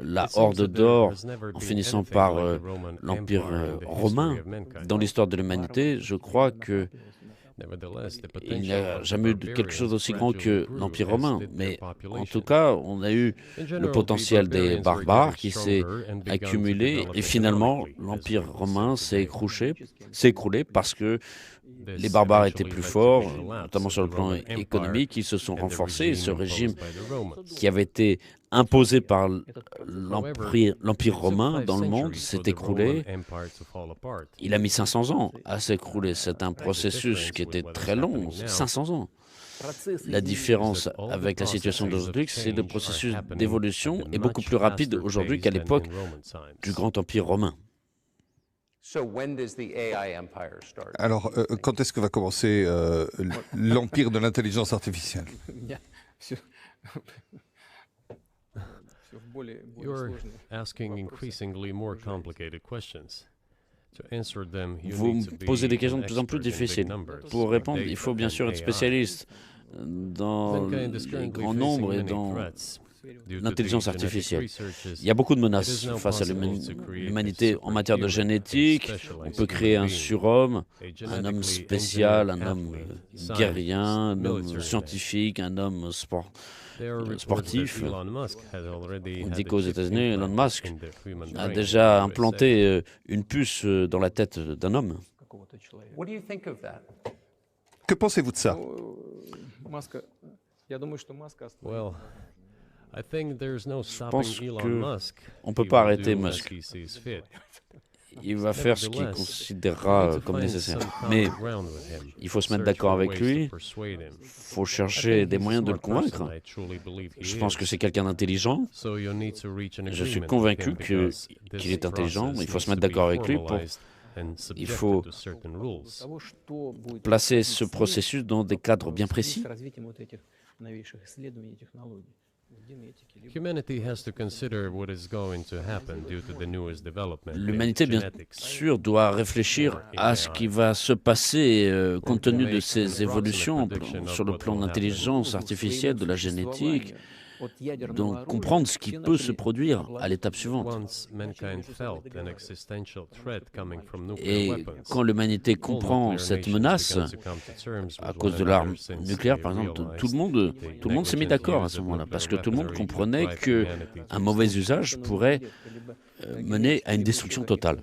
la It seems Horde that there d'or, has never en been finissant anything par like the Roman l'Empire Empire in the history romain. of mankind. Dans l'histoire de l'humanité, je crois que Nevertheless, the il n'y potential a of the jamais eu quelque chose barbarians d'aussi grand gradually que grew l'Empire as romain. did their Mais en population. tout cas, on a eu In le general, potentiel the des barbarians were barbares getting qui s'est stronger and began to accumulé develop et finalement economically, as l'Empire we will romain see s'est today. écroulé parce que This les barbares étaient eventually plus led to forts, the collapse notamment of sur le the plan Roman Empire économique, ils se sont and the renforcés. Et ce régime imposed by the Romans. qui avait été imposé par l'Empire romain dans le monde s'est écroulé. Il a mis 500 ans à s'écrouler. C'est un processus qui était très long, 500 ans. La différence avec la situation d'aujourd'hui, c'est que le processus d'évolution est beaucoup plus rapide aujourd'hui qu'à l'époque du Grand Empire romain. Alors, quand est-ce que va commencer l'empire de l'intelligence artificielle? You're asking increasingly more complicated questions. To answer them, you Vous need to me be posez des questions an de plus en plus expert in big difficiles. numbers, Pour répondre, data il faut bien and sûr être AI. spécialiste dans les grands nombres et dans l'intelligence artificielle. Il y a beaucoup de menaces face à l'humanité en matière de génétique. On peut créer un surhomme, un homme spécial, un homme guerrier, un homme scientifique, un homme sportif. On dit qu'aux États-Unis, Elon Musk a déjà implanté une puce dans la tête d'un homme. Que pensez-vous de ça? Well, I think there's no Je pense stopping Elon qu'on Musk. ne peut He pas will arrêter do as Musk. he sees fit. Il va faire ce qu'il considérera comme nécessaire. Mais il faut se mettre d'accord avec lui, il faut chercher des moyens de le convaincre. Je pense que c'est quelqu'un d'intelligent. Je suis convaincu qu'il est intelligent, mais il faut se mettre d'accord avec lui il faut placer ce processus dans des cadres bien précis. L'humanité, bien sûr, doit réfléchir à ce qui va se passer compte tenu de ces évolutions sur le plan de l'intelligence artificielle, de la génétique. Donc, comprendre ce qui peut se produire à l'étape suivante. Et quand l'humanité comprend cette menace, à cause de l'arme nucléaire, par exemple, tout le monde s'est mis d'accord à ce moment-là, parce que tout le monde comprenait qu'un mauvais usage pourrait mener à une destruction totale.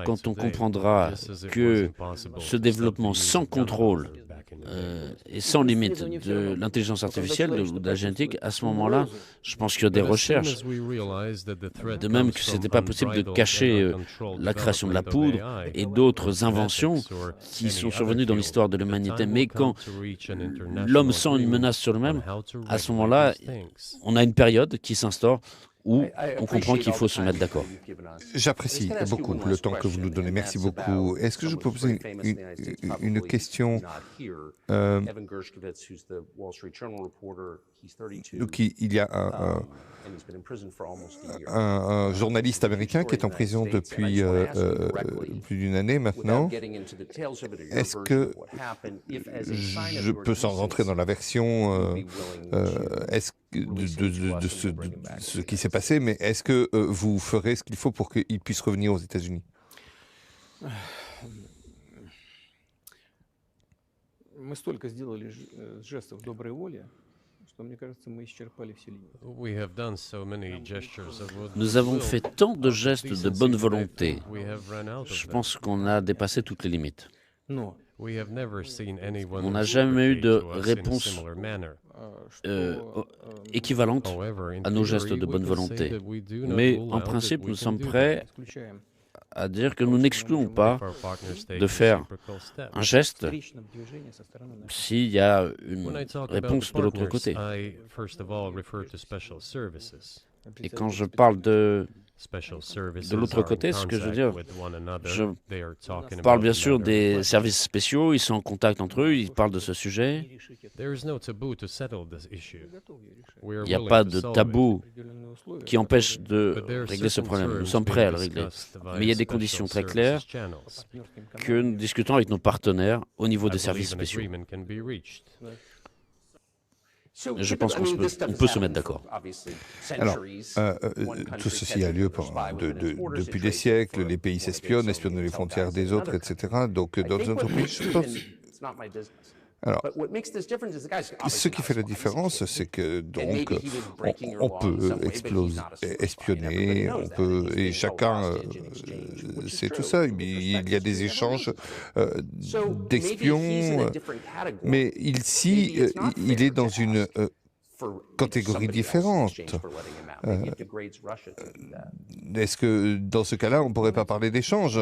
Quand on comprendra que ce développement sans contrôle et sans limite de l'intelligence artificielle, de la génétique, à ce moment-là, je pense qu'il y a des recherches. De même que ce n'était pas possible de cacher la création de la poudre et d'autres inventions qui sont survenues dans l'histoire de l'humanité. Mais quand l'homme sent une menace sur lui-même, à ce moment-là, on a une période qui s'instaure où on comprend qu'il faut se mettre d'accord. J'apprécie beaucoup le temps que vous nous donnez. Merci beaucoup. Est-ce que je peux poser une question? Donc, il y a un journaliste américain qui est en prison depuis plus d'une année maintenant. Est-ce que je peux, sans rentrer dans la version de ce qui s'est passé, mais est-ce que vous ferez ce qu'il faut pour qu'il puisse revenir aux États-Unis? Nous avons fait tant de gestes de bonne volonté. Je pense qu'on a dépassé toutes les limites. On n'a jamais eu de réponse équivalente à nos gestes de bonne volonté. Mais en principe, nous sommes prêts à dire que nous n'excluons pas de faire un geste s'il y a une réponse de l'autre côté. Et quand je parle de De l'autre côté, ce que je veux dire, je parle bien sûr des services spéciaux, ils sont en contact entre eux, ils parlent de ce sujet. Il n'y a pas de tabou qui empêche de régler ce problème. Nous sommes prêts à le régler. Mais il y a des conditions très claires que nous discutons avec nos partenaires au niveau des services spéciaux. Je pense qu'on peut se mettre d'accord. Alors, tout ceci a lieu depuis des siècles. Les pays s'espionnent, espionnent les frontières des autres, etc. Donc, dans notre pays, je pense... Alors, ce qui fait la différence, c'est que donc on peut espionner, et chacun sait tout ça. Il y a des échanges d'espions, mais ici, il est dans une catégorie différente. Est-ce que dans ce cas-là, on ne pourrait pas parler d'échange?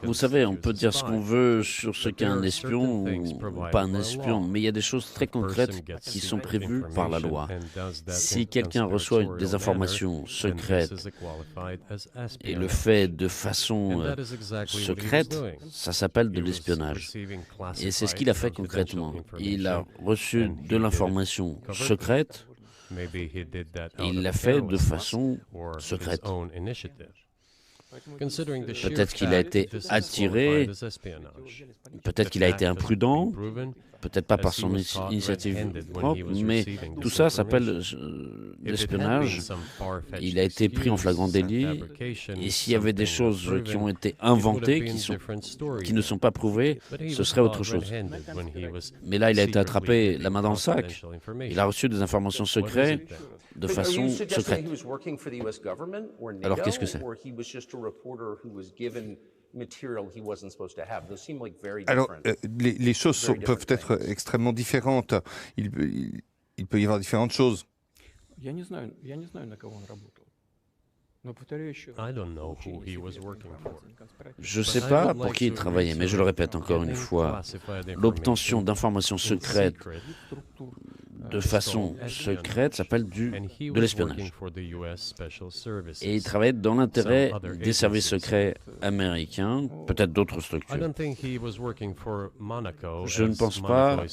Vous savez, on peut dire ce qu'on veut sur ce qu'est un espion ou pas un espion, mais il y a des choses très concrètes qui sont prévues par la loi. Si quelqu'un reçoit des informations secrètes et le fait de façon secrète, ça s'appelle de l'espionnage. Et c'est ce qu'il a fait concrètement. Il a reçu de l'information secrète. Il l'a fait de façon secrète. Peut-être qu'il a été attiré, peut-être qu'il a été imprudent, peut-être pas par son initiative propre, mais tout ça s'appelle l'espionnage. Il a été pris en flagrant délit, et s'il y avait des choses qui ont été inventées, qui ne sont pas prouvées, ce serait autre chose. Mais là, il a été attrapé la main dans le sac. Il a reçu des informations secrètes de façon secrète. Alors, qu'est-ce que c'est? Alors, les choses peuvent être extrêmement différentes. Il peut y avoir différentes choses. Je ne sais pas pour qui il travaillait, mais je le répète encore une fois, l'obtention d'informations secrètes de façon secrète s'appelle de l'espionnage. Et il travaillait dans l'intérêt des services secrets américains, peut-être d'autres structures. Je ne pense pas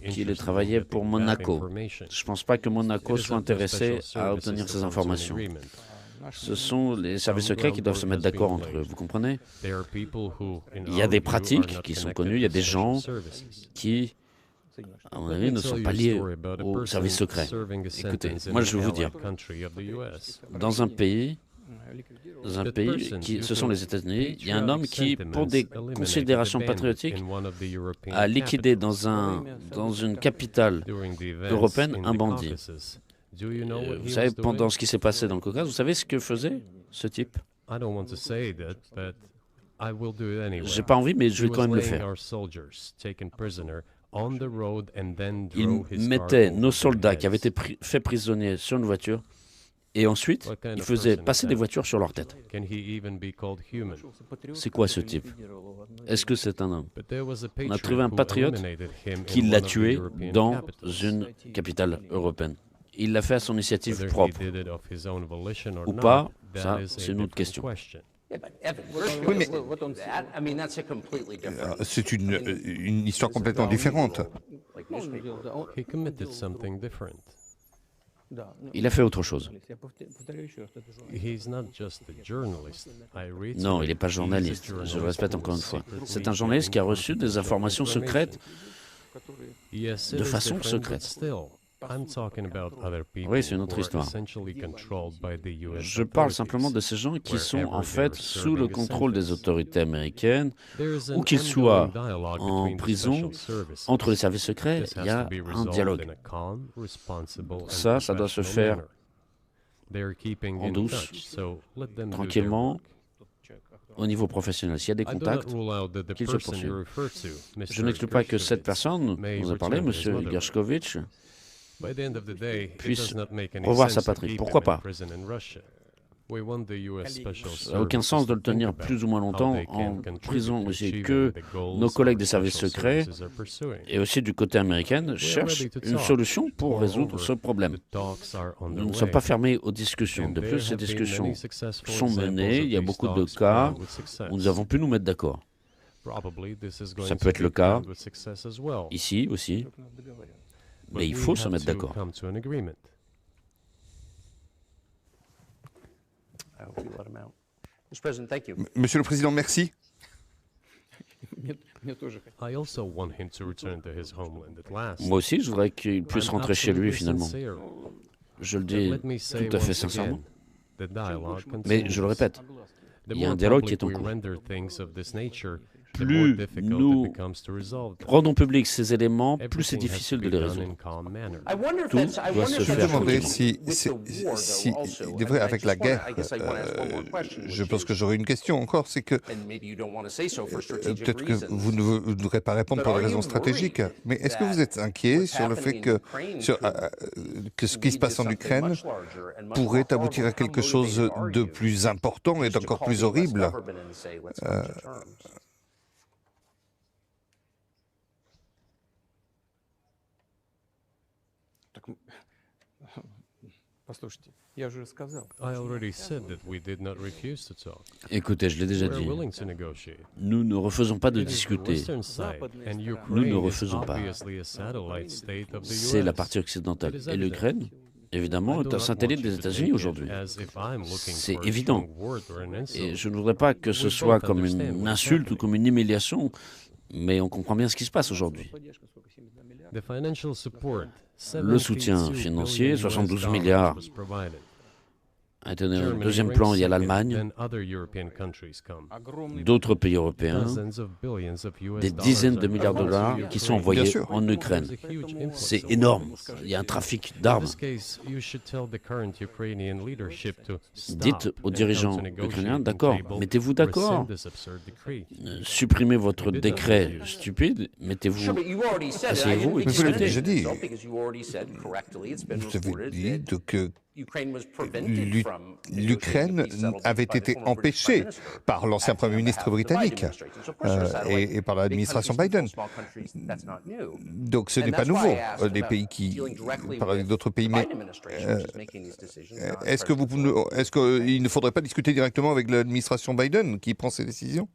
qu'il ait travaillé pour Monaco. Je ne pense pas que Monaco soit intéressé à obtenir ces informations. Ce sont les services secrets qui doivent se mettre d'accord entre eux, vous comprenez? Il y a des pratiques qui sont connues, il y a des gens qui, à mon avis, ne sont pas liés aux services secrets. Écoutez, moi je vais vous dire, dans un pays ce sont les États-Unis, il y a un homme qui, pour des considérations patriotiques, a liquidé dans une capitale européenne un bandit. Vous savez, pendant ce qui s'est passé dans le Caucase, vous savez ce que faisait ce type? J'ai pas envie, mais je vais quand même le faire. Il mettait nos soldats qui avaient été faits prisonniers sur une voiture et ensuite, il faisait passer des voitures sur leur tête. C'est quoi ce type? Est-ce que c'est un homme? On a trouvé un patriote qui l'a tué dans une capitale européenne. Il l'a fait à son initiative propre. Ou pas, ça, c'est une autre question. Oui, mais c'est une histoire complètement différente. Il a fait autre chose. Non, il n'est pas journaliste. Je le répète encore une fois. C'est un journaliste qui a reçu des informations secrètes de façon secrète. Oui, c'est une autre histoire. Je parle simplement de ces gens qui sont en fait sous le contrôle des autorités américaines, ou qu'ils soient en prison. Entre les services secrets, il y a un dialogue. Ça doit se faire en douce, tranquillement, au niveau professionnel. S'il y a des contacts, qu'ils se poursuivent. Je n'exclus pas que cette personne, vous a parlé, M. Gershkovitch, puisse revoir sa patrie. Pourquoi pas? Ça n'a aucun sens de le tenir plus ou moins longtemps en prison aussi, que nos collègues des services secrets et aussi du côté américain cherchent une solution pour résoudre ce problème. Nous ne sommes pas fermés aux discussions. De plus, ces discussions sont menées. Il y a beaucoup de cas où nous avons pu nous mettre d'accord. Ça peut être le cas ici aussi, mais il faut se mettre d'accord. Monsieur le Président, merci. Moi aussi, je voudrais qu'il puisse rentrer chez lui finalement. Je le dis tout à fait sincèrement. Mais je le répète, il y a un dialogue qui est en cours. Plus nous rendons publics ces éléments, plus c'est difficile de les résoudre. Tout doit se Je me faire demandais tranquillement. si il est vrai, avec la guerre, je pense que j'aurais une question encore, c'est que peut-être que vous ne voudrez pas répondre pour des raisons stratégiques, mais est-ce que vous êtes inquiet sur le fait que ce qui se passe en Ukraine pourrait aboutir à quelque chose de plus important et d'encore plus horrible? Послушайте, я уже сказал. Écoutez, je l'ai déjà dit, nous ne refusons pas de discuter. Nous ne refusons pas. C'est la partie occidentale. Et l'Ukraine, évidemment, est un satellite des États-Unis aujourd'hui. C'est évident. Et je ne voudrais pas que ce soit comme une insulte ou comme une humiliation, mais on comprend bien ce qui se passe aujourd'hui. Le soutien financier, 72 milliards, a été donné. Au deuxième plan, il y a l'Allemagne, d'autres pays européens, des dizaines de milliards de dollars qui sont envoyés en Ukraine. C'est énorme. Il y a un trafic d'armes. Dites aux dirigeants ukrainiens, d'accord, mettez-vous d'accord. Supprimez votre décret stupide, mettez-vous, asseyez-vous et discutez. J'ai dit, vous avez dit que l'Ukraine avait été empêchée par l'ancien Premier ministre britannique et par l'administration Biden. Donc ce n'est pas nouveau, des pays qui parlent avec d'autres pays. Mais est-ce qu'il ne faudrait pas discuter directement avec l'administration Biden qui prend ces décisions?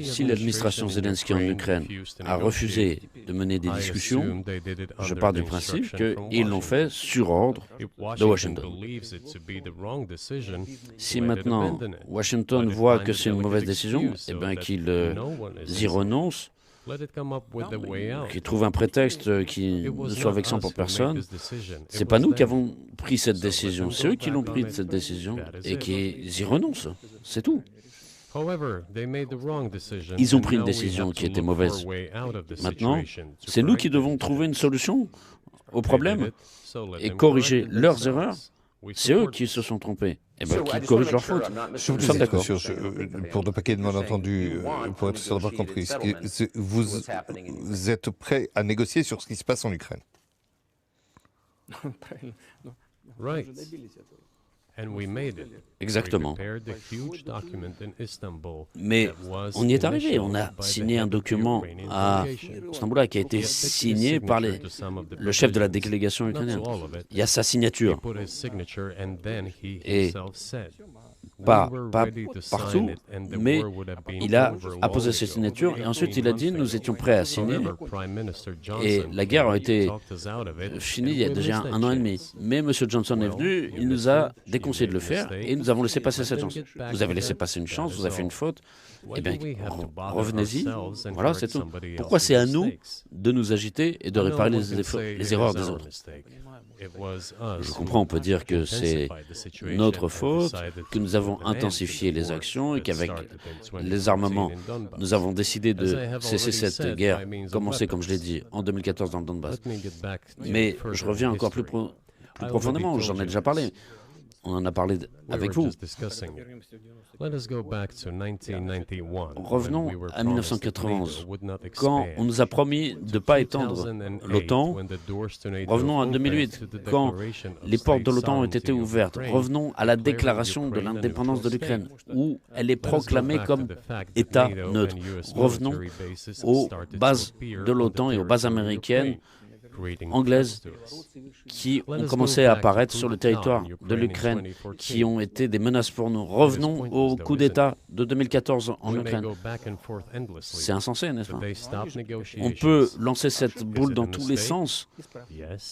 Si l'administration Zelensky en Ukraine a refusé de mener des discussions, je pars du principe qu'ils l'ont fait sur ordre de Washington. Si maintenant Washington voit que c'est une mauvaise décision, eh bien qu'ils y renoncent, qu'ils trouvent un prétexte qui ne soit vexant pour personne. Ce n'est pas nous qui avons pris cette décision, c'est eux qui l'ont pris cette décision et qu'ils y renoncent, c'est tout. Ils ont pris une décision qui était mauvaise. Maintenant, c'est nous qui devons trouver une solution au problème et corriger leurs erreurs. C'est eux qui se sont trompés. Eh bien, qu'ils corrigent leurs fautes. Nous sommes d'accord. Pour ne pas qu'il y ait de malentendus, pour être sûr d'avoir compris, vous êtes prêt à négocier sur ce qui se passe en Ukraine? Exactement. Mais on y est arrivé. On a signé un document à Istanbul qui a été signé par le chef de la délégation ukrainienne. Il y a sa signature. Et pas partout, mais il a apposé ses signatures et ensuite il a dit nous étions prêts à signer et la guerre a été finie il y a déjà un an et demi. Mais M. Johnson est venu, il nous a déconseillé de le faire et nous avons laissé passer cette chance. Vous avez laissé passer une chance, vous avez fait une faute, eh bien revenez-y, voilà c'est tout. Pourquoi c'est à nous de nous agiter et de réparer les erreurs des autres? Je comprends, on peut dire que c'est notre faute, que nous avons intensifié les actions et qu'avec les armements, nous avons décidé de cesser cette guerre, commencée, comme je l'ai dit, en 2014 dans le Donbass. Mais je reviens encore plus profondément, j'en ai déjà parlé. On en a parlé avec vous. Revenons à 1991, quand on nous a promis de ne pas étendre l'OTAN. Revenons à 2008, quand les portes de l'OTAN ont été ouvertes. Revenons à la déclaration de l'indépendance de l'Ukraine, où elle est proclamée comme État neutre. Revenons aux bases de l'OTAN et aux bases américaines, anglaises, qui ont commencé à apparaître sur le territoire de l'Ukraine, qui ont été des menaces pour nous. Revenons au coup d'État de 2014 en Ukraine. C'est insensé, n'est-ce pas? On peut lancer cette boule dans tous les sens,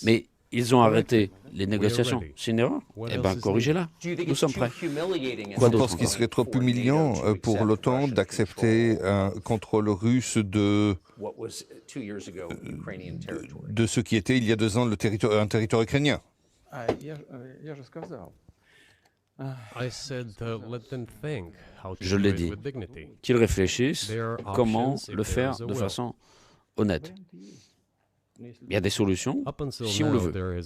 mais ils ont arrêté les négociations. C'est une erreur? Eh bien, corrigez-la. Nous sommes prêts. Quoi d'autre? Je pense qu'il serait trop humiliant pour l'OTAN d'accepter un contrôle russe de ce qui était il y a 2 ans un territoire ukrainien. Je l'ai dit. Qu'ils réfléchissent comment le faire de façon honnête. Il y a des solutions, si on le veut.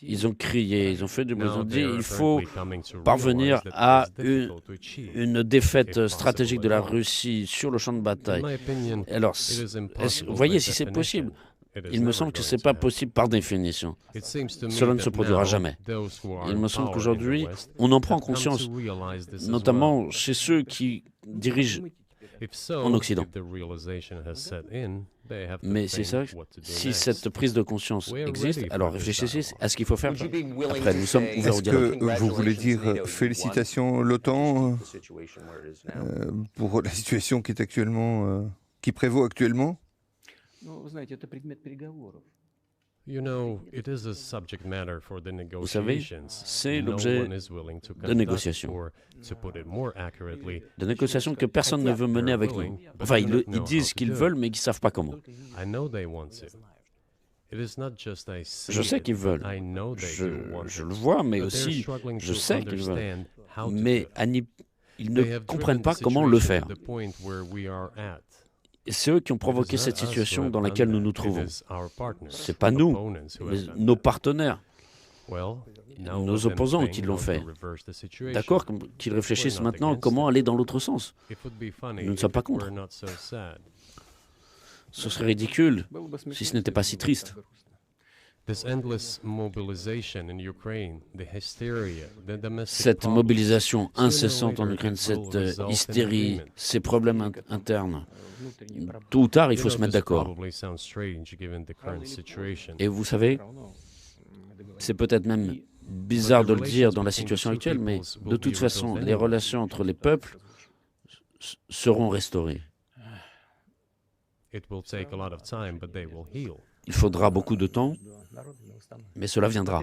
Ils ont crié, ils ont fait du bruit, ils ont dit il faut parvenir à une défaite stratégique de la Russie sur le champ de bataille. Alors, vous voyez si c'est possible. Il me semble que ce n'est pas possible par définition. Cela ne se produira jamais. Il me semble qu'aujourd'hui, on en prend conscience, notamment chez ceux qui dirigent en Occident. Mais c'est ça, si cette prise de conscience existe, alors réfléchissez à ce qu'il faut faire. Après, nous sommes ouverts au dialogue. Est-ce que vous voulez dire félicitations l'OTAN pour la situation qui prévaut actuellement? Vous savez, c'est l'objet de négociations. De négociations que personne ne veut mener avec nous. Enfin, ils disent qu'ils veulent, mais qu'ils ne savent pas comment. Je sais qu'ils veulent. Je le vois, mais aussi, je sais qu'ils veulent. Mais ils ne comprennent pas comment le faire. Et c'est eux qui ont provoqué cette situation dans laquelle nous nous trouvons. Ce n'est pas nous, mais nos partenaires, nos opposants qui l'ont fait. D'accord, qu'ils réfléchissent maintenant à comment aller dans l'autre sens. Nous ne sommes pas contre. Ce serait ridicule si ce n'était pas si triste. Cette mobilisation incessante en Ukraine, cette hystérie, ces problèmes internes, tôt ou tard, il faut se mettre d'accord. Et vous savez, c'est peut-être même bizarre de le dire dans la situation actuelle, mais de toute façon, les relations entre les peuples seront restaurées. Il faudra beaucoup de temps, mais cela viendra.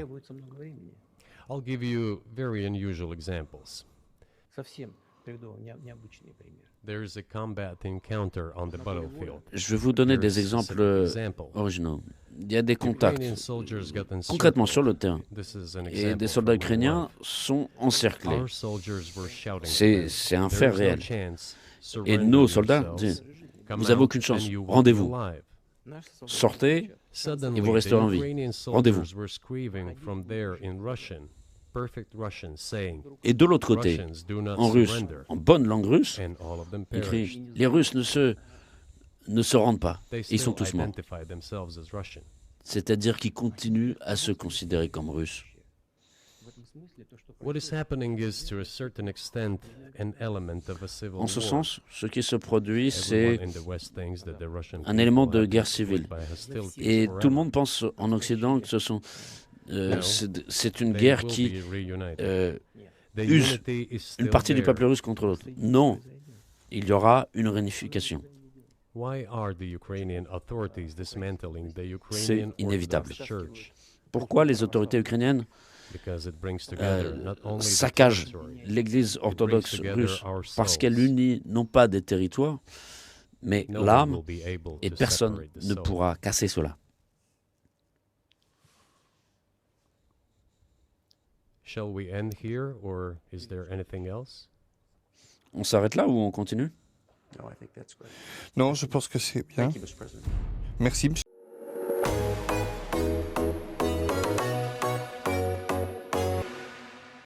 Je vais vous donner des exemples originaux. Il y a des contacts, concrètement sur le terrain, et des soldats ukrainiens sont encerclés. C'est un fait réel. Et nos soldats disent, vous n'avez aucune chance, rendez-vous. Sortez et vous resterez en vie. Rendez-vous. Et de l'autre côté, en russe, en bonne langue russe, écrit « Les Russes ne se rendent pas, ils sont tous morts ». C'est-à-dire qu'ils continuent à se considérer comme Russes. En ce sens, ce qui se produit, c'est un élément de guerre civile. Et tout le monde pense en Occident que c'est une guerre qui use une partie du peuple russe contre l'autre. Non, il y aura une réunification. C'est inévitable. Pourquoi les autorités ukrainiennes saccagent l'Église orthodoxe russe? Parce qu'elle unit non pas des territoires, mais l'âme, et personne ne pourra casser cela. On s'arrête là ou on continue? Non, je pense que c'est bien. Merci, monsieur.